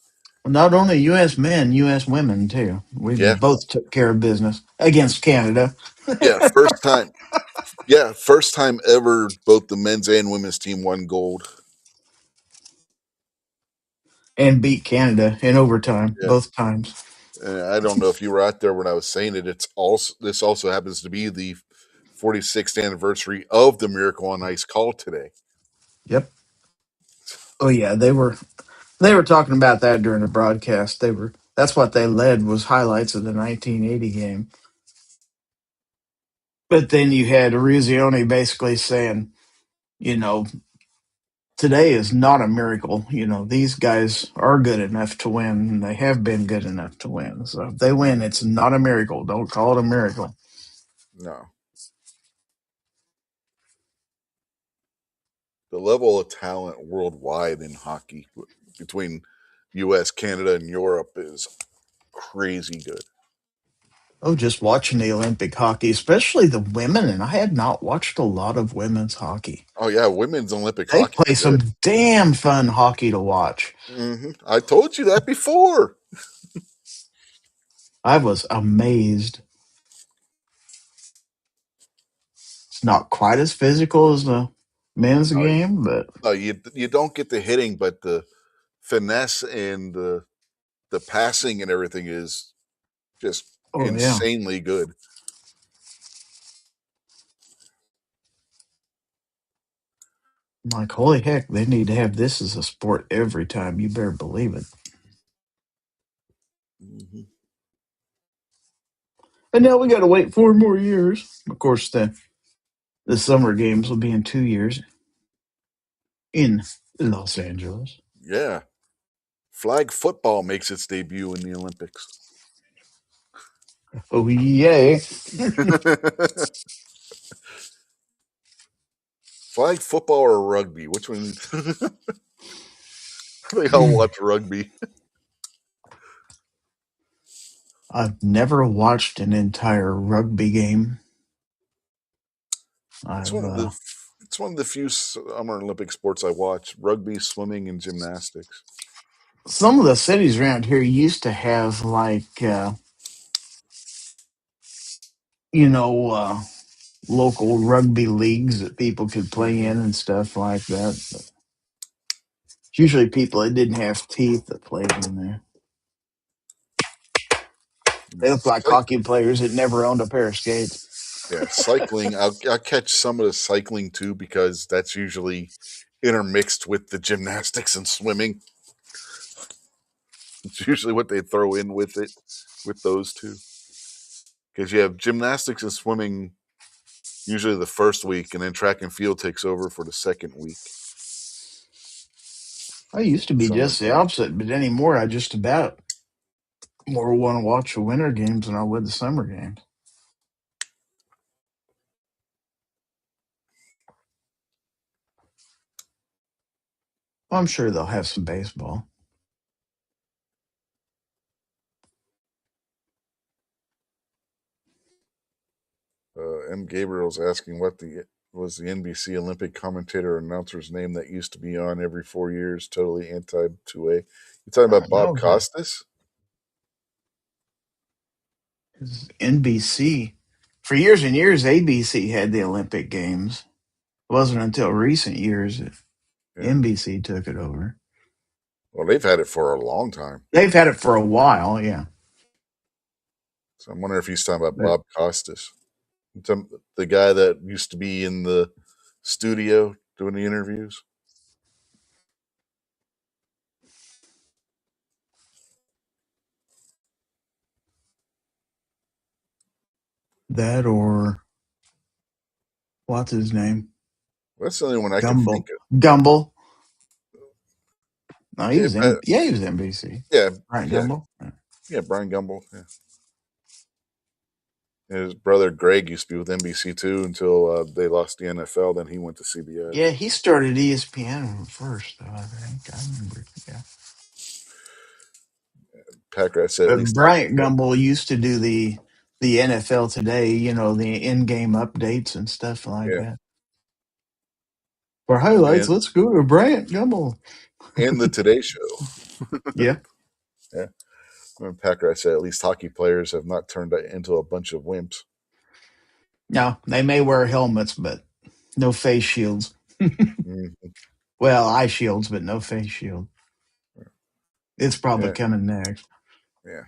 Not only U.S. men, U.S. women too. We Yeah. both took care of business against Canada. Yeah. First time. Yeah. First time ever both the men's and women's team won gold. And beat Canada in overtime Yeah. both times. And I don't know if you were out there when I was saying it. This also happens to be the 46th anniversary of the Miracle on Ice call today. Yep. Oh yeah, they were talking about that during the broadcast. That's what they led was highlights of the 1980 game. But then you had Eruzione basically saying, you know, today is not a miracle. These guys are good enough to win. And they have been good enough to win. So if they win, it's not a miracle. Don't call it a miracle. No. The level of talent worldwide in hockey between U.S., Canada, and Europe is crazy good. Oh, just watching the Olympic hockey, especially the women, and I had not watched a lot of women's hockey. Oh yeah, women's Olympic They hockey play is good. some damn fun hockey to watch. Mm-hmm. I told you that before. I was amazed. It's not quite as physical as the men's No, game, but no, you don't get the hitting, but the finesse and the passing and everything is just oh yeah. insanely good. I'm like, holy heck, they need to have this as a sport every time. You better believe it. Mm-hmm. And now we got to wait 4 more years. Of course, the summer games will be in 2 years in Los Angeles. Yeah, flag football makes its debut in the Olympics. Oh yay! Flag football or rugby? Which one? They all watch rugby. I've never watched an entire rugby game. It's I've one of the it's one of the few summer Olympic sports I watch: rugby, swimming, and gymnastics. some of the cities around here used to have like you know uh, local rugby leagues that people could play Mm-hmm. in and stuff like that. But it's usually people that didn't have teeth that played in there. They look like hockey players that never owned a pair of skates. Yeah, cycling. I'll catch some of the cycling too because that's usually intermixed with the gymnastics and swimming. It's usually what they throw in with it, with those two. Because you have gymnastics and swimming usually the first week, and then track and field takes over for the second week. I used to be just the Summertime. opposite, but anymore I just about more want to watch the winter games than I would the summer games. I'm sure they'll have some baseball. M. Gabriel's asking what was the NBC Olympic commentator announcer's name that used to be on every 4 years, totally anti 2A. You talking about Bob No, Costas? it's NBC. For years and years, ABC had the Olympic Games. It wasn't until recent years that Yeah. NBC took it over. Well, they've had it for a long time. They've had it for a while, yeah. So I'm wondering if he's talking about But Bob Costas, the guy that used to be in the studio doing the interviews. that or what's his name? That's the only one I can Gumble. think of. Gumble. No, he Yeah, was in. Yeah, he was NBC. yeah, Right, yeah, Gumble. yeah. Brian Gumble. Yeah. His brother Greg used to be with NBC too until they lost the NFL. Then he went to CBS. Yeah, he started ESPN first, though. I think I remember. Yeah. Packrat said at But least Bryant Gumble used to do the NFL Today. You know, the in-game updates and stuff like yeah, that. For highlights, and let's go to Bryant Gumble. the Today Show. Yeah. Yeah, and Packrat said at least hockey players have not turned into a bunch of wimps. No, they may wear helmets, but no face shields. Mhm. Well, eye shields, but no face shield. It's probably Yeah, coming next. yeah.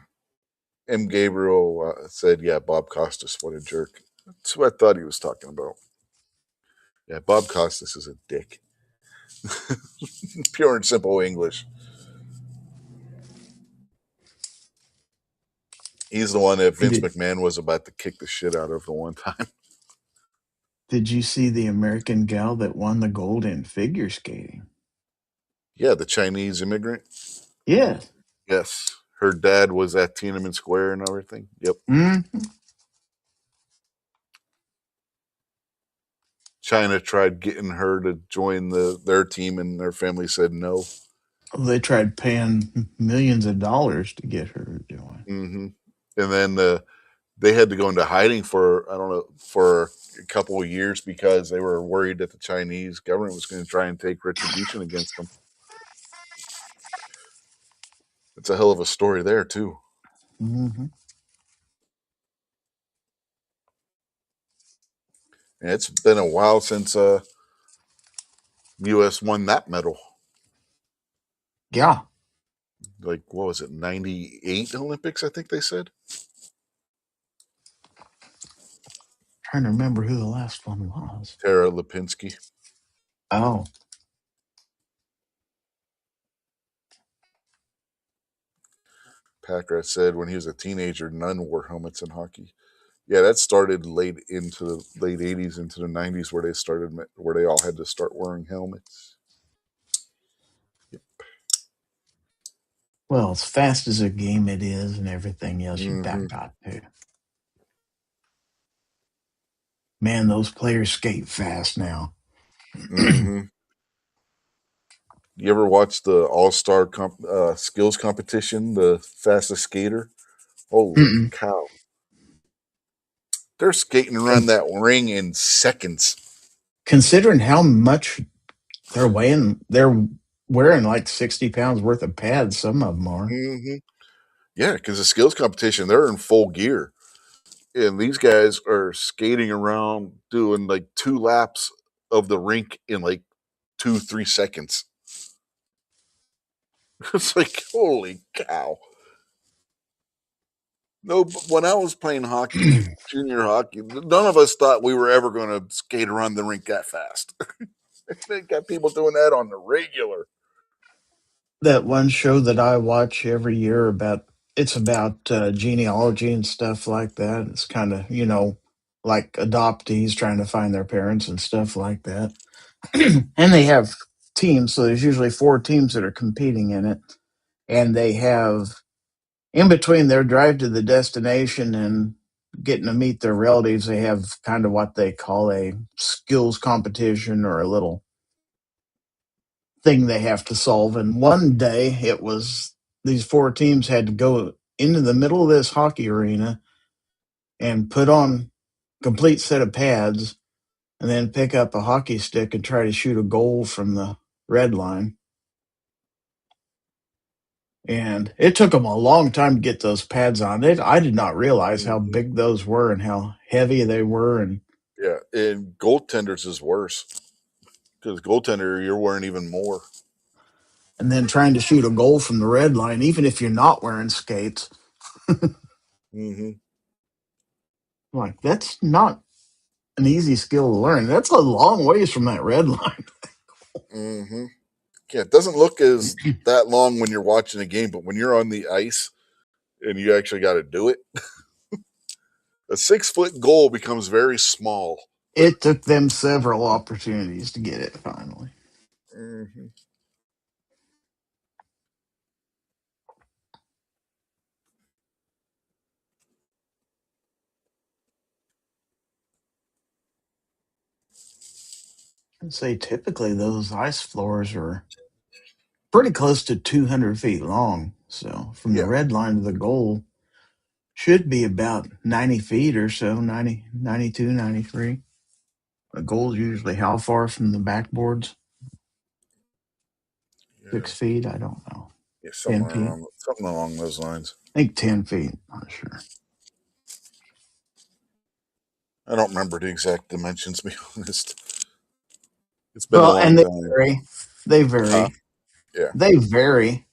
M. Gabriel said, "Yeah, Bob Costas, what a jerk." That's what I thought he was talking about. Yeah, Bob Costas is a dick. Pure and simple English. He's the one that Vince Did, McMahon was about to kick the shit out of the one time. did you see the American gal that won the gold in figure skating? Yeah, the Chinese immigrant. Yes. Yes, her dad was at Tiananmen Square and everything. Yep. Mm-hmm. China tried getting her to join their team, and their family said no. They tried paying millions of dollars to get her to join. Hmm. And then they had to go into hiding for I don't know for a couple of years because they were worried that the Chinese government was going to try and take retribution against them. It's a hell of a story there too. Mm-hmm. And it's been a while since U.S. won that medal. Yeah. Like what was it, 98 Olympics? I think they said. Trying to remember who the last one was. Tara Lipinski. Oh. Packrat said when he was a teenager, none wore helmets in hockey. Yeah, that started late into the late 80s into the 90s where they all had to start wearing helmets. Yep. Well, as fast as a game it is and everything else, you Hmm. about got to. Man, those players skate fast now. Hmm. You ever watch the All-Star skills competition, the fastest skater? Holy Mm-mm. cow. They're skating around that ring in seconds. Considering how much they're weighing, they're wearing like 60 pounds worth of pads. Some of them are. Hmm. Yeah, because the skills competition, they're in full gear. And these guys are skating around doing like 2 laps of the rink in like 2-3 seconds. It's like, holy cow. No, but when I was playing hockey, junior hockey, none of us thought we were ever going to skate around the rink that fast. They got people doing that on the regular. That one show that I watch every year about genealogy and stuff like that. It's kind of like adoptees trying to find their parents and stuff like that. And they have teams, so there's usually 4 teams that are competing in it, and they have in between their drive to the destination and getting to meet their relatives, they have kind of what they call a skills competition or a little thing they have to solve. And one day it was these 4 teams had to go into the middle of this hockey arena and put on a complete set of pads and then pick up a hockey stick and try to shoot a goal from the red line. And it took them a long time to get those pads on. I did not realize how Mhm. big those were and how heavy they were. And Yeah, and goaltenders is worse because goaltender you're wearing even more. then trying to shoot a goal from the red line, even if you're not wearing skates, Mm-hmm. like that's not an easy skill to learn. That's a long ways from that red line. Mm-hmm. Yeah, it doesn't look as that long when you're watching a game, but when you're on the ice and you actually got to do it, a 6-foot goal becomes very small. It took them several opportunities to get it finally. Mm-hmm. I'd say typically those ice floors are pretty close to 200 feet long. So from the Yeah, red line to the goal should be about 90 feet or so, 90, 92, 93. The goal's usually how far from the backboards? yeah, 6 feet? I don't know. yeah, 10 feet? something along those lines. I think 10 feet. Not sure. I don't remember the exact dimensions. To be honest, it's been a Well, and long they time. vary. They Huh? vary. Yeah. They vary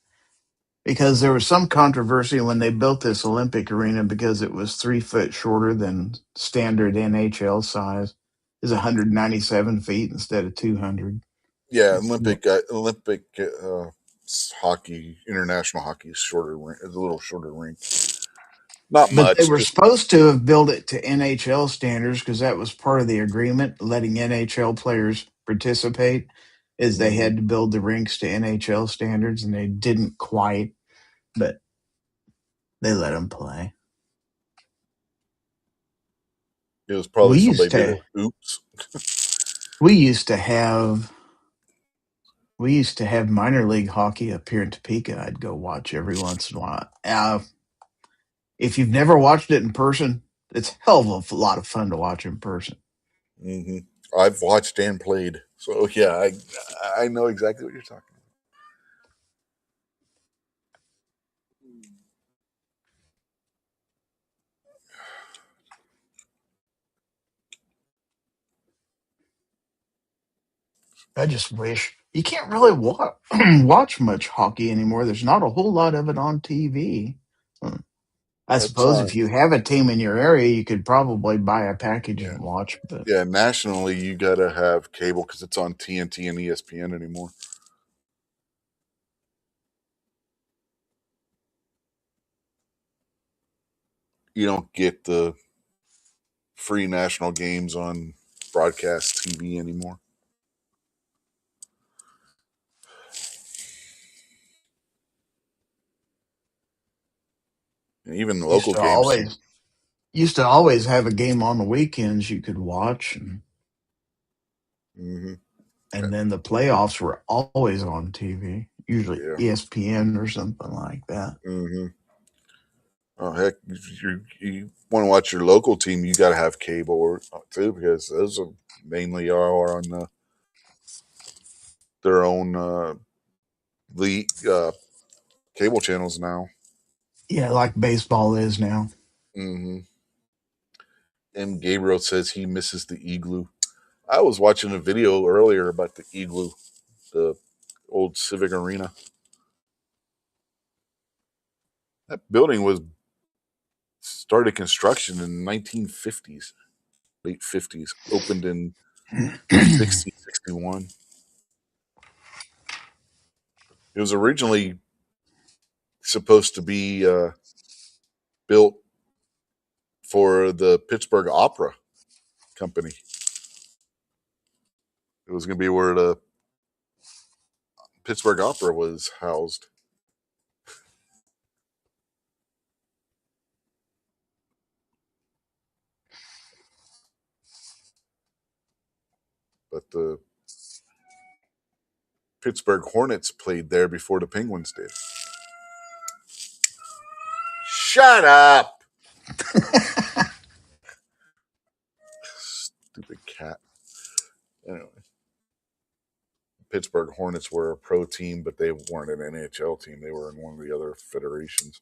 because there was some controversy when they built this Olympic arena because it was 3 foot shorter than standard NHL size. Is 197 feet instead of 200. Yeah, So, Olympic hockey, international hockey is is a little shorter rink. Not but they much, were just supposed to have built it to NHL standards because that was part of the agreement, letting NHL players participate. Is they mhm. had to build the rinks to NHL standards, and they didn't quite, but they let them play. It was We probably somebody used did to it. Oops. we used to have we used to have minor league hockey up here in Topeka. I'd go watch every once in a while. If you've never watched it in person, it's a hell of a lot of fun to watch in person. Hmm. I've watched and played, so yeah, I know exactly what you're talking I just wish you can't really watch much hockey anymore. There's not a whole lot of it on TV. Uh, I about. It's suppose if on. you have a team in your area, you could probably buy a package Yeah, and watch. But yeah. Nationally, you gotta have cable because it's on TNT and ESPN anymore. You don't get the free national games on broadcast TV anymore. And even the used local to games. always used to always have a game on the weekends you could watch, Hmm. and then the playoffs were always on TV, usually Yeah. ESPN or something like that. Hmm. Oh heck, if you want to watch your local team, you got to have cable or too because those are mainly are on their own league cable channels now. Yeah, like baseball is now. Hmm. And Gabriel says he misses the igloo. I was watching a video earlier about the igloo, the old Civic Arena. That building was started construction in 1950s, late 50s, opened in 60, 61. It was originally supposed to be built for the Pittsburgh Opera Company. It was going to be where the Pittsburgh Opera was housed. But the Pittsburgh Hornets played there before the Penguins did. Shut up! Stupid cat. Anyway. Pittsburgh Hornets were a pro team, but they weren't an NHL team. They were in one of the other federations.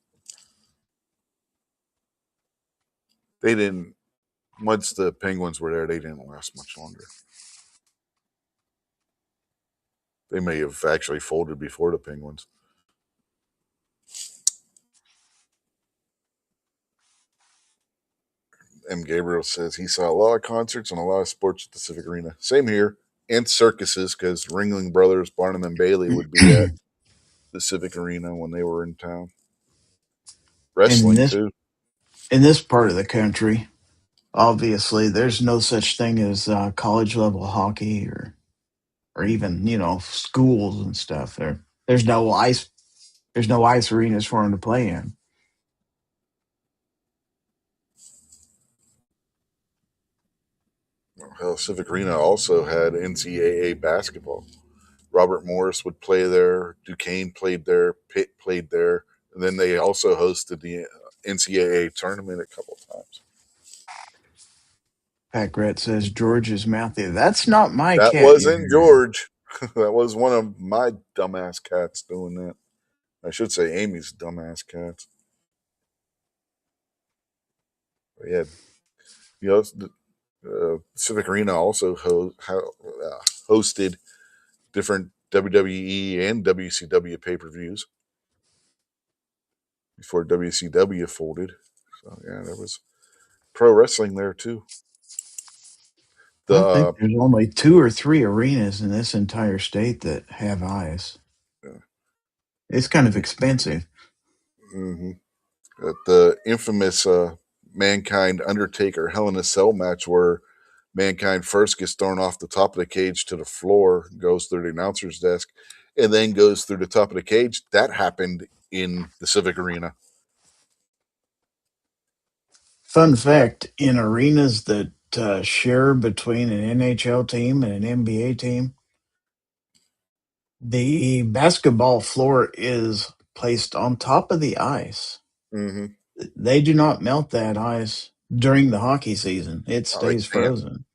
They didn't, once the Penguins were there, they didn't last much longer. They may have actually folded before the Penguins. M. Gabriel says he saw a lot of concerts and a lot of sports at the Civic Arena. Same here. And circuses, because Ringling Brothers, Barnum and Bailey would be at the Civic Arena when they were in town. Wrestling, too. In this part of the country, obviously, there's no such thing as college level hockey or even schools and stuff. There's no ice arenas for them to play in. Well, Civic Arena also had NCAA basketball. Robert Morris would play there. Duquesne played there. Pitt played there. And then they also hosted the NCAA tournament a couple times. Pat Gret says George is mouthy. That's not my That cat. wasn't George. That was one of my dumbass cats doing that. I should say Amy's dumbass cats. But yeah, Civic Arena also hosted different WWE and WCW pay-per-views before WCW folded. So yeah, there was pro wrestling there too. I think there's only 2 or 3 arenas in this entire state that have ice. Yeah. It's kind of expensive. Mm-hmm. The infamous Mankind Undertaker Hell in a Cell match where Mankind first gets thrown off the top of the cage to the floor, goes through the announcer's desk, and then goes through the top of the cage. That happened in the Civic Arena. Fun fact, in arenas that share between an NHL team and an NBA team, the basketball floor is placed on top of the ice. Mm-hmm. They do not melt that ice during the hockey season. It stays frozen.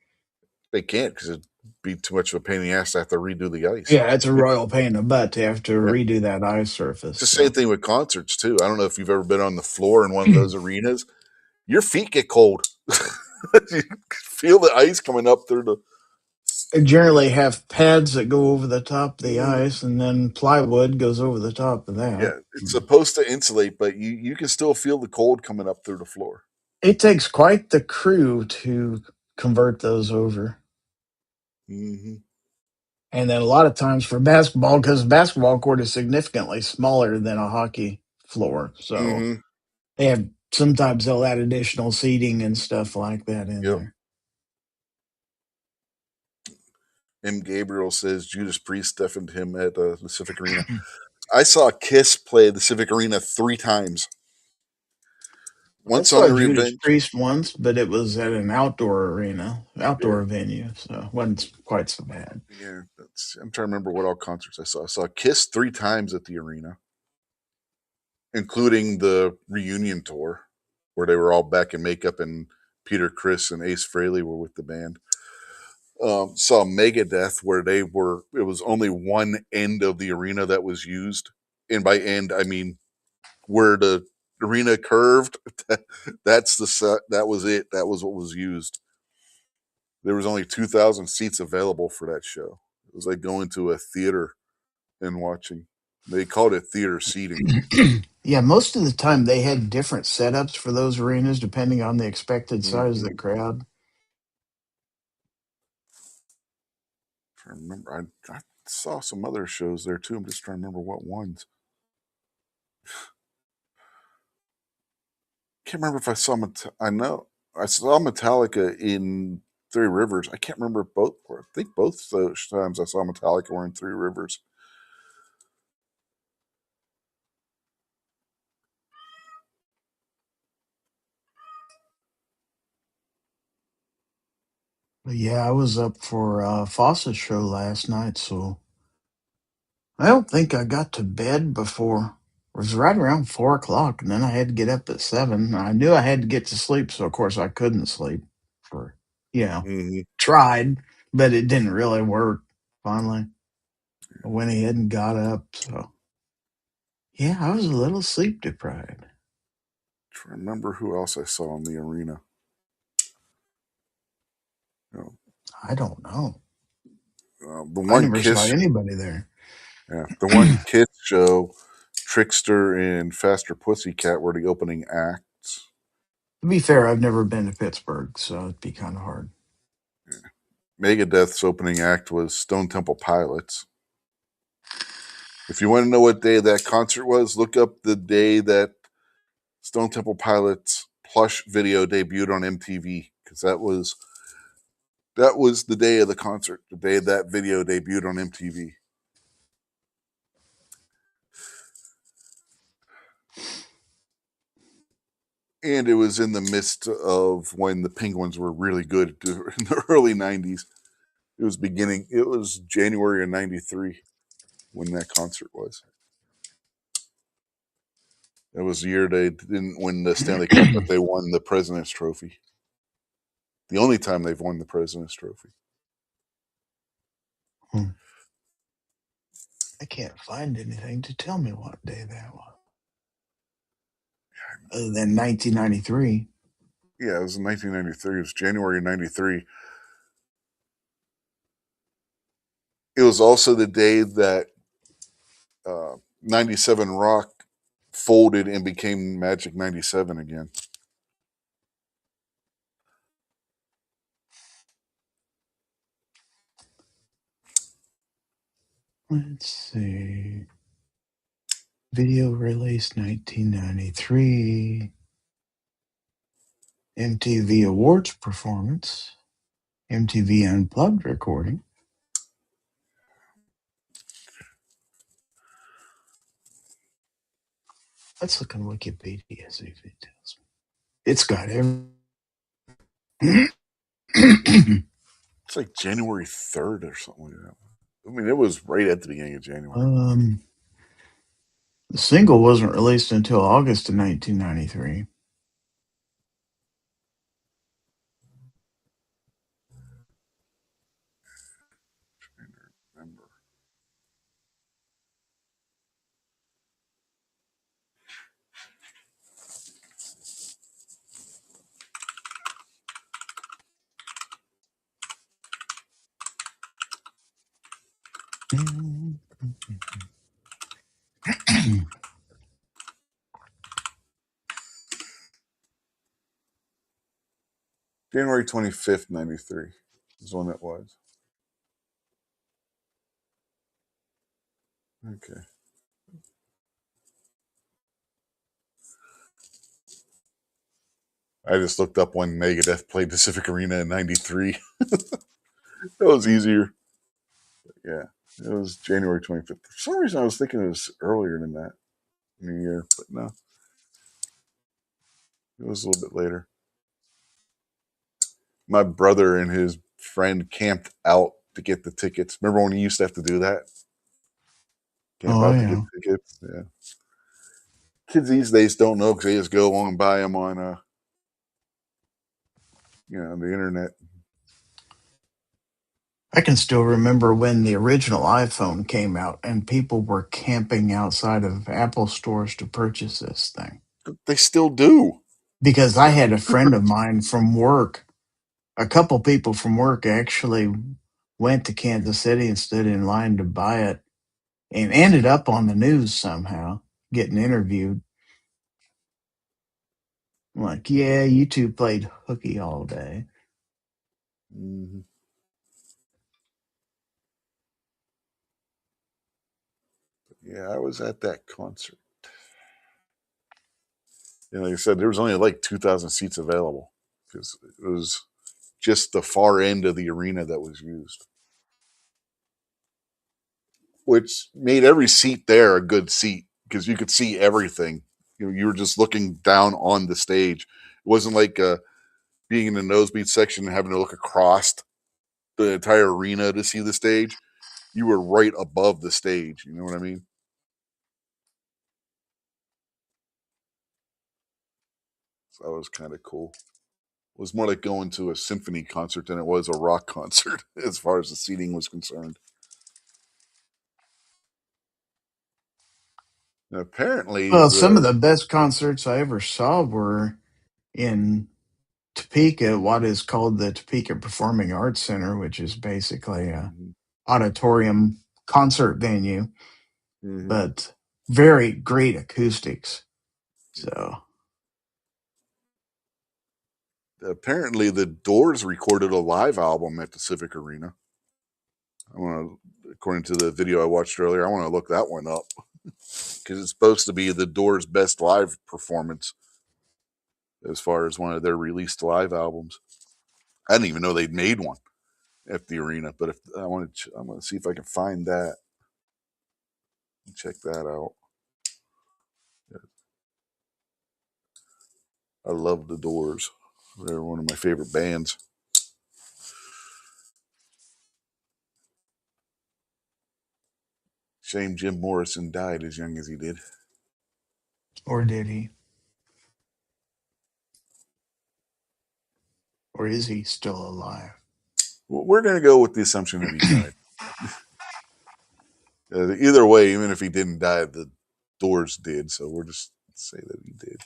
They can't because it'd be too much of a pain in the ass to have to redo the ice. Yeah, it's a royal pain in the butt to have to redo that ice surface. It's the same thing with concerts, too. I don't know if you've ever been on the floor in one of those arenas. Your feet get cold. You feel the ice coming up through the... They generally have pads that go over the top of the ice, and then plywood goes over the top of that. Yeah, it's supposed to insulate, but you can still feel the cold coming up through the floor. It takes quite the crew to convert those over. Mm-hmm. And then a lot of times for basketball, because basketball court is significantly smaller than a hockey floor. So sometimes they'll add additional seating and stuff like that in there. M. Gabriel says Judas Priest deafened him at the Civic Arena. I saw Kiss play the Civic Arena 3 times. Once on Judas Priest once, but it was at an outdoor venue, so it wasn't quite so bad. Yeah, I'm trying to remember what all concerts I saw. I saw Kiss 3 times at the arena, including the reunion tour, where they were all back in makeup and Peter Criss and Ace Frehley were with the band. Saw Megadeth, where it was only one end of the arena that was used, and by end I mean where the arena curved. That was it. That was what was used. There was only 2,000 seats available for that show. It was like going to a theater and watching. They called it theater seating. Yeah, most of the time they had different setups for those arenas depending on the expected size of the crowd. I remember, saw some other shows there too. I'm just trying to remember what ones. Can't remember if I saw I know I saw Metallica in Three Rivers. I can't remember if both were. I think both those times I saw Metallica were in Three Rivers. But yeah, I was up for Fawcett's show last night, so I don't think I got to bed before. It was right around 4 o'clock, and then I had to get up at 7. I knew I had to get to sleep, so of course I couldn't sleep. For Mm-hmm. tried, but it didn't really work. Finally, I went ahead and got up. So yeah, I was a little sleep deprived. Trying to remember who else I saw in the arena. You I don't know. the I one never saw Kiss, anybody there. yeah, the one Kiss show, Trickster and Faster Pussycat were the opening acts. To be fair, I've never been to Pittsburgh, so it'd be kind of hard. Megadeth's opening act was Stone Temple Pilots. If you want to know what day that concert was, look up the day that Stone Temple Pilots plush video debuted on MTV, because that was the day of the concert, the day that video debuted on MTV. And it was in the midst of when the Penguins were really good in the early 90s. It was January of 93 when that concert was. It was the year they didn't win the Stanley Cup, but they won the President's Trophy. The only time they've won the President's Trophy. I can't find anything to tell me what day that was. Other than 1993. Yeah, it was in 1993. It was January of 93. It was also the day that 97 Rock folded and became Magic 97 again. Let's see. Video release 1993. MTV Awards performance. MTV Unplugged recording. Let's look on Wikipedia, see if it tells me. It's got every. It's like January 3rd or something like that. I mean, it was right at the beginning of January. The single wasn't released until August of 1993. Remember. January 25th, 93 is when it was. Okay. I just looked up when Megadeth played Pacific Arena in 93. That was easier. But yeah, it was January 25th. For some reason, I was thinking it was earlier than that in the year, but no. It was a little bit later. My brother and his friend camped out to get the tickets. Remember when you used to have to do that? Camp out to get tickets? Yeah. Kids these days don't know because they just go on and buy them on, the internet. I can still remember when the original iPhone came out and people were camping outside of Apple stores to purchase this thing. They still do. Because I had a friend of mine from work, a couple people from work actually went to Kansas City and stood in line to buy it and ended up on the news somehow, getting interviewed. I'm like, yeah, you two played hooky all day. Mm-hmm. Yeah, I was at that concert. And like I said, there was only like 2,000 seats available because it was just the far end of the arena that was used, which made every seat there a good seat because you could see everything. You were just looking down on the stage. It wasn't like being in the nosebleed section and having to look across the entire arena to see the stage. You were right above the stage. You know what I mean? So that was kind of cool. It was more like going to a symphony concert than it was a rock concert as far as the seating was concerned. And apparently, Well, some of the best concerts I ever saw were in Topeka, what is called the Topeka Performing Arts Center, which is basically a auditorium concert venue, but very great acoustics. So apparently the Doors recorded a live album at the Civic Arena. According to the video I watched earlier, I want to look that one up because it's supposed to be the Doors' best live performance as far as one of their released live albums. I didn't even know they'd made one at the arena, but if I want to, I'm going to see if I can find that. Check that out. I love the Doors. They're one of my favorite bands. Shame Jim Morrison died as young as he did. or did he? Or is he still alive? Well, we're going to go with the assumption that he died. Either way, even if he didn't die, the Doors did. So we'll just say that he did.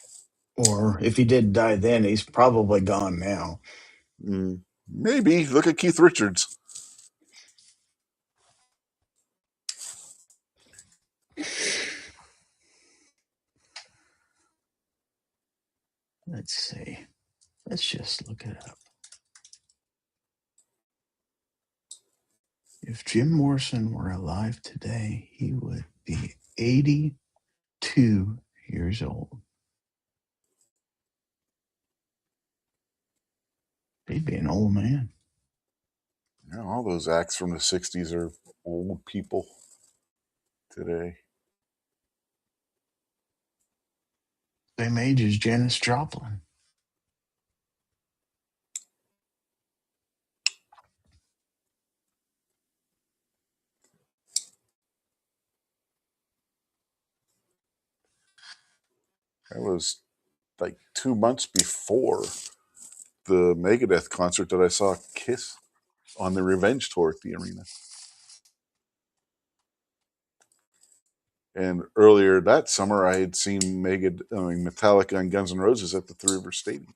Or if he did die then, he's probably gone now. Maybe. Look at Keith Richards. Let's see. Let's just look it up. If Jim Morrison were alive today, he would be 82 years old. He'd be an old man. You know, all those acts from the 60s are old people today. Same age as Janis Joplin. That was like 2 months before the Megadeth concert that I saw Kiss on the Revenge tour at the arena. And earlier that summer, I had seen Metallica and Guns N' Roses at the Three Rivers Stadium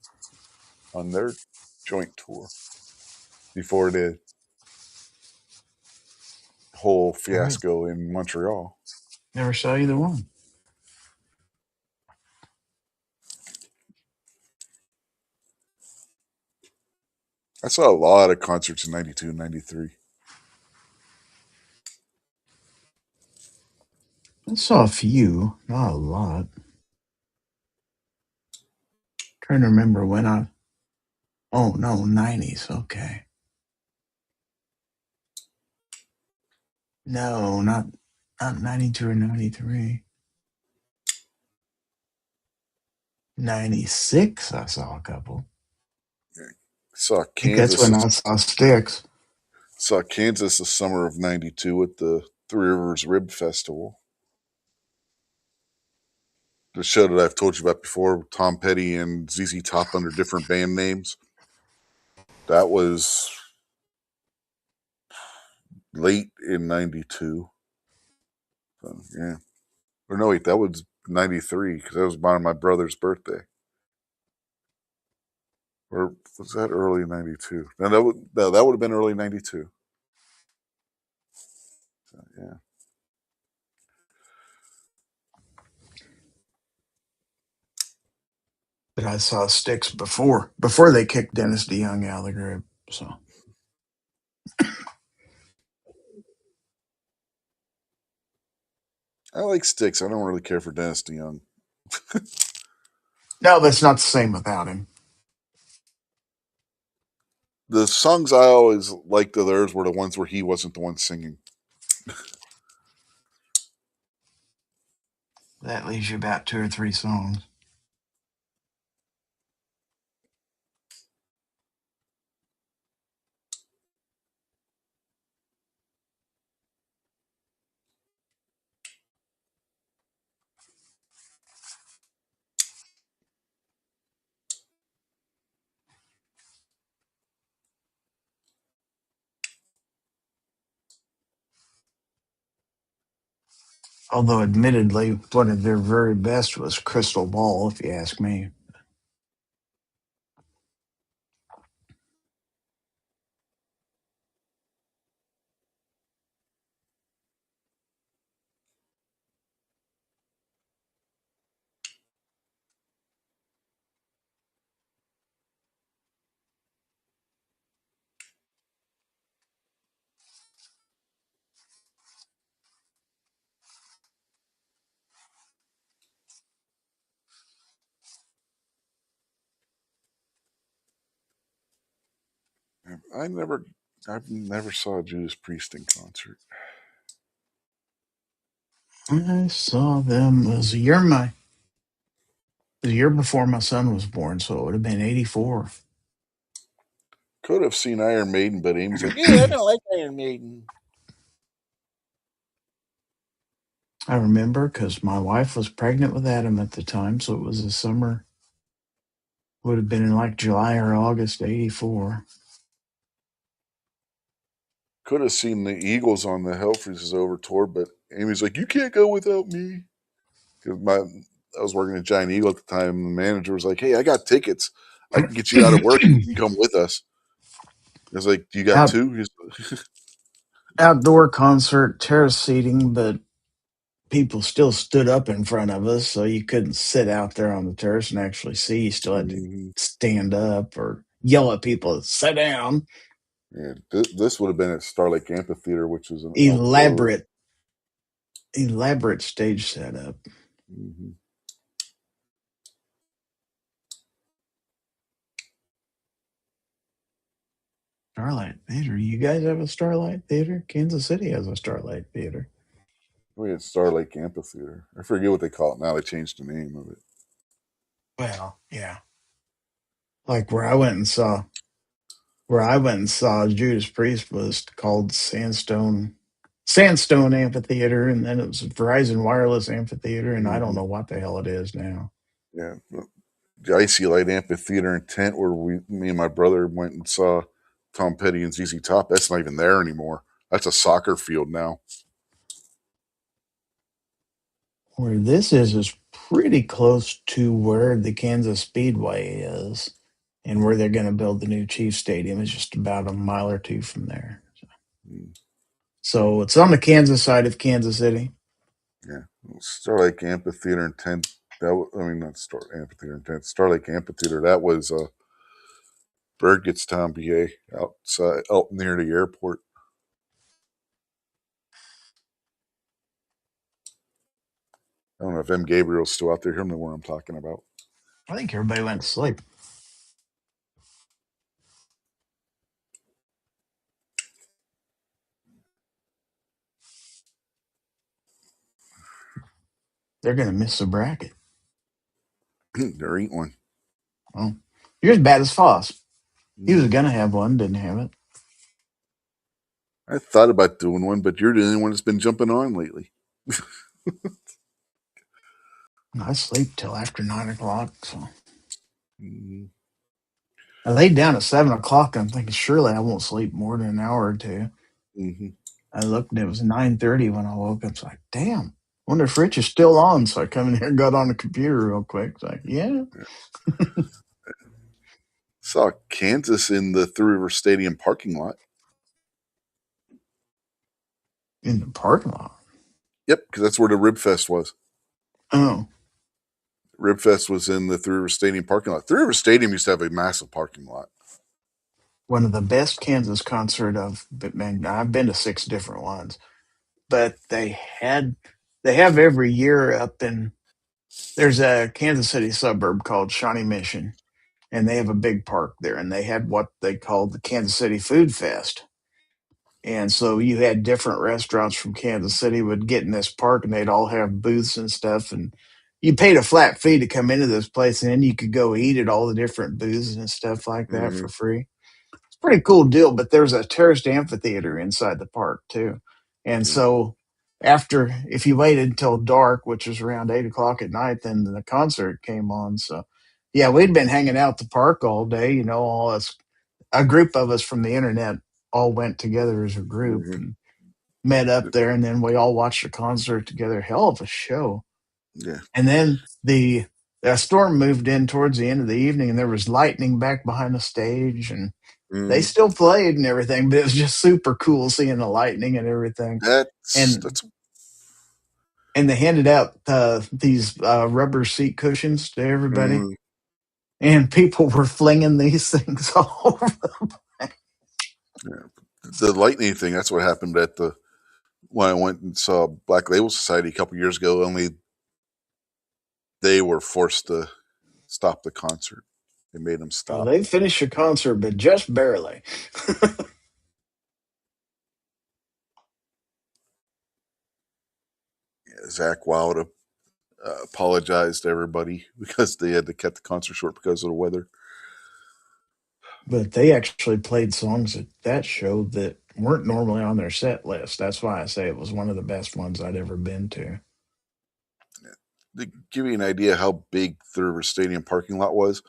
on their joint tour before the whole fiasco in Montreal. Never saw either one. I saw a lot of concerts in 92 and 93. I saw a few, not a lot. Trying to remember when oh no, 90s, okay. No, not 92 or 93. 96, I saw a couple. Saw I think that's Kansas. when I saw Styx. Saw Kansas the summer of 92 at the Three Rivers Rib Festival. The show that I've told you about before, Tom Petty and ZZ Top under different band names. That was late in 92. So, yeah. Or no, wait, that was 93 because that was on my brother's birthday. Or was that early 92? No, that would have been early 92. So, yeah. But I saw Styx before they kicked Dennis DeYoung out of the group. So I like Styx. I don't really care for Dennis DeYoung. No, that's not the same without him. The songs I always liked of theirs were the ones where he wasn't the one singing. That leaves you about 2 or 3 songs. Although, admittedly, one of their very best was Crystal Ball, if you ask me. I never saw a Judas Priest in concert. I saw them. It was the year before my son was born, so it would have been 84. Could have seen Iron Maiden, but Amy's like, yeah, I don't like Iron Maiden. I remember because my wife was pregnant with Adam at the time, so it was the summer. Would have been in like July or August '84. Could have seen the Eagles on the Hell Freezes Over tour, but Amy's like, you can't go without me. Because I was working at Giant Eagle at the time, and the manager was like, hey, I got tickets. I can get you out of work and you can come with us. I was like, you got Out, two? He's Outdoor concert, terrace seating, but people still stood up in front of us, so you couldn't sit out there on the terrace and actually see. You still had to Mhm. stand up or yell at people, sit down. Yeah, this would have been at Starlake Amphitheater, which is an outdoor. Elaborate, elaborate stage setup. Mhm. Starlight Theater. You guys have a Starlight Theater? Kansas City has a Starlight Theater. We had Starlake Amphitheater. I forget what they call it now. They changed the name of it. Well, yeah. Like where I went and saw Judas Priest was called Sandstone Amphitheater, and then it was Verizon Wireless Amphitheater, and I don't Mhm. know what the hell it is now. Yeah, the Icy Light Amphitheater in Tent, where me and my brother went and saw Tom Petty and ZZ Top. That's not even there anymore. That's a soccer field now. Where this is pretty close to where the Kansas Speedway is, and where they're going to build the new Chiefs Stadium is just about a mile or two from there. Mm, So it's on the Kansas side of Kansas City. yeah, Starlake Amphitheater in Tent. Not Star Amphitheater in Tent. Starlake Amphitheater. That was Burgettstown, PA, outside, out near the airport. I don't know if M. Gabriel's still out there. He'll know what I'm talking about. I think everybody went to sleep. They're going to miss the bracket. There ain't one. Well, you're as bad as Foss. He was Mm. going to have one, didn't have it. I thought about doing one, but you're the only one that's been jumping on lately. I sleep till after 9 o'clock. So Mm. I laid down at 7 o'clock. And I'm thinking, surely I won't sleep more than an hour or two. Mm-hmm. I looked and it was 9:30 when I woke up. It's like, damn, wonder if Rich is still on. So I come in here and got on the computer real quick. It's like, yeah. Saw Kansas in the Three River Stadium parking lot. In the parking lot. Yep, because that's where the Rib Fest was. Oh, Rib Fest was in the Three River Stadium parking lot. Three River Stadium used to have a massive parking lot. one of the best Kansas concert of, but man, I've been to 6 different ones, but they had they have every year up in, there's a Kansas City suburb called Shawnee Mission, and they have a big park there, and they had what they called the Kansas City Food Fest. And so you had different restaurants from Kansas City would get in this park, and they'd all have booths and stuff. And you paid a flat fee to come into this place, and then you could go eat at all the different booths and stuff like that Hmm. for free. It's a pretty cool deal. But there's a terraced amphitheater inside the park too. And Yeah. so after, if you waited until dark, which was around 8 o'clock at night, then the concert came on. So yeah, we'd been hanging out at the park all day, all us, a group of us from the internet all went together as a group Hmm. and met up there, and then we all watched the concert together. Hell of a show. Yeah. And then the storm moved in towards the end of the evening, and there was lightning back behind the stage, and they Hmm. still played and everything, but it was just super cool seeing the lightning and everything. That's And that's. and they handed out these rubber seat cushions to everybody, Mm, and people were flinging these things all over. yeah. The lightning thing. That's what happened at the when I went and saw Black Label Society a couple years ago. Only they were forced to stop the concert. They made them Well, stop. they finished the concert, but just barely. Yeah, Zach Wilde apologized to everybody because they had to cut the concert short because of the weather. But they actually played songs at that show that weren't normally on their set list. That's why I say it was one of the best ones I'd ever been to. To give you an idea how big Three River Stadium parking lot was,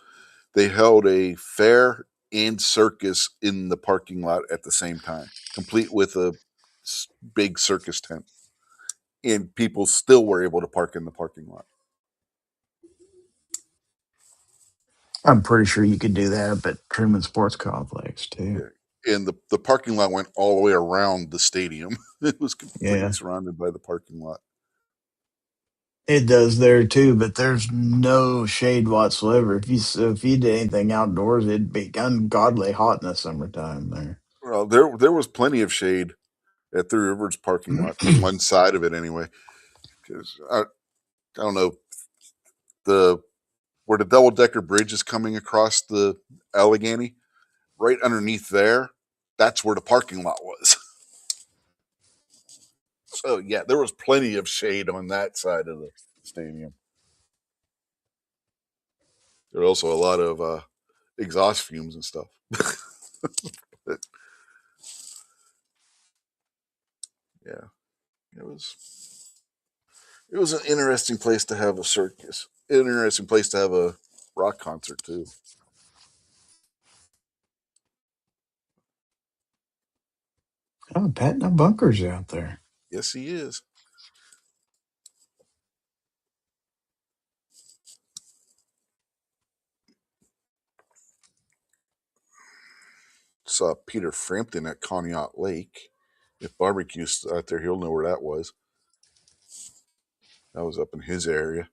they held a fair and circus in the parking lot at the same time, complete with a big circus tent, and people still were able to park in the parking lot. I'm pretty sure you could do that up at Truman Sports Complex too. Yeah. And the parking lot went all the way around the stadium. It was completely Yeah, surrounded by the parking lot. it does there too, but there's no shade whatsoever. If you did anything outdoors, it'd be ungodly hot in the summertime there. Well, there was plenty of shade at Three Rivers parking lot, one side of it anyway. Because I don't know the where the double decker bridge is coming across the Allegheny, right underneath there, that's where the parking lot was. So yeah, there was plenty of shade on that side of the stadium. There were also a lot of exhaust fumes and stuff. But yeah, it was an interesting place to have a circus. An interesting place to have a rock concert too. Oh, Patna Bunker's out there. Yes, he is. Saw Peter Frampton at Conneaut Lake. If barbecue's out there, he'll know where that was. That was up in his area.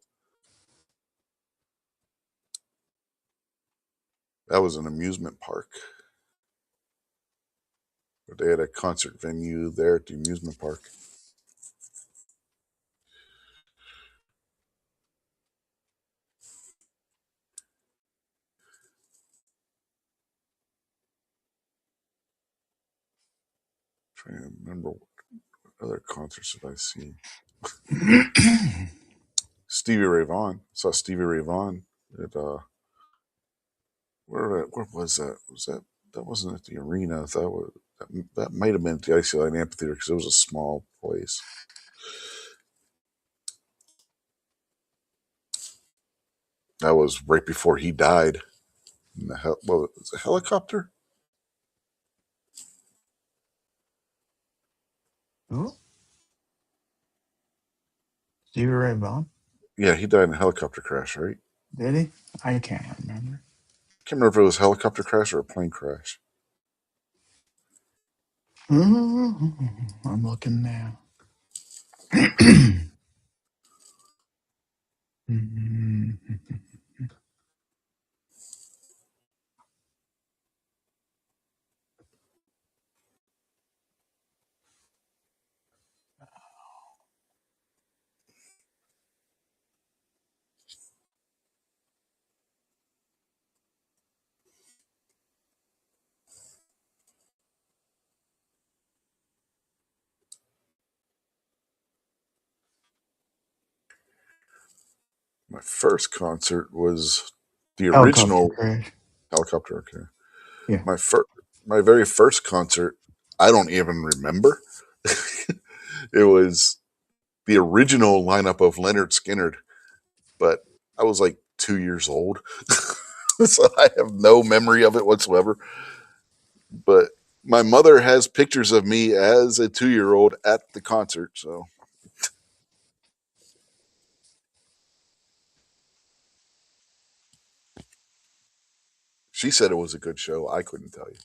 That was an amusement park. But they had a concert venue there at the amusement park. Trying to remember what other concerts have I seen. Stevie Ray Vaughan. Saw Stevie Ray Vaughan at where was that? Was that wasn't at the arena? That might have been at the Icy Amphitheater because it was a small place. That was right before he died. In the well, was it a helicopter? Oh, Stevie Ray Vaughan? Yeah, he died in a helicopter crash, right? Did he? I can't remember. Can't remember if it was a helicopter crash or a plane crash. I'm looking now. My first concert was the Helicopter original crash. Helicopter. Okay. Yeah. My very first concert, I don't even remember. It was the original lineup of Leonard Skinner, but I was like 2 years old. So I have no memory of it whatsoever. But my mother has pictures of me as a 2-year-old at the concert. So she said it was a good show. I couldn't tell you.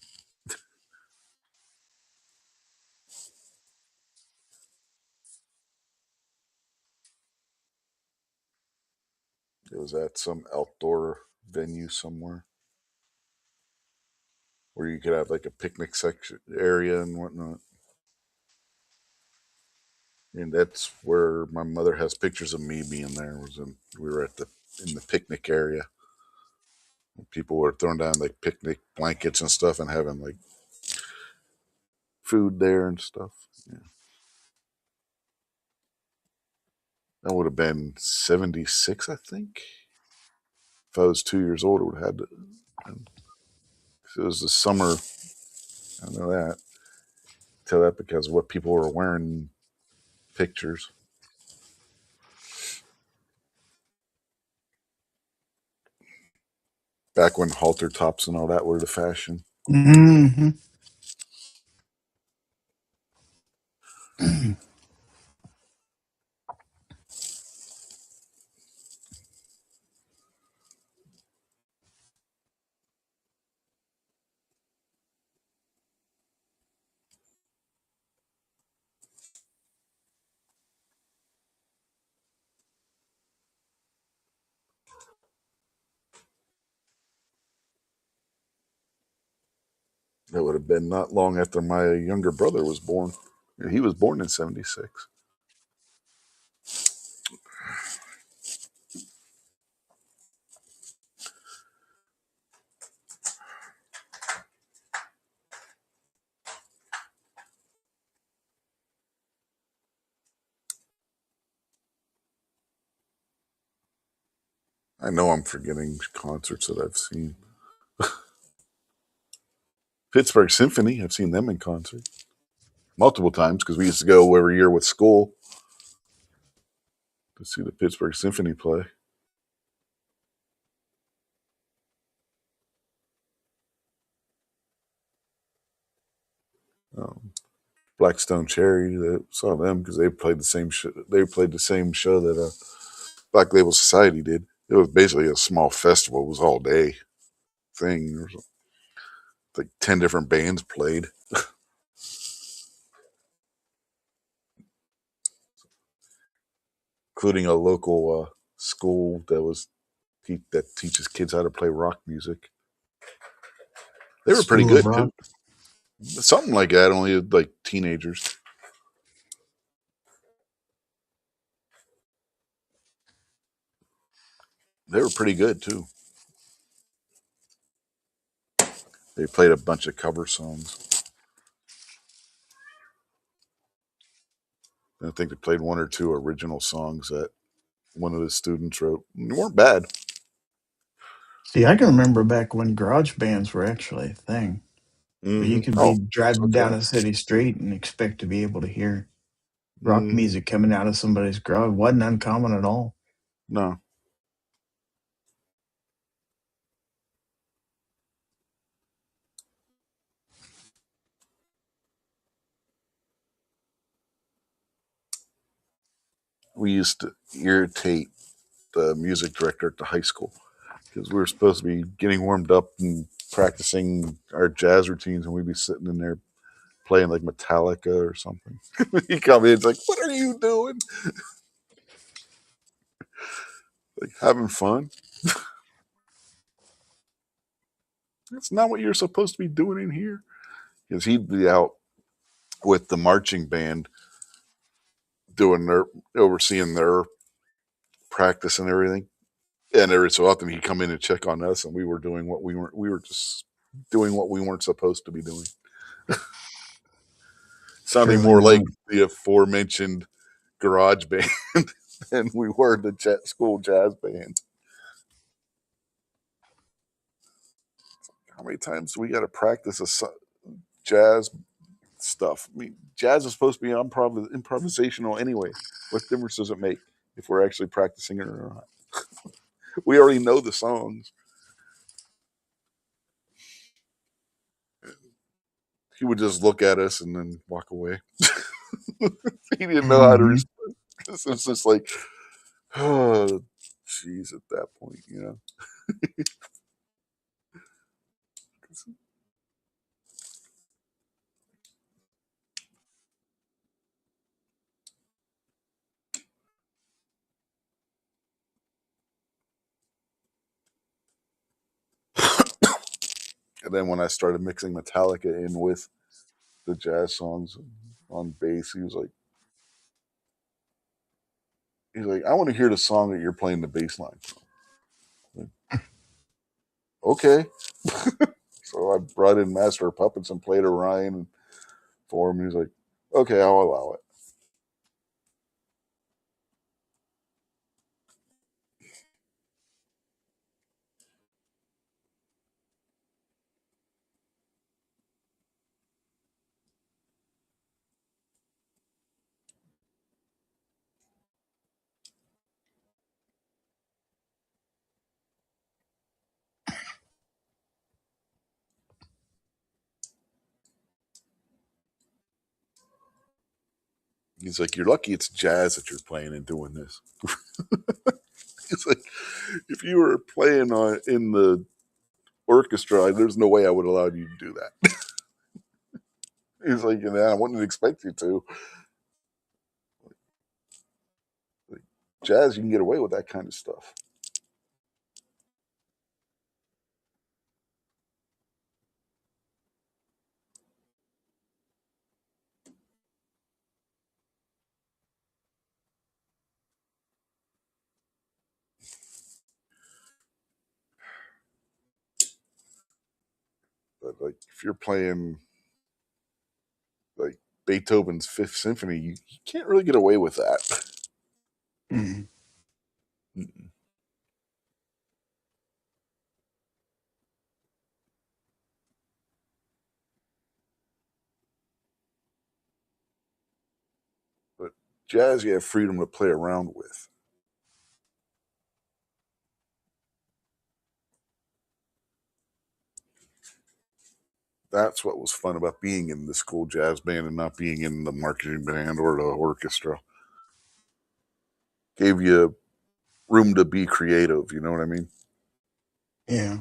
It was at some outdoor venue somewhere where you could have like a picnic section area and whatnot. And that's where my mother has pictures of me being there. We were at the in the picnic area. People were throwing down like picnic blankets and stuff and having like food there and stuff. Yeah. That would have been 76, I think. If I was 2 years old, it would have had to. It was the summer. I know that. Tell that because of what people were wearing pictures. Back when halter tops and all that were the fashion. Mm-hmm. That would have been not long after my younger brother was born. He was born in 76. I know I'm forgetting concerts that I've seen. Pittsburgh Symphony, I've seen them in concert multiple times because we used to go every year with school to see the Pittsburgh Symphony play. Um, Blackstone Cherry, they saw them because they played the same show. They played the same show that Black Label Society did. It was basically a small festival. It was all day thing. There was like 10 different bands played. Including a local school that teaches kids how to play rock music. They were pretty School of good Rock. too. Something like that, only like teenagers. They were pretty good too. They played a bunch of cover songs. I think they played one or two original songs that one of the students wrote. They weren't bad. See, I can remember back when garage bands were actually a thing. Where you could be Oh, driving down okay. a city street and expect to be able to hear rock Mm, music coming out of somebody's garage. It wasn't uncommon at all. no. We used to irritate the music director at the high school because we were supposed to be getting warmed up and practicing our jazz routines, and we'd be sitting in there playing like Metallica or something. He come in, it's like, "What are you doing?" Like having fun. That's not what you're supposed to be doing in here. Because he'd be out with the marching band doing their overseeing their practice and everything. And every so often he'd come in and check on us, and we were doing what we were just doing what we weren't supposed to be doing. Sounding Surely more like not. the aforementioned garage band. than we were the school jazz band. How many times do we got to practice jazz stuff? I mean, jazz is supposed to be improvisational anyway. What difference does it make if we're actually practicing it or not? We already know the songs. He would just look at us and then walk away. He didn't know how to Mhm. respond. It's just like, oh, jeez, at that point, you know. And then when I started mixing Metallica in with the jazz songs on bass, he was like, I want to hear the song that you're playing the bass line from. Like, okay. So I brought in Master of Puppets and played Orion for him. He's like, okay, I'll allow it. He's like, you're lucky it's jazz that you're playing and doing this. He's like, if you were playing in the orchestra, there's no way I would allow you to do that. He's like, I wouldn't expect you to. Like, jazz, you can get away with that kind of stuff. But like, if you're playing like Beethoven's Fifth Symphony, you can't really get away with that. Mhm. But jazz, you have freedom to play around with. That's what was fun about being in the school jazz band and not being in the marching band or the orchestra. Gave you room to be creative, you know what I mean? Yeah.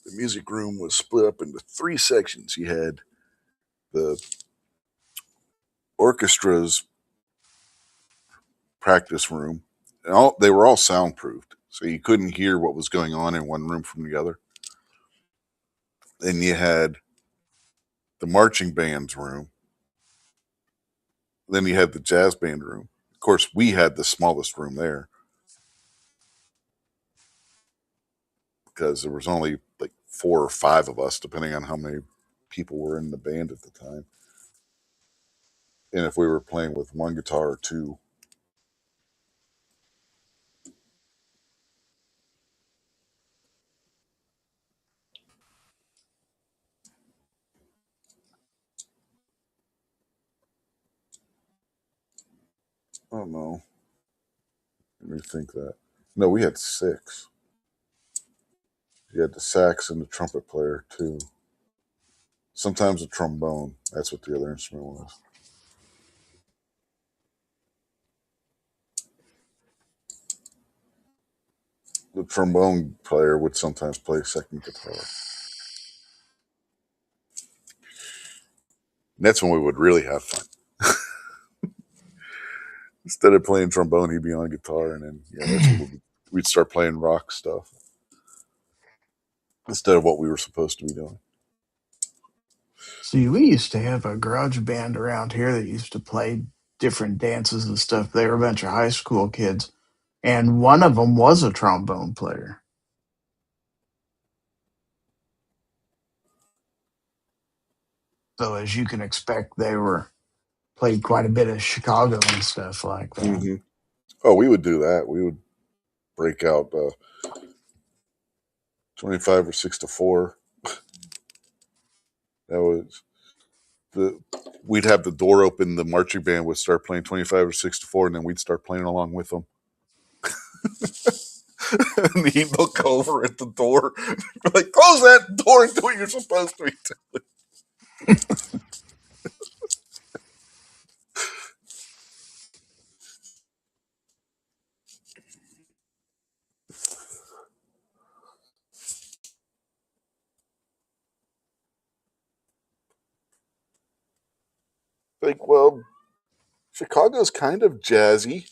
The music room was split up into 3 sections. You had the orchestra's practice room, and they were all soundproofed, so you couldn't hear what was going on in one room from the other. Then you had the marching band's room. Then you had the jazz band room. Of course, we had the smallest room there because there was only like 4 or 5 of us, depending on how many people were in the band at the time. And if we were playing with one guitar or 2. I don't know. Let me think that. No, we had 6. You had the sax and the trumpet player too. Sometimes a trombone. That's what the other instrument was. The trombone player would sometimes play second guitar. And that's when we would really have fun. Instead of playing trombone, he'd be on guitar, and then that's when we'd start playing rock stuff instead of what we were supposed to be doing. See, we used to have a garage band around here that used to play different dances and stuff. They were a bunch of high school kids, and one of them was a trombone player. So, as you can expect, they were played quite a bit of Chicago and stuff like that. Mm-hmm. Oh, we would do that. We would break out 25 or 6 to 4. That was we'd have the door open, the marching band would start playing 25 or 6 to 4, and then we'd start playing along with them. And he'd look over at the door, like, close that door and do what you're supposed to be doing. Like, well, Chicago's kind of jazzy.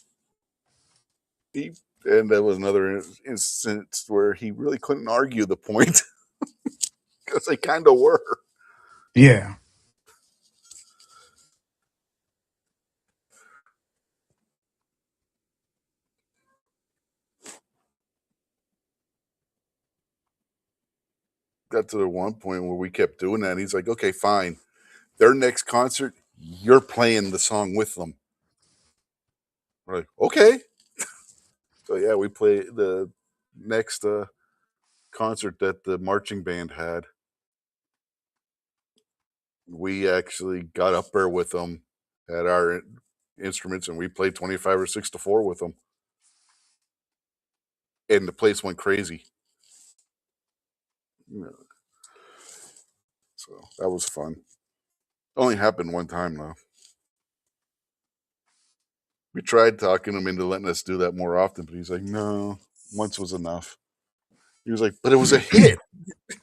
And that was another instance where he really couldn't argue the point because they kind of were. Yeah. Got to the one point where we kept doing that. He's like, okay, fine. Their next concert, you're playing the song with them. We're like, okay. So yeah, we played the next concert that the marching band had. We actually got up there with them, had our instruments, and we played 25 or 6 to 4 with them. And the place went crazy. You know, so that was fun. Only happened one time though. We tried talking him into letting us do that more often, but he's like, no, once was enough. He was like, but it was a hit.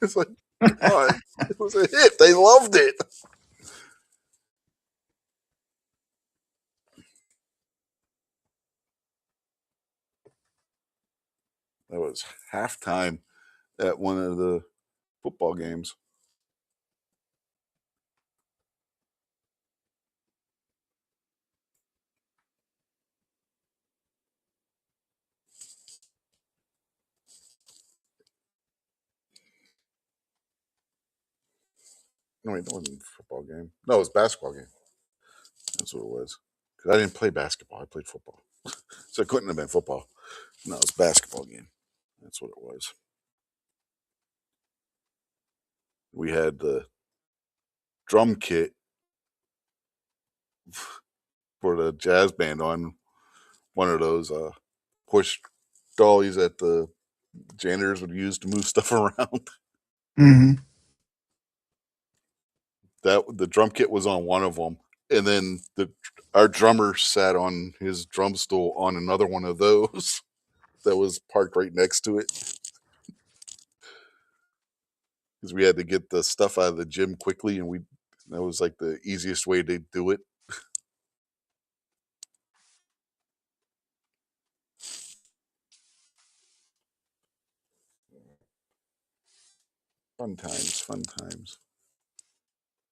It's like, come on, it was a hit. They loved it. That was halftime at one of the football games. No, wait, that wasn't a football game. No, it was a basketball game. That's what it was. Because I didn't play basketball. I played football. So it couldn't have been football. No, it was a basketball game. That's what it was. We had the drum kit for the jazz band on one of those push dollies that the janitors would use to move stuff around. Mm-hmm. That the drum kit was on one of them, and then our drummer sat on his drum stool on another one of those that was parked right next to it because we had to get the stuff out of the gym quickly, and that was like the easiest way to do it. Fun times, fun times.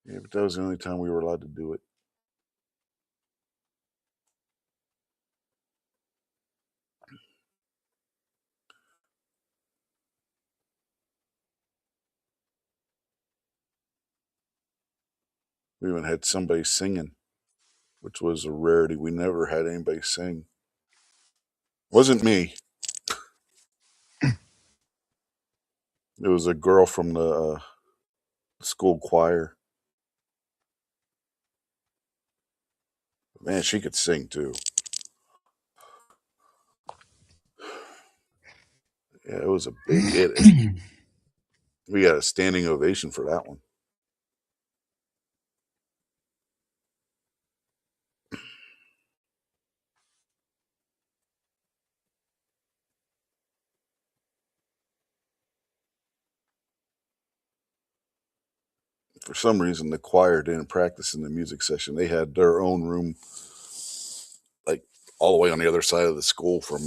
Yeah, but that was the only time we were allowed to do it. We even had somebody singing, which was a rarity. We never had anybody sing. Wasn't me. It was a girl from the school choir. Man, she could sing too. Yeah, it was a big hit. We got a standing ovation for that one. For some reason, the choir didn't practice in the music session. They had their own room, like all the way on the other side of the school from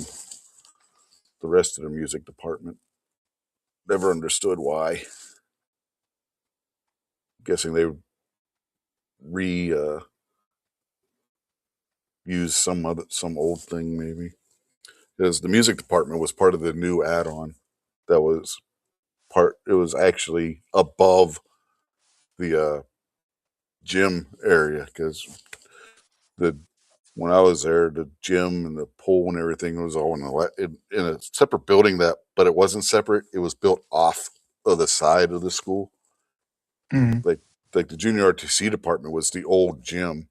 the rest of the music department. Never understood why. Guessing they use some old thing maybe, because the music department was part of the new add-on that was it was actually above the gym area, because the when I was there, the gym and the pool and everything was all in a separate building, but it wasn't separate. It was built off of the side of the school. Mm. Like the junior RTC department was the old gym.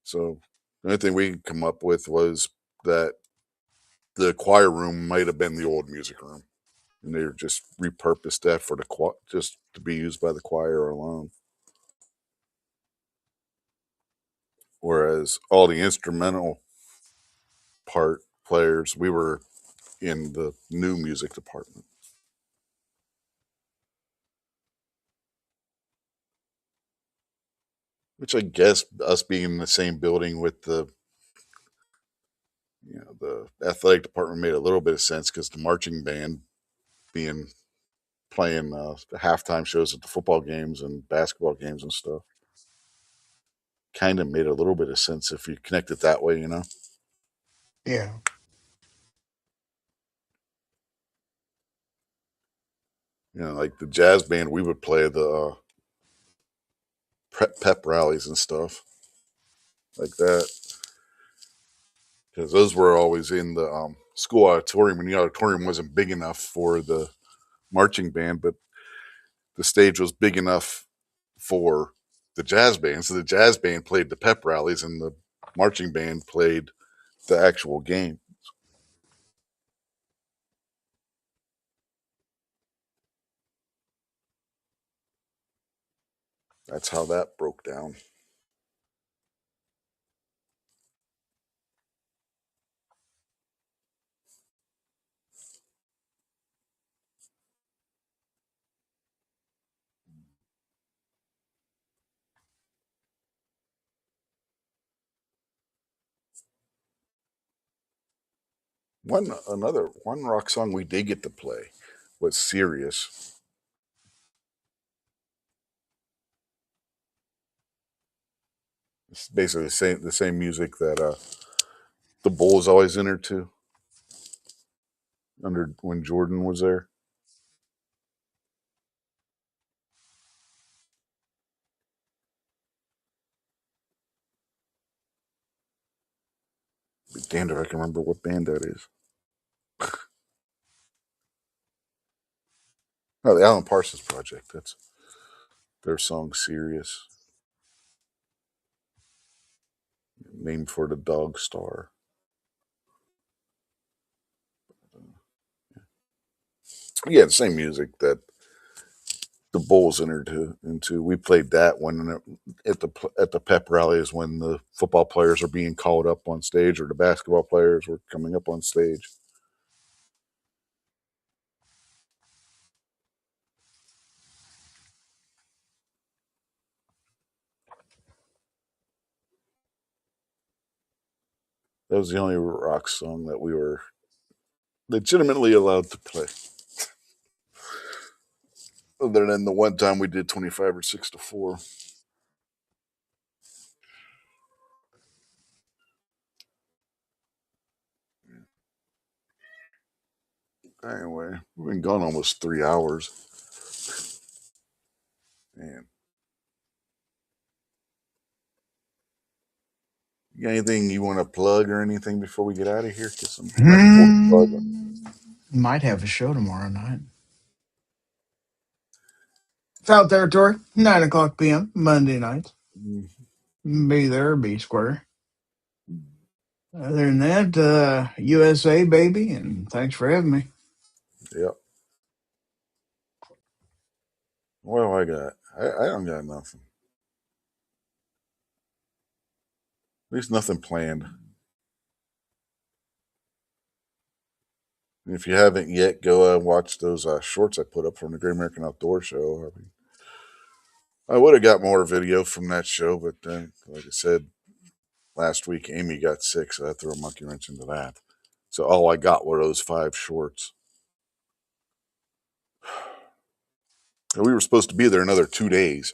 So the only thing we could come up with was that the choir room might have been the old music room, and they just repurposed that for just to be used by the choir alone. Whereas all the instrumental part players, we were in the new music department. Which I guess us being in the same building with the athletic department made a little bit of sense, because the marching band being playing the halftime shows at the football games and basketball games and stuff kind of made a little bit of sense if you connect it that way, Yeah. Like the jazz band, we would play the pep rallies and stuff like that, because those were always in the school auditorium, and the auditorium wasn't big enough for the marching band, but the stage was big enough for the jazz band. So the jazz band played the pep rallies, and the marching band played the actual game. That's how that broke down. One rock song we did get to play was "Serious." It's basically the same music that the Bulls always entered to under when Jordan was there. Be damned if I can remember what band that is. Oh, the Alan Parsons Project. That's their song "Serious," named for the dog Star. Yeah, the same music that the Bulls entered into. We played that when at the pep rallies, when the football players are being called up on stage, or the basketball players were coming up on stage. That was the only rock song that we were legitimately allowed to play. Other than the one time we did 25 or 6 to 4. Anyway, we've been gone almost 3 hours. Man. You got anything you want to plug or anything before we get out of here? Because I'm about to pull the plug. Might have a show tomorrow night. South Territory, 9 o'clock p.m. Monday night. Be there, be square. Other than that, USA, baby, and thanks for having me. Yep. What do I got? I don't got nothing. At least nothing planned. And if you haven't yet, go watch those shorts I put up from the Great American Outdoor Show. I would have got more video from that show, but like I said last week, Amy got sick, so I threw a monkey wrench into that. So all I got were those 5 shorts. And we were supposed to be there another 2 days.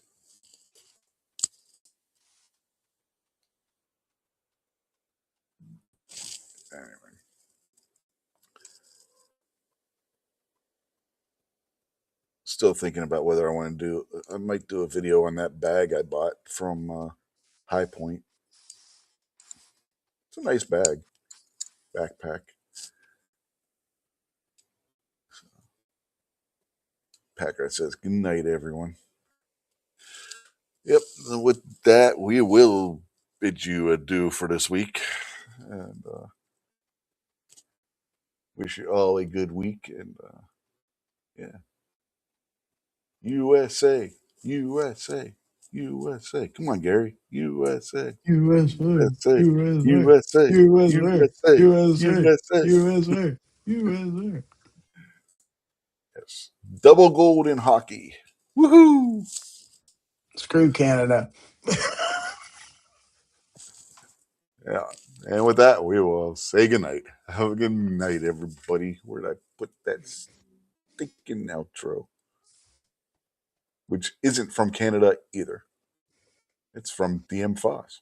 still thinking about whether I want to do. I might do a video on that bag I bought from High Point. It's a nice bag, backpack. Packer says, "Good night, everyone." Yep. With that, we will bid you adieu for this week, and wish you all a good week. And yeah, USA, USA, USA. Come on, Gary. USA, USA, USA, USA, USA, USA, USA, USA, USA. USA, USA. Yes. Double gold in hockey. Woohoo! Screw Canada. Yeah. And with that, we will say goodnight. Have a good night, everybody. Where'd I put that stinking outro? Which isn't from Canada either. It's from DM Foss.